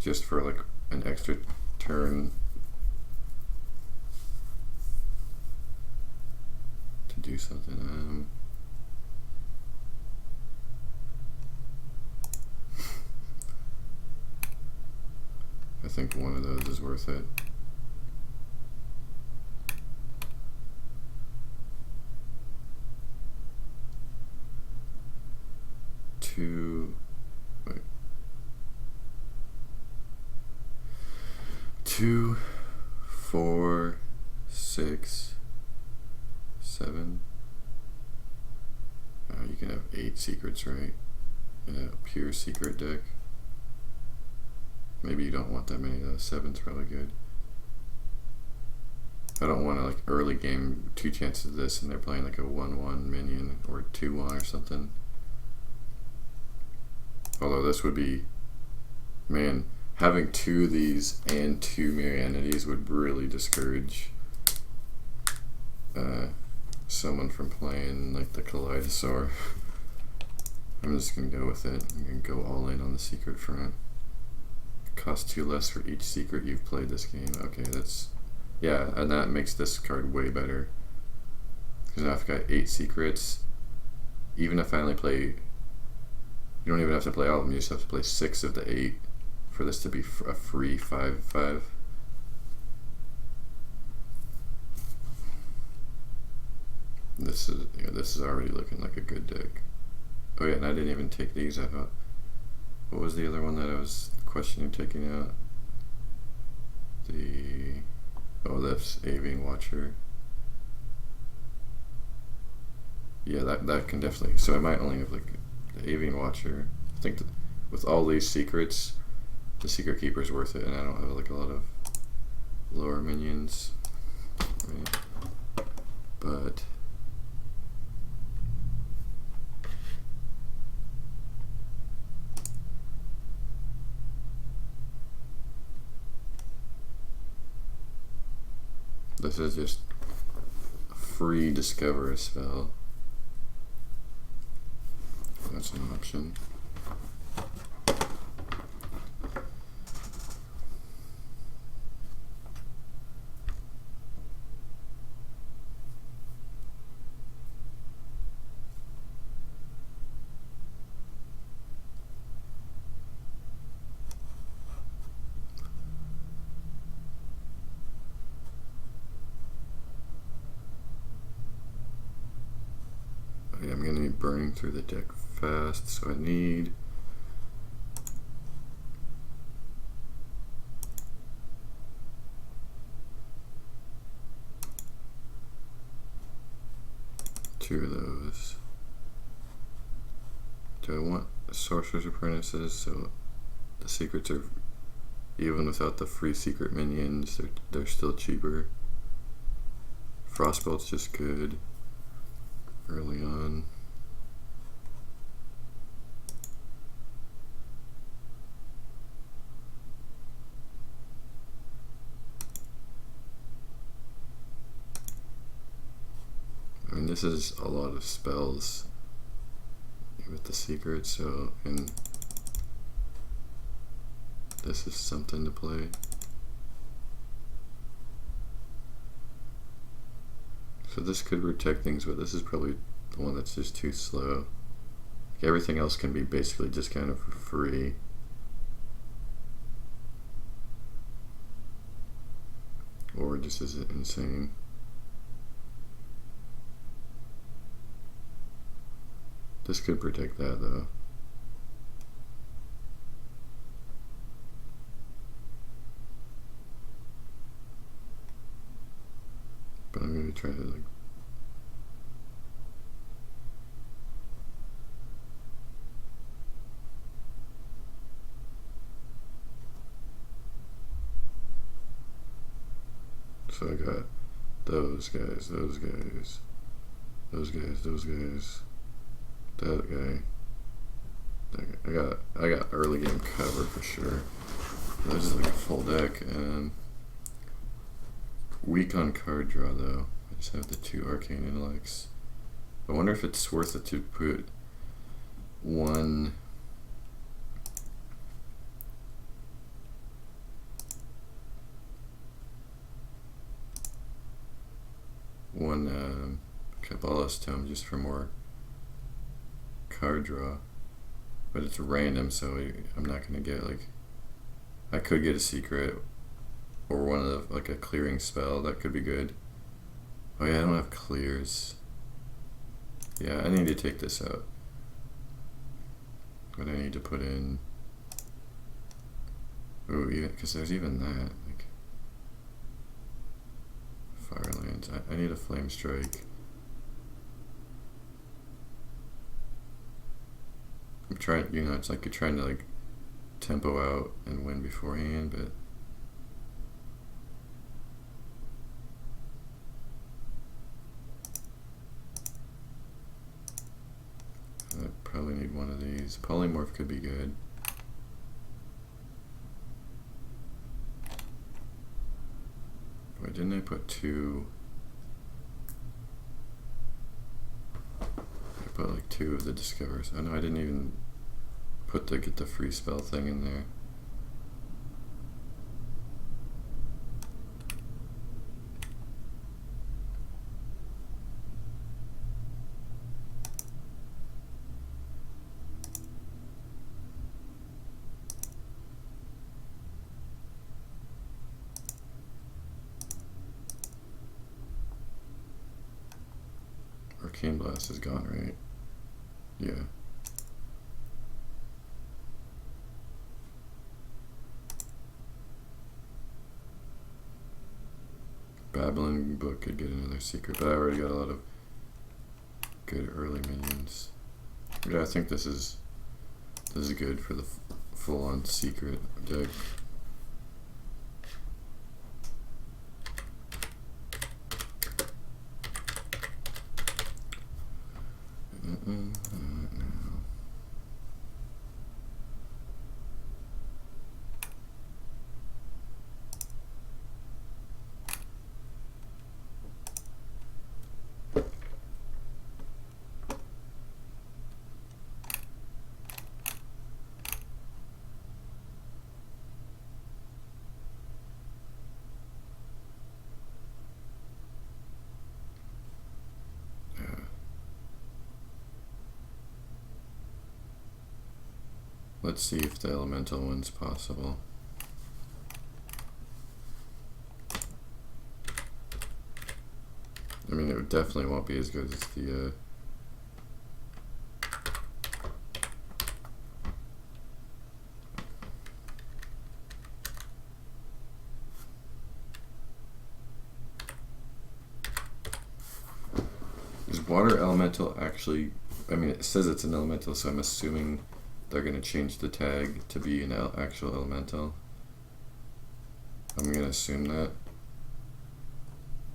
[SPEAKER 1] Just for like an extra turn to do something. I think one of those is worth it. Two, 4, 6, 7. You can have 8 secrets, right? In a pure secret deck. Maybe you don't want that many though. 7's probably good. I don't want to like early game 2 chances of this and they're playing like a 1/1 minion or 2/1 or something. Although this would be, man, having 2 of these and 2 mirror entities would really discourage someone from playing like the Kaleidosaur. I'm just gonna go with it. I'm gonna go all in on the secret front. Cost 2 less for each secret you've played this game. Okay, that's, yeah, and that makes this card way better. Because now I've got 8 secrets. Even if I only play, you don't even have to play all of them, you just have to play 6 of the 8 for this to be a free 5/5. This is already looking like a good deck. Oh yeah, and I didn't even take these out. What was the other one that I was questioning taking out? This Avian Watcher. Yeah, that can definitely. So I might only have like the Avian Watcher. I think that with all these secrets, the Secret Keeper is worth it, and I don't have like a lot of lower minions. Right? But This is just a free discover a spell. That's an option. I'm going to be burning through the deck fast, so I need two of those. Do I want Sorcerer's Apprentices? So the secrets are, even without the free secret minions, they're still cheaper. Frostbolt's just good early on. I mean, this is a lot of spells with the secret, so, and this is something to play. So this could protect things, but this is probably the one that's just too slow. Everything else can be basically just kind of free. Or just as insane. This could protect that though. But I'm going to try to like so I got those guys, those guys, those guys, those guys, that guy. I got early game cover for sure. This is like a full deck. Weak on card draw though. I just have the 2 arcane intellects. I wonder if it's worth it to put one Kabbalah Tome just for more card draw. But it's random, so I'm not gonna get like, I could get a secret or one of the, like a clearing spell, that could be good. Oh yeah, I don't have clears. Yeah, I need to take this out. But I need to put in, ooh, even, because there's even that, like Firelands. I need a Flame Strike. I'm trying, you know, it's like you're trying to like tempo out and win beforehand, but I probably need one of these. Polymorph could be good. Wait, didn't I put 2? I put like 2 of the Discovers. Oh no, I didn't even put the get the free spell thing in there. Arcane Blast is gone, right? Yeah. Babbling Book could get another secret, but I already got a lot of good early minions. Yeah, I think this is good for the full-on secret deck. Let's see if the elemental one's possible. I mean, it definitely won't be as good as the is water elemental actually, I mean, it says it's an elemental, so I'm assuming they're going to change the tag to be an actual elemental. I'm going to assume that.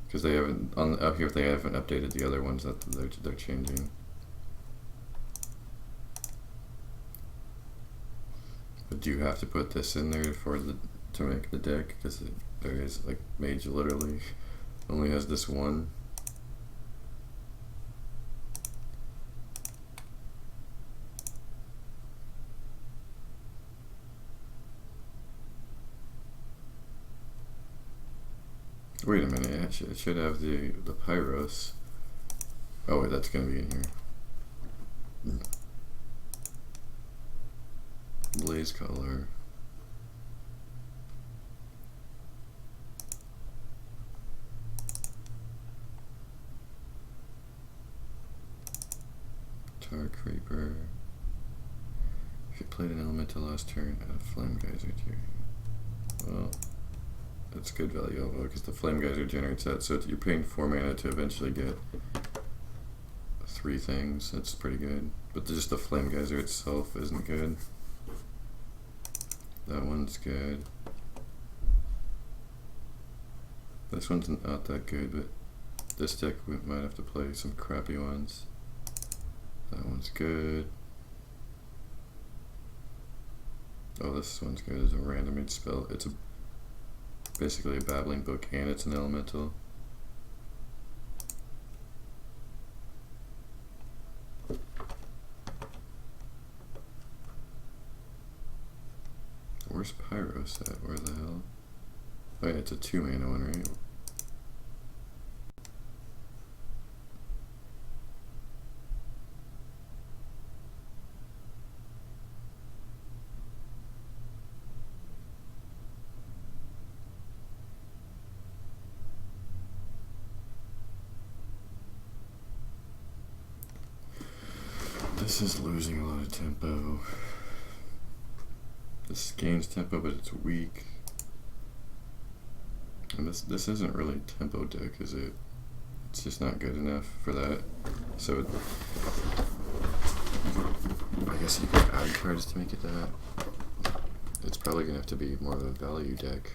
[SPEAKER 1] Because they haven't, up here they haven't updated the other ones that they're changing. But do you have to put this in there to make the deck? Because there is, like, mage literally only has this one. Wait a minute, it should have the Pyros. Oh wait, that's gonna be in here. Blaze color. Tar Creeper. If you played an elemental last turn, add a Flame Geyser to your hand. Well, that's good value because the Flame Geyser generates that, so you're paying 4 mana to eventually get 3 things. That's pretty good. But just the Flame Geyser itself isn't good. That one's good. This one's not that good, but this deck we might have to play some crappy ones. That one's good. Oh, this one's good as a random mage spell. It's basically a babbling book, and it's an elemental. Where's Pyros at? Where the hell? Oh yeah, it's a 2 mana one, right? This is losing a lot of tempo. This gains tempo, but it's weak. And this isn't really a tempo deck, is it? It's just not good enough for that. So I guess you could add cards to make it that. It's probably gonna have to be more of a value deck.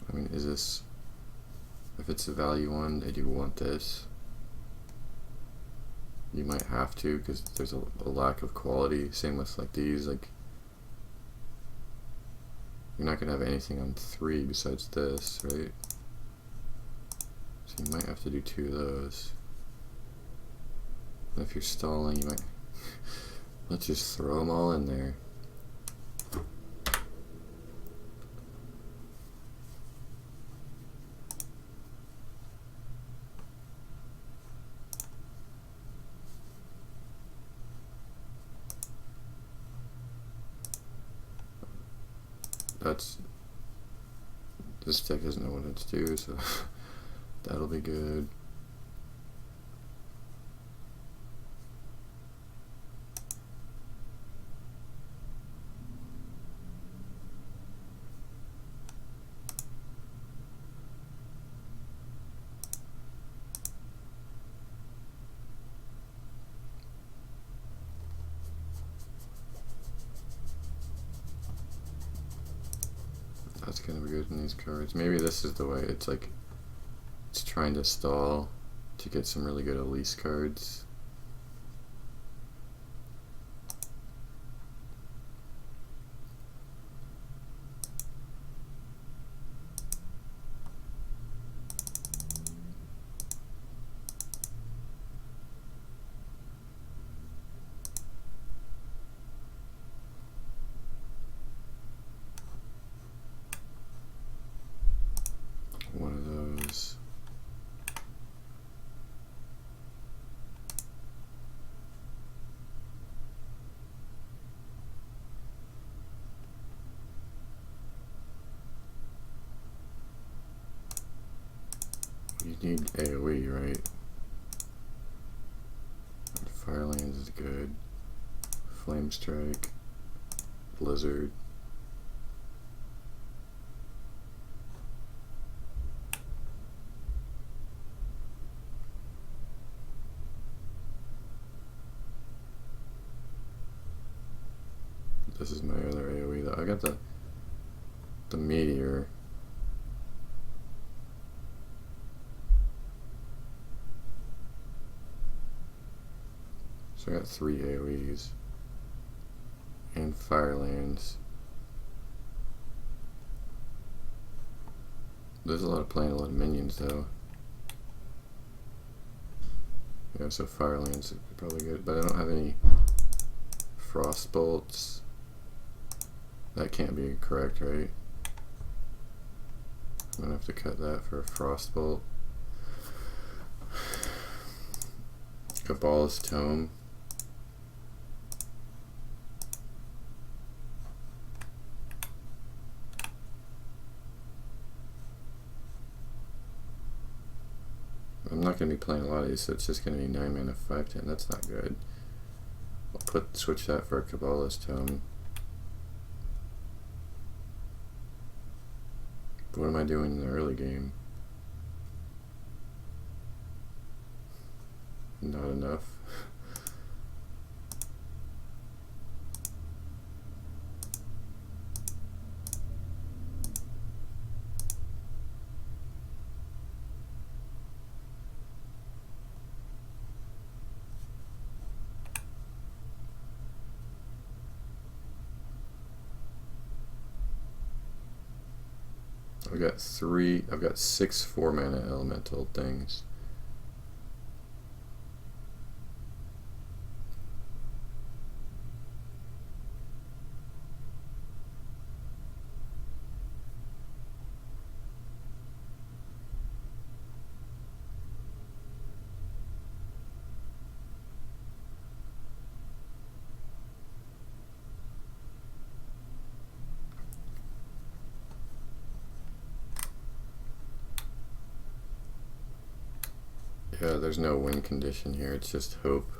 [SPEAKER 1] I mean, is this, if it's a value one, they do want this. You might have to, because there's a lack of quality. Same with like these, like you're not gonna have anything on 3 besides this, right? So you might have to do 2 of those. And if you're stalling, you might let's just throw them all in there. This deck doesn't know what it's due, so that'll be good. That's gonna be good in these cards. Maybe this is the way. It's like it's trying to stall to get some really good Elise cards. You need AoE, right? Firelands is good. Flame Strike. Blizzard. This is my other AoE though. I got the meteor. So I got 3 AoEs. And Firelands. There's a lot of playing a lot of minions though. Yeah, so Firelands is probably good, but I don't have any Frost Bolts. That can't be correct, right? I'm gonna have to cut that for a Frost Bolt. Cabala's Tome. I'm not going to be playing a lot of these, so it's just going to be 9 mana 5/10. That's not good. I'll switch that for a Cabala's Tome. But what am I doing in the early game? Not enough. I've got 6 4-mana elemental things. Yeah, there's no win condition here, it's just hope.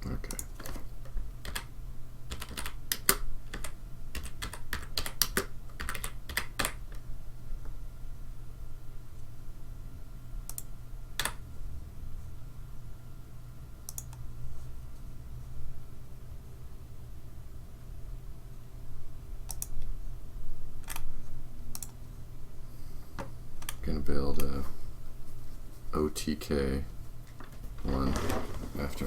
[SPEAKER 1] Okay. Gonna build a OTK one after.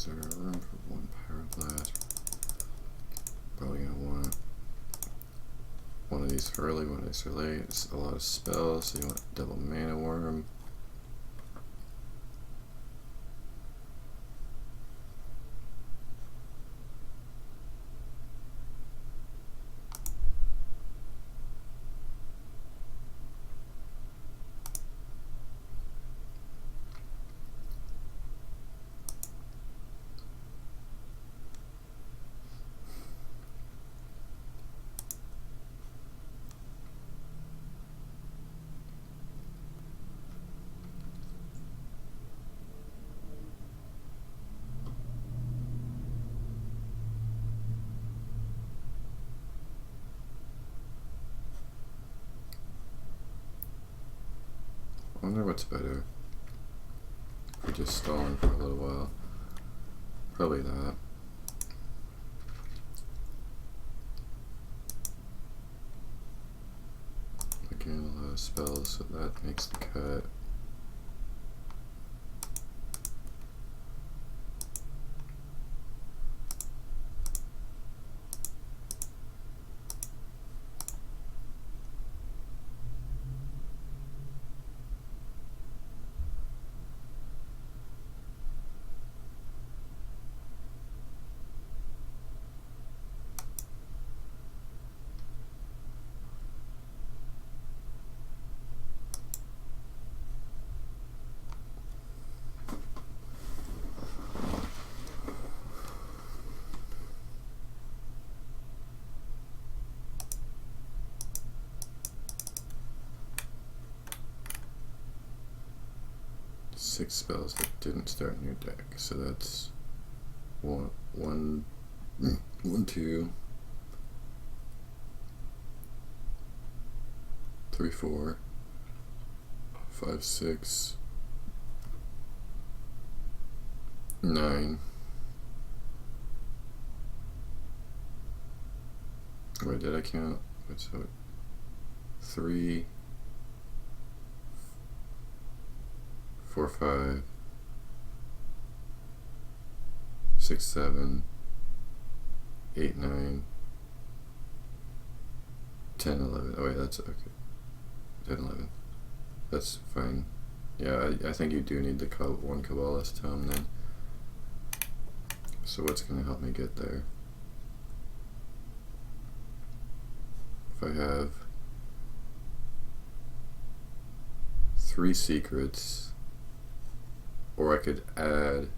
[SPEAKER 1] Is there room for one pyroblast? Probably gonna want one of these early, one of these late. It's a lot of spells, so you want double mana worm. I wonder what's better. If we're just stalling for a little while. Probably that. Again, a lot of spells, so that makes the cut. Six spells that didn't start in your deck, so that's one, two, 3, 4, 5, 6, 9. Wait, did I count? What's so 3, 4, 5, 6, 7, 8, 9, 10, 11. Oh wait, that's okay. 10, 11. That's fine. Yeah, I think you do need the one Kabbalist tome then. So what's going to help me get there? If I have 3 secrets, or I could add,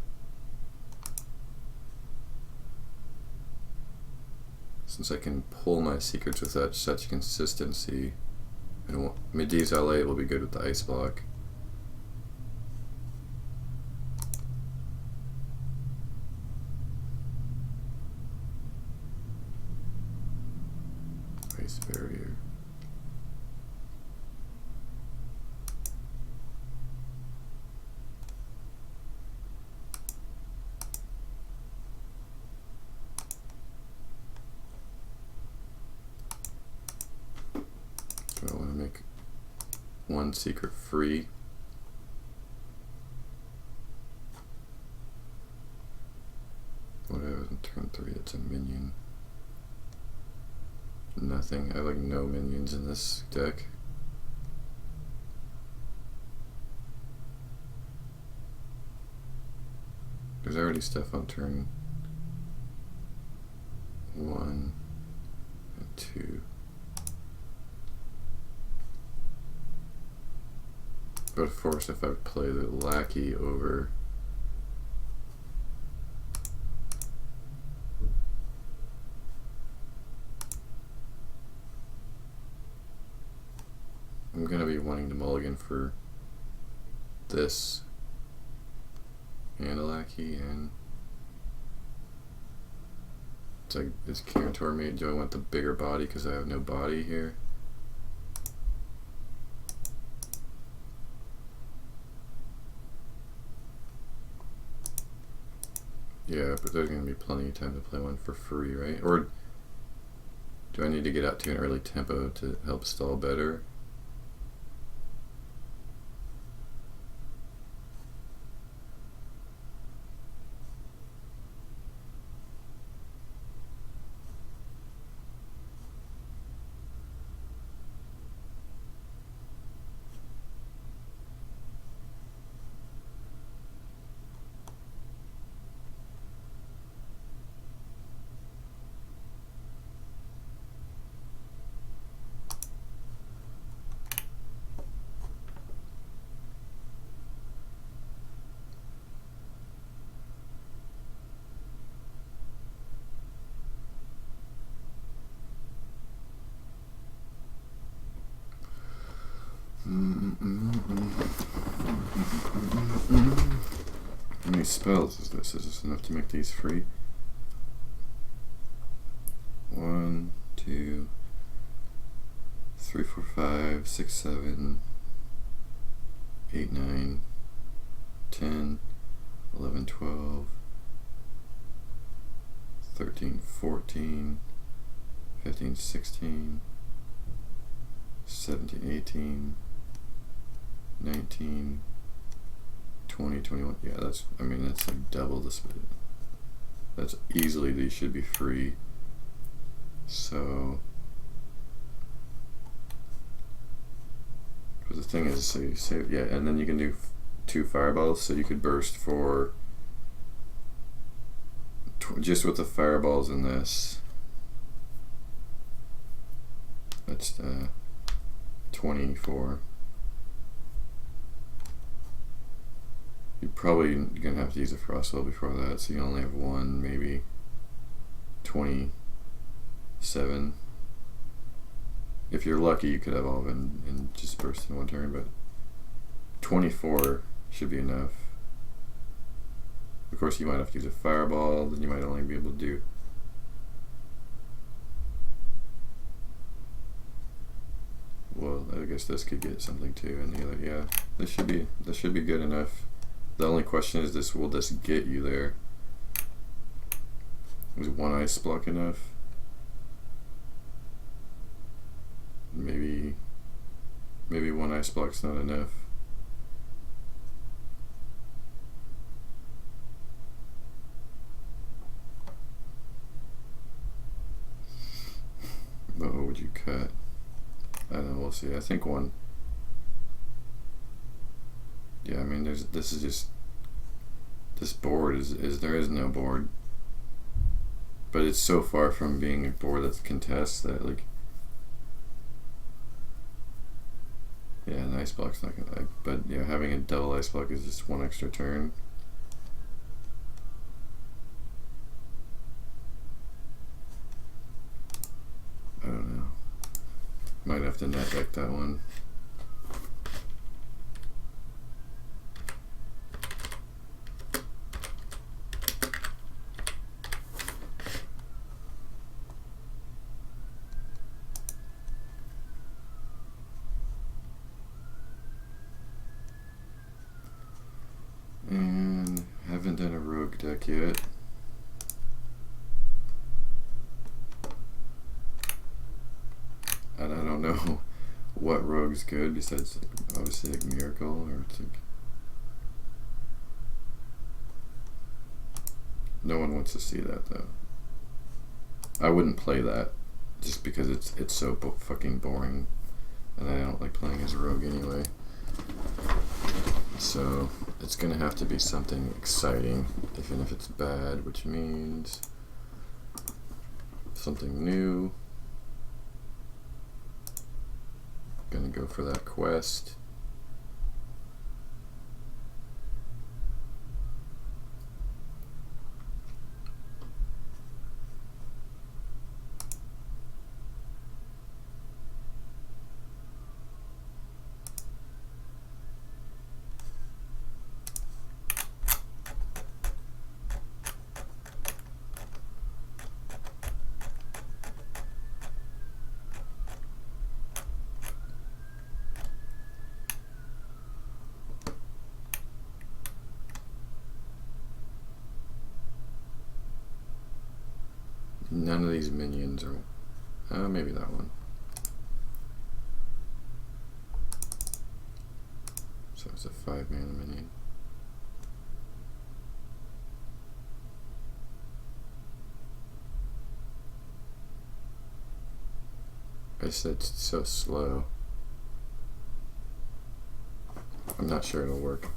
[SPEAKER 1] since I can pull my secrets with such consistency, and Medivh LA will be good with the ice block. Ice barrier. I want to make one secret free. What I have in turn 3, it's a minion. Nothing. I have like no minions in this deck. There's already stuff on turn 1 and 2. But of course, if I play the lackey over, I'm going to be wanting to mulligan for this and a lackey, and it's like, is Cantor made? Do I want the bigger body because I have no body here? Yeah, but there's going to be plenty of time to play one for free, right? Or do I need to get out to an early tempo to help stall better? How many spells is this? Is this enough to make these free? 1, 2, 3, 4, 5, 6, 7, 8, 9, 10, 11, 12, 13, 14, 15, 16, 17, 18, 19, 20, 21. Yeah, that's, I mean, that's like double the speed. That's easily, these should be free. So, because the thing is, so you save, yeah, and then you can do 2 fireballs, so you could burst for, just with the fireballs in this, that's 24. You're probably gonna have to use a frostwell before that, so you only have 1, maybe 27. If you're lucky, you could have all of them and just burst in 1 turn, but 24 should be enough. Of course, you might have to use a fireball, then you might only be able to do well, I guess this could get something too, and the other, yeah, this should be good enough. The only question is, will this get you there? Is 1 ice block enough? Maybe 1 ice block's not enough. But what would you cut? I don't know, we'll see. I think 1. Yeah, I mean, this is just, this board is there is no board, but it's so far from being a board that contests that, like, yeah, an ice block's not gonna, but yeah, having a double ice block is just 1 extra turn. I don't know. Might have to net deck that one. And haven't done a rogue deck yet. And I don't know what rogue's good besides, like, obviously, like Miracle, or it's like, no one wants to see that though. I wouldn't play that just because it's so fucking boring, and I don't like playing as a rogue anyway. So it's gonna have to be something exciting, even if it's bad, which means something new. Gonna go for that quest. None of these minions are, maybe that one. So it's a 5-mana minion. I said it's so slow. I'm not sure it'll work.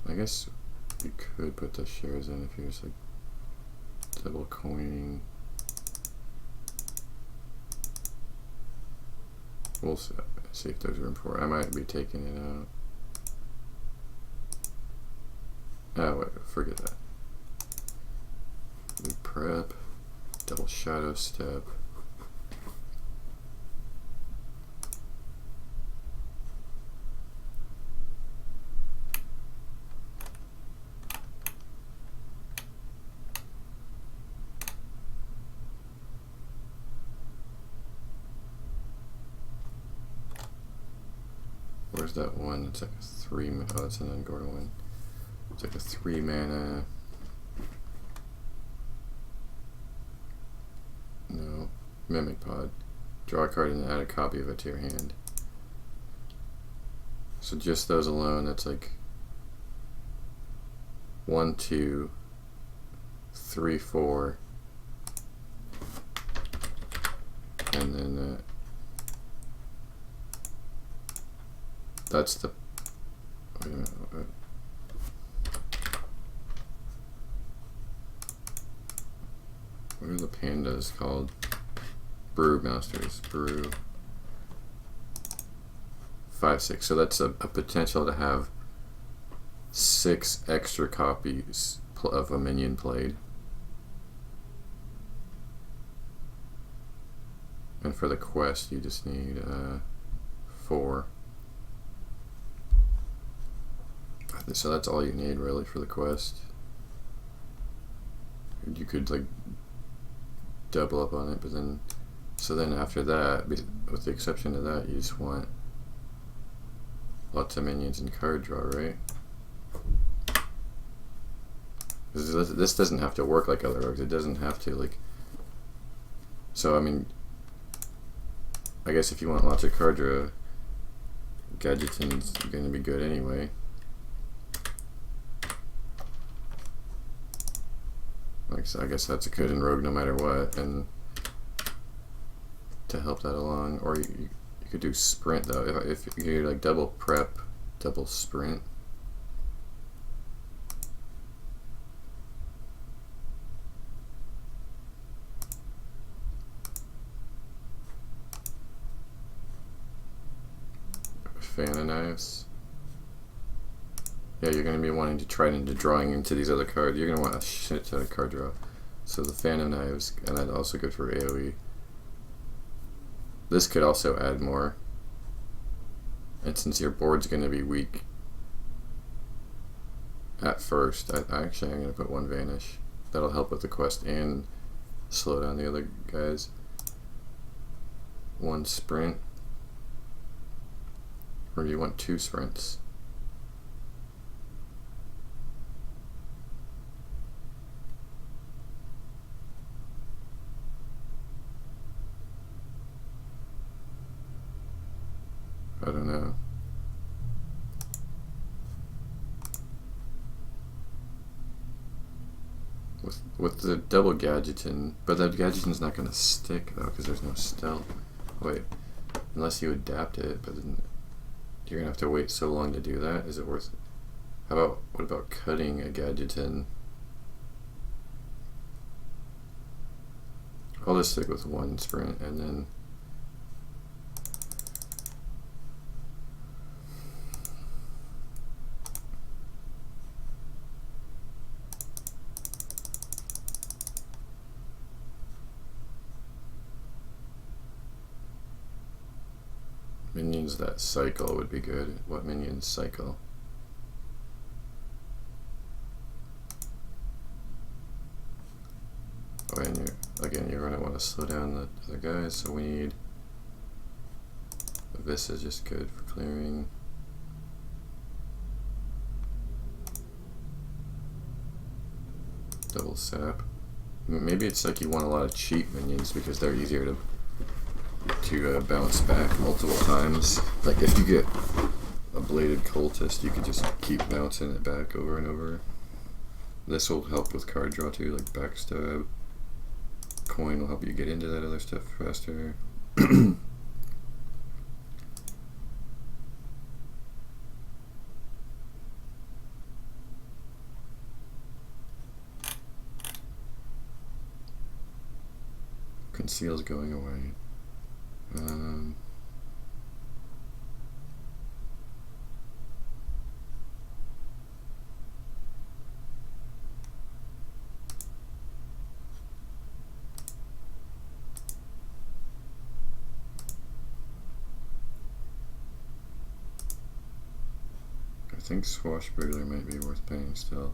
[SPEAKER 1] I guess you could put the shares in if you're just like double coining. We'll see if there's room for it. I might be taking it out. Oh wait, forget that. We prep, double shadow step. Where's that one? It's like a 3. Oh, it's an Ungordon one. It's like a 3 mana. No, Mimic Pod. Draw a card and add a copy of it to your hand. So just those alone, that's like 1, 2, 3, 4, and then that's the. Wait a minute. What are the pandas called? Brew Masters. Brew. 5, 6. So that's a potential to have 6 extra copies of a minion played. And for the quest, you just need 4. So that's all you need really for the quest. You could like double up on it, but then after that, with the exception of that, you just want lots of minions and card draw, right? This doesn't have to work like other rogues. It doesn't have to like. So I mean, I guess if you want lots of card draw, Gadgeton's going to be good anyway. Like, so I guess that's a good in rogue no matter what, and to help that along, or you could do sprint though. If you could like double prep, double sprint. Fan of Knives. Yeah, you're going to be wanting to try into drawing into these other cards. You're going to want a shit ton of card draw. So the Fan of Knives, and that's also good for AoE. This could also add more. And since your board's going to be weak at first, I'm going to put 1 Vanish. That'll help with the quest and slow down the other guys. 1 Sprint. Or do you want 2 sprints? I don't know. With the double Gadgeton, but that Gadgeton's not going to stick though because there's no stealth. Wait, unless you adapt it, but then you're going to have to wait so long to do that. Is it worth it? What about cutting a Gadgeton? I'll just stick with 1 sprint and then minions that cycle would be good. What minions cycle? Oh, and you're going to want to slow down the other guys, so we need. This is just good for clearing. Double sap. Maybe it's like you want a lot of cheap minions because they're easier to bounce back multiple times. Like if you get a bladed cultist, you could just keep bouncing it back over and over. This will help with card draw too, like backstab. Coin will help you get into that other stuff faster. Conceal's going away. I think Swashbuckler might be worth paying still.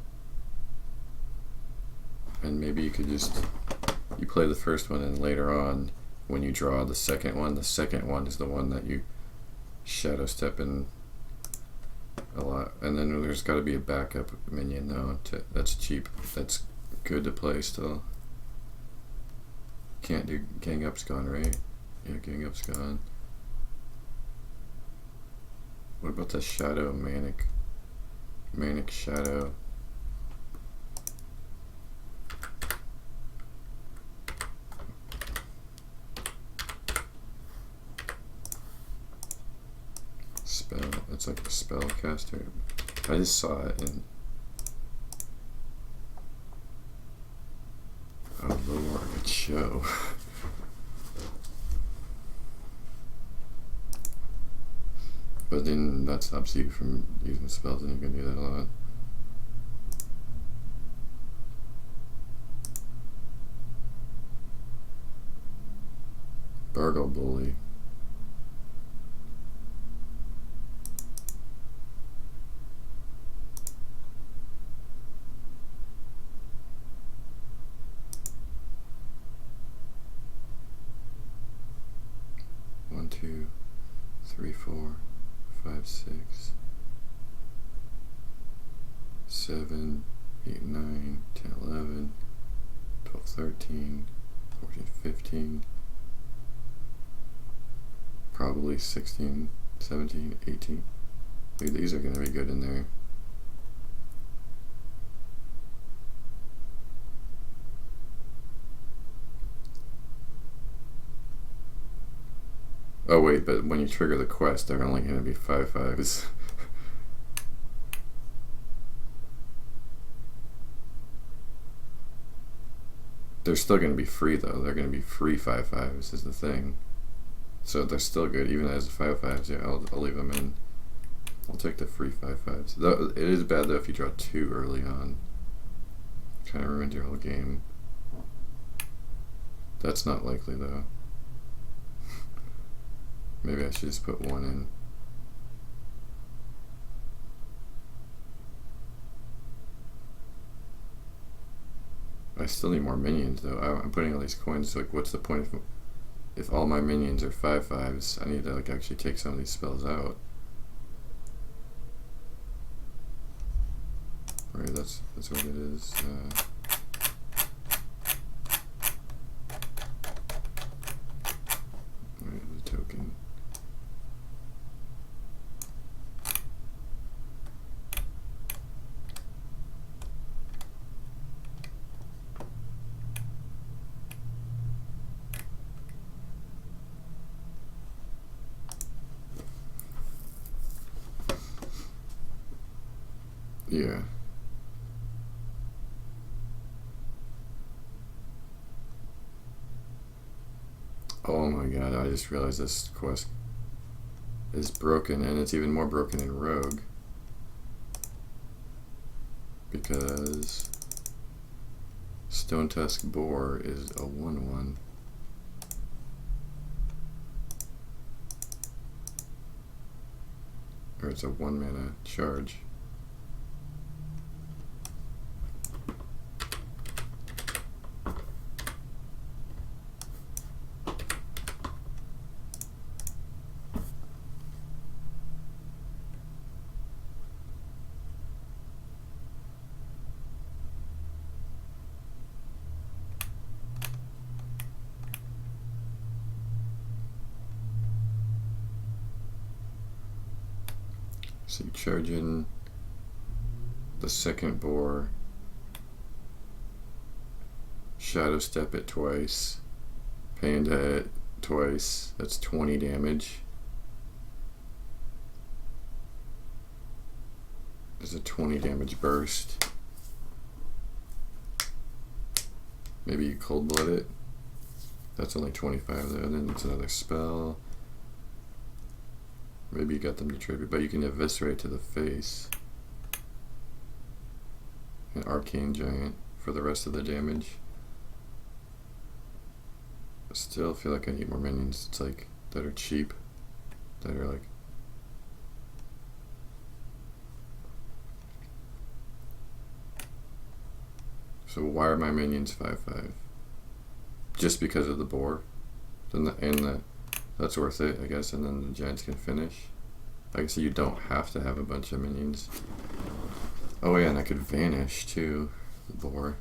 [SPEAKER 1] And maybe you could just, you play the first one and later on when you draw the second one is the one that you shadow step in a lot. And then there's got to be a backup minion though. That's cheap. That's good to play still. Can't do Gang Up's gone, right? Yeah, Gang Up's gone. What about the Shadow Manic Shadow? Spell. It's like a spellcaster. I just saw it in. Oh lord, it's show. But then that stops you from using spells, and you can do that a lot. Burgle Bully. One, 2, 3, 4, 5, 6, 7, 8, 9, 10, 11, 12, 13, 14, 15, probably 16, 17, 18. These are going to be good in there. Oh wait, but when you trigger the quest, they're only going to be 5/5s. They're still going to be free though. They're going to be free 5/5s is the thing. So they're still good, even as 5/5s. Yeah, I'll leave them in. I'll take the free 5/5s. Though it is bad though if you draw 2 early on. Kind of ruins your whole game. That's not likely though. Maybe I should just put 1 in. I still need more minions though. I'm putting all these coins, like what's the point if all my minions are 5/5s? I need to like actually take some of these spells out. Right, that's what it is. Right, the token. Yeah. Oh my god, I just realized this quest is broken, and it's even more broken in Rogue. Because Stone Tusk Boar is a 1/1. Or it's a 1 mana charge. So you charge in the second boar, shadow step it twice, panda it twice, that's 20 damage. There's a 20 damage burst. Maybe you cold blood it. That's only 25 there, then it's another spell. Maybe you got them to tribute, but you can eviscerate to the face. An arcane giant for the rest of the damage. I still feel like I need more minions. It's like that are cheap, that are like So why are my minions 5/5? Just because of the boar? That's worth it, I guess, and then the giants can finish. Like I said, you don't have to have a bunch of minions. Oh yeah, and I could vanish too, the boar.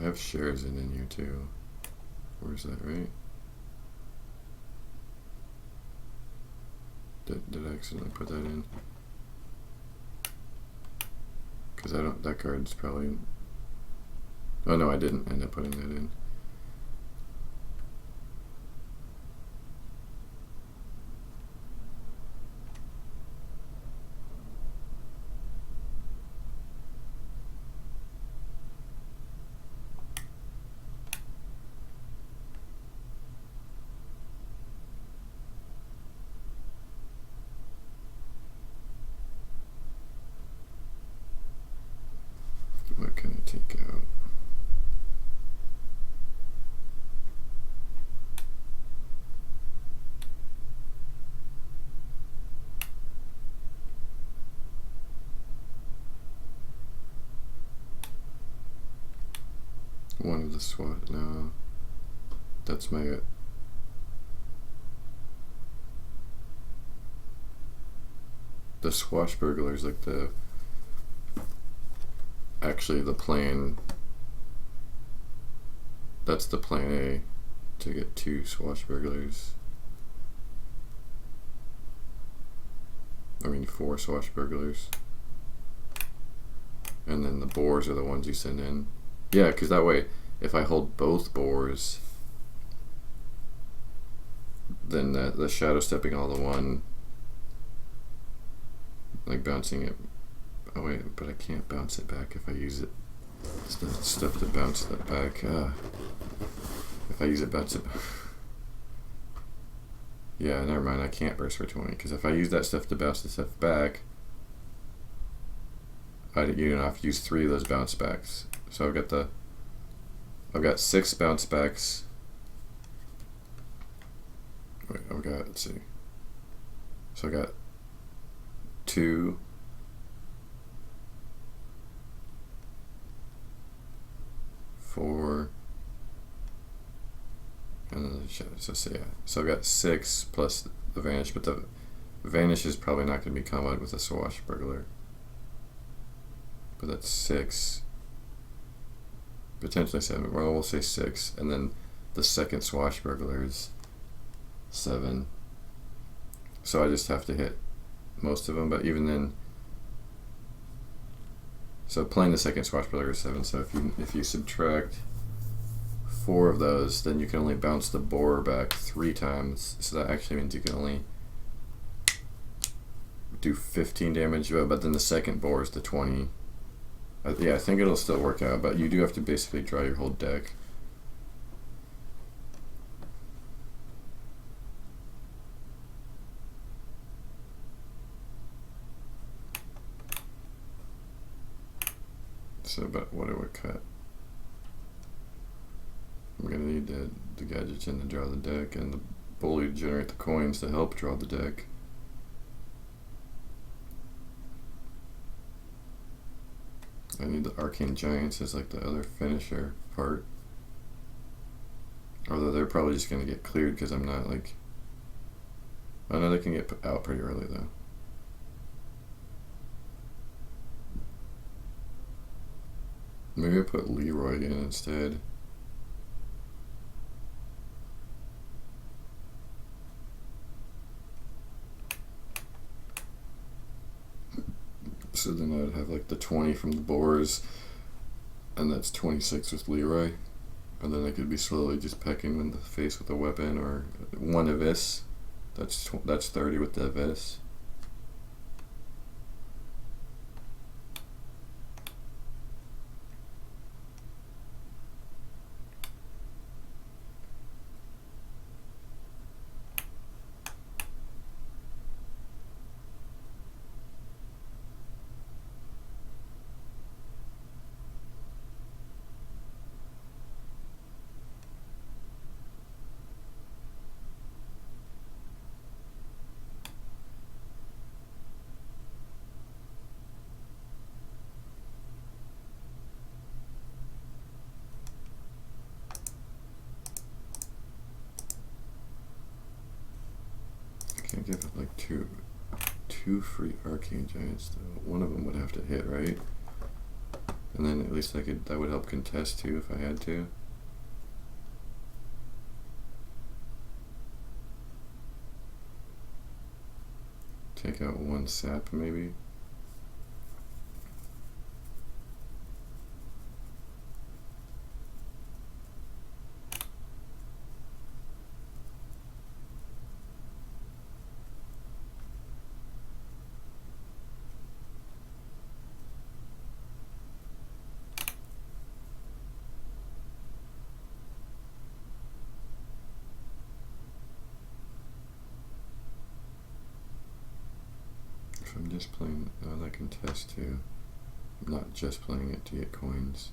[SPEAKER 1] I have shares in here too. Where's that, right? Did I accidentally put that in? Because that card's probably... Oh no, I didn't end up putting that in. What can I take out? One of the SWAT. No, that's my... The swashbuckler's like the... Actually, the plan... That's the plan A, to get 2 swashbucklers. I mean 4 swashbucklers. And then the boars are the ones you send in. Yeah, because that way, if I hold both boars, then the shadow stepping all the one, like bouncing it. Oh wait, but I can't bounce it back if I use it. Stuff to bounce that back. If I use it, bounce it back. Yeah, never mind. I can't burst for 20 because if I use that stuff to bounce the stuff back, you have to use 3 of those bounce backs. So I've got 6 bounce backs. Wait, let's see. So I got 2. 4. And then the shadow. So yeah. So I've got 6 plus the vanish, but the vanish is probably not going to be comboed with a swashbuckler. But that's 6. Potentially 7. Well, we'll say 6. And then the second swashbuckler is 7. So I just have to hit most of them, but even then... So playing the second swashbuckler is 7, so if you subtract 4 of those, then you can only bounce the boar back 3 times. So that actually means you can only do 15 damage, but then the second boar is the 20. Yeah, I think it'll still work out, but you do have to basically draw your whole deck. So, but what do I cut? I'm gonna need the gadgets in to draw the deck, and the bully to generate the coins to help draw the deck. I need the arcane giants as like the other finisher part. Although they're probably just gonna get cleared because I'm not like... I know they can get out pretty early though. Maybe I put Leroy in instead. So then I'd have like the 20 from the boars, and that's 26 with Leroy. And then I could be slowly just pecking him in the face with a weapon or one Avis. That's 30 with the Avis. think they have like two free arcane giants though. One of them would have to hit, right? And then at least that would help contest too if I had to. Take out one sap maybe. If I'm just playing, that can test too. I'm not just playing it to get coins.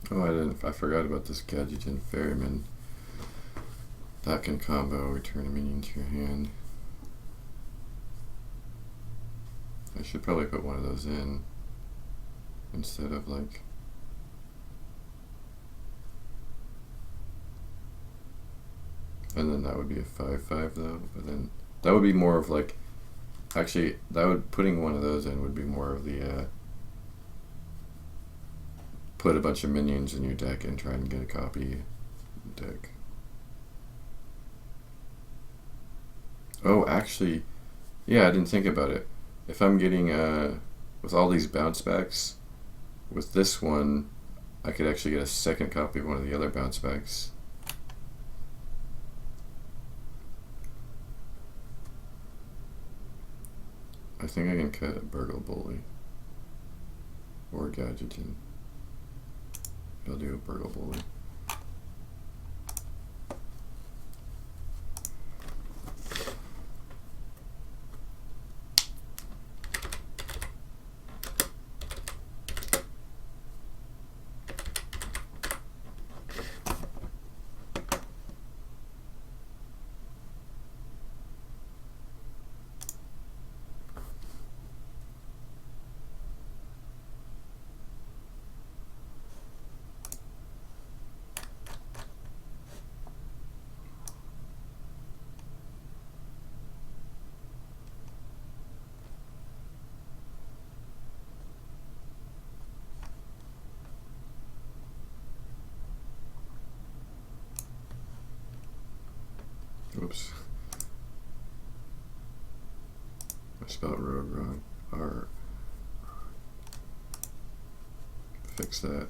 [SPEAKER 1] Oh, I forgot about this Gadgetin Ferryman. That can combo, return a minion to your hand. I should probably put one of those in instead of like. And then that would be a 5/5 though, but then that would be more of like, actually putting one of those in would be more of the put a bunch of minions in your deck and try and get a copy deck. Oh, actually, yeah, I didn't think about it. If I'm getting, with all these bounce backs, with this one, I could actually get a second copy of one of the other bounce backs. I think I can cut a Burgle Bully. Or Gadgetin. I'll do a Burgle Bully. Oops. I spelled rogue wrong. Fix that.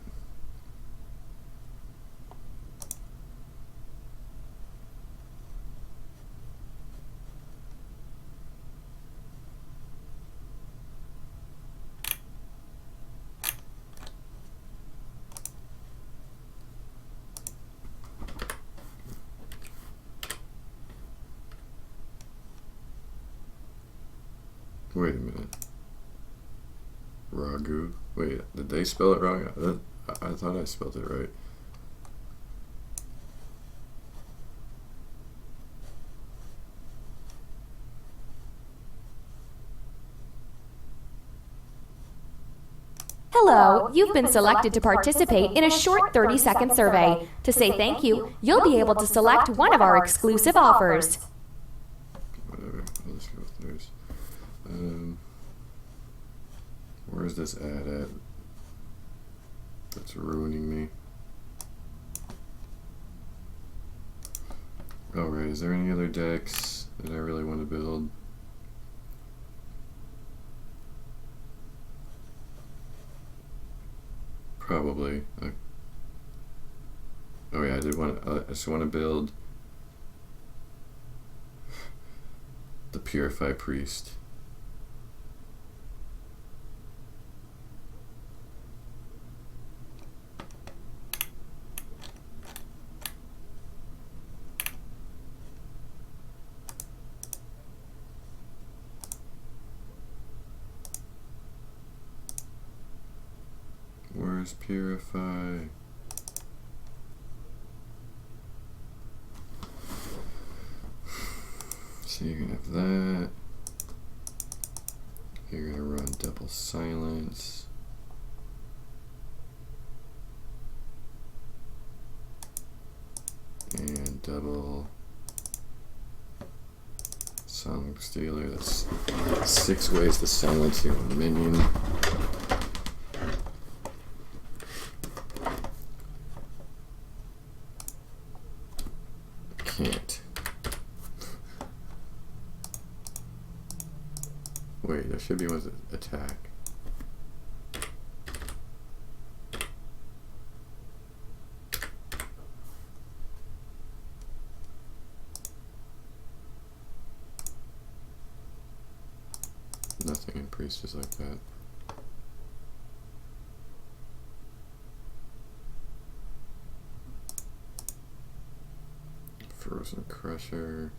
[SPEAKER 1] Wait a minute. Ragu. Wait, did they spell it wrong? I thought I spelled it right.
[SPEAKER 2] Hello, you've been selected to participate in a short 30-second survey. To say thank you, you'll be able to select one of our exclusive offers.
[SPEAKER 1] Whatever, I'll just go with theirs. Where's this ad at? That's ruining me. Alright, is there any other decks that I really want to build? Probably. Oh yeah, I did want. I just want to build the Purify Priest. Where's Purify? So you're gonna have that. You're gonna run double silence. And double Song Stealer. That's 6 ways to silence your minion. Can't. Wait, there should be one with attack. Nothing in priest is like that. Frozen Crusher.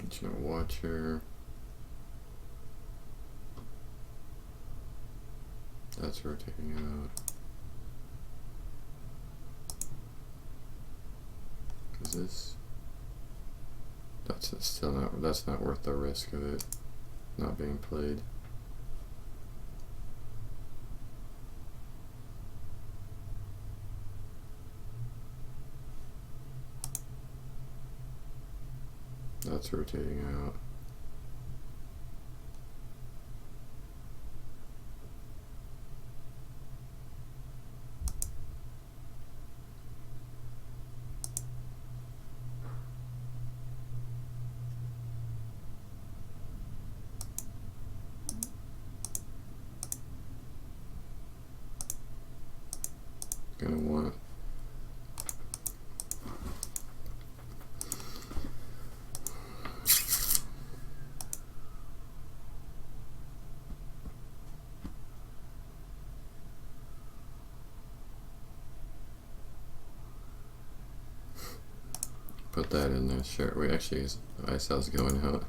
[SPEAKER 1] Ancient Watcher. That's rotating out. Is this? That's still not. That's not worth the risk of it not being played. That's rotating out. Gonna want put that in there. Sure. Wait, actually, ISL's going out.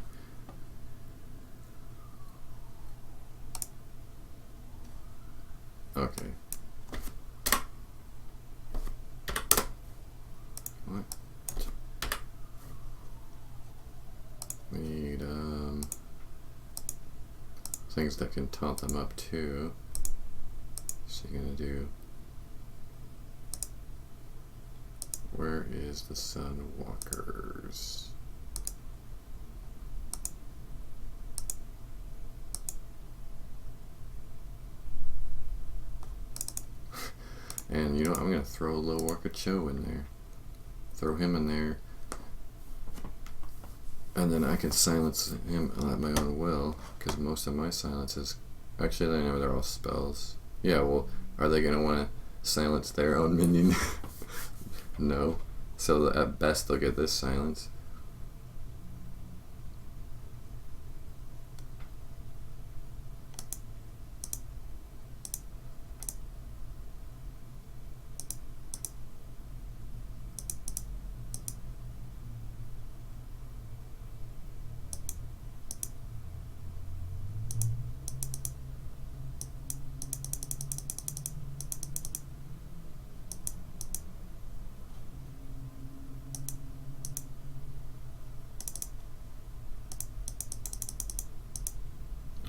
[SPEAKER 1] Okay. What? Need things that can taunt them up too. So you're gonna do. Where is the Sunwalkers? And you know, I'm gonna throw Low Walker Cho in there. Throw him in there. And then I can silence him at my own will, because most of my silences, actually I know they're all spells. Yeah, well, are they gonna want to silence their own minion? No. So at best they'll get this silence.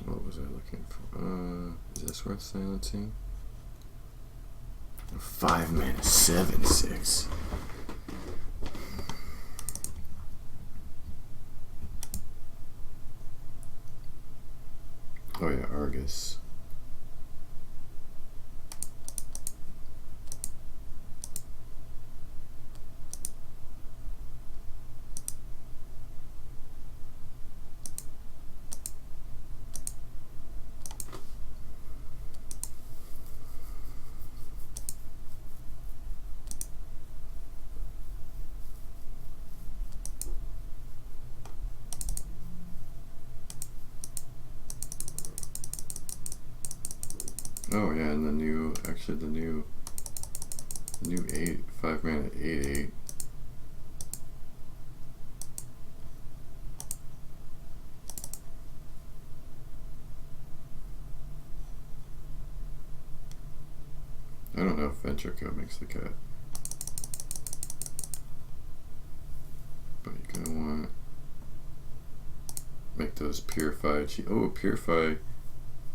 [SPEAKER 1] What was I looking for? Is this worth silencing? 5 mana, 7/6. Oh yeah, Argus. Oh yeah, and the new 5 mana 8/8. I don't know if Venture Code makes the cut, but you're gonna want to make those Purify. Oh, Purify.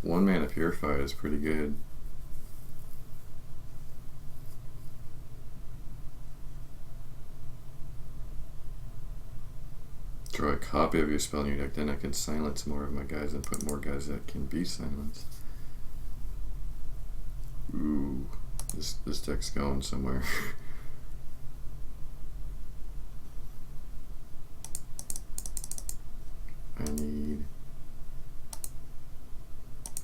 [SPEAKER 1] 1 mana Purify is pretty good. Draw a copy of your spell in your deck, then I can silence more of my guys and put more guys that can be silenced. Ooh, this deck's going somewhere. I need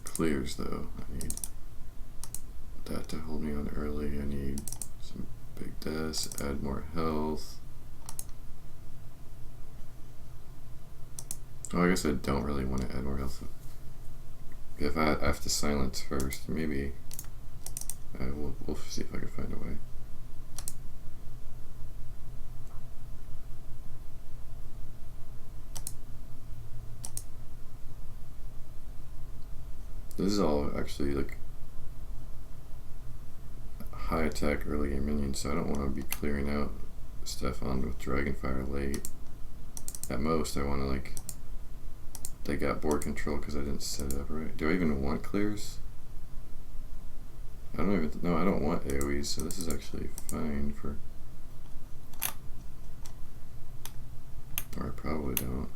[SPEAKER 1] clears though. I need that to hold me on early. I need some big deaths, add more health. Oh, I guess I don't really want to add more health. If I have to silence first, maybe we'll see if I can find a way. This is all actually like high attack early game minions, so I don't want to be clearing out stuff on with Dragonfire late. At most, I want to like they got board control because I didn't set it up right. Do I even want clears? I don't even no, I don't want AoEs, so this is actually fine for. Or I probably don't.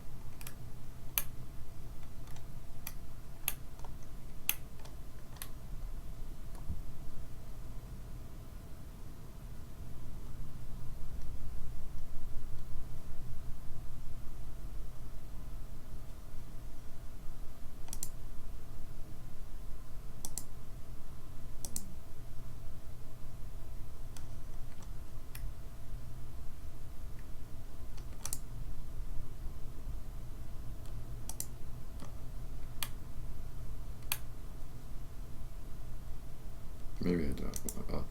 [SPEAKER 1] Maybe I don't.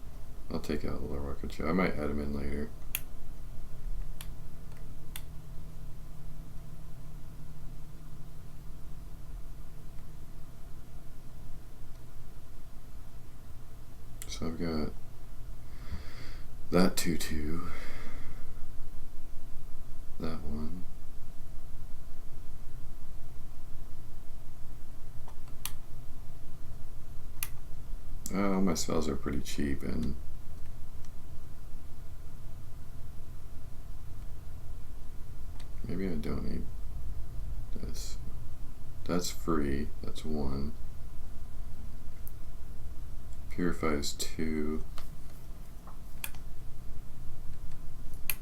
[SPEAKER 1] I'll take out the rocket ship. I might add him in later. So I've got that 2/2, that one. Oh, my spells are pretty cheap, and maybe I don't need this. That's free. That's 1. Purify is 2.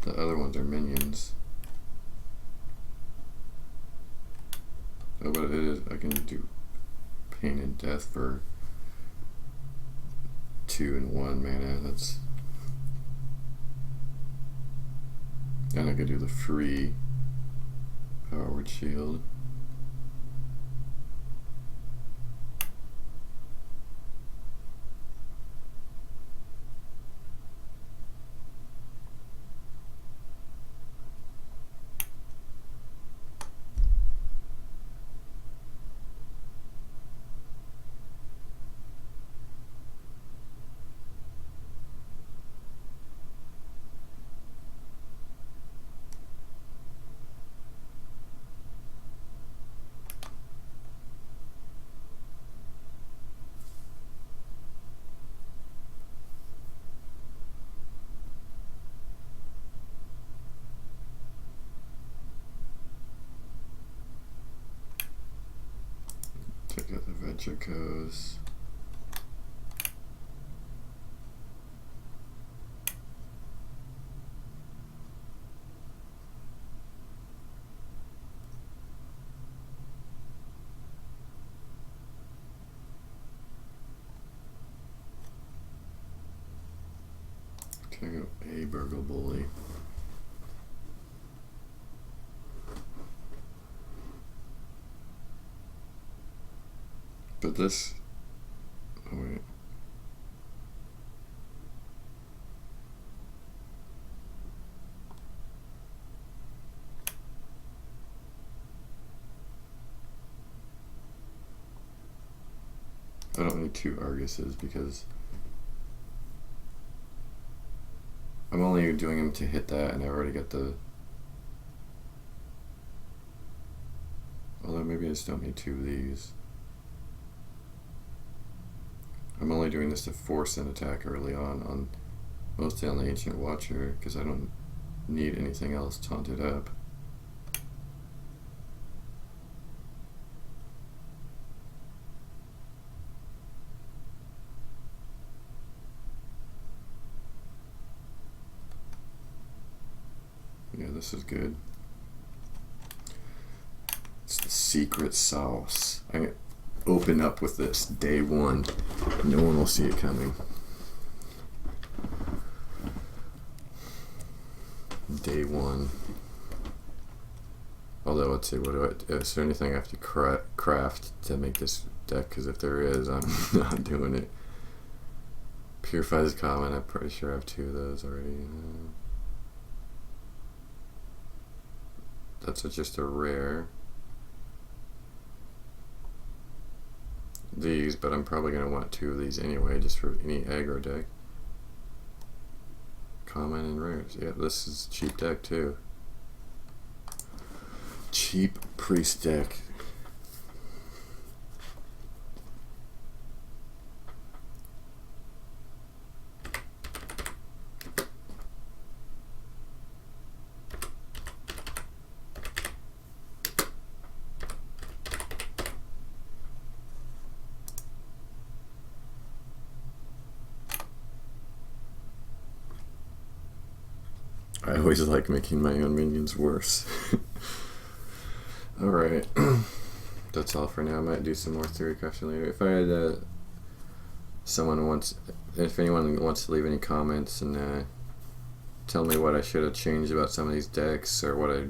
[SPEAKER 1] The other ones are minions. Oh, but it is. I can do Pain and Death for 2 and 1 mana. That's. And I could do the free Power Word Shield. Check out the Venture Codes. Check out a Burgle Bully. But this, oh wait, I don't need 2 Arguses because I'm only doing them to hit that, and I already got the. Although maybe I just don't need 2 of these. I'm only doing this to force an attack early on mostly on the Ancient Watcher, because I don't need anything else taunted up. Yeah, this is good. It's the secret sauce. I'm gonna open up with this day 1. No one will see it coming. Day 1. Although, let's see, is there anything I have to craft to make this deck? Because if there is, I'm not doing it. Purifies common, I'm pretty sure I have 2 of those already. That's just a rare. These, but I'm probably going to want 2 of these anyway, just for any aggro deck. Common and rares. Yeah, this is a cheap deck too. Cheap priest deck. I always like making my own minions worse. Alright. That's all for now. I might do some more theory crafting later. If I had if anyone wants to leave any comments and tell me what I should have changed about some of these decks, or what I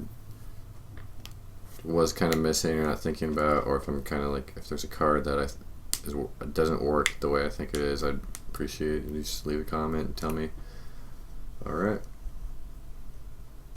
[SPEAKER 1] was kind of missing or not thinking about, or if I'm kind of like, if there's a card that doesn't work the way I think it is, I'd appreciate it. You just leave a comment and tell me. Alright.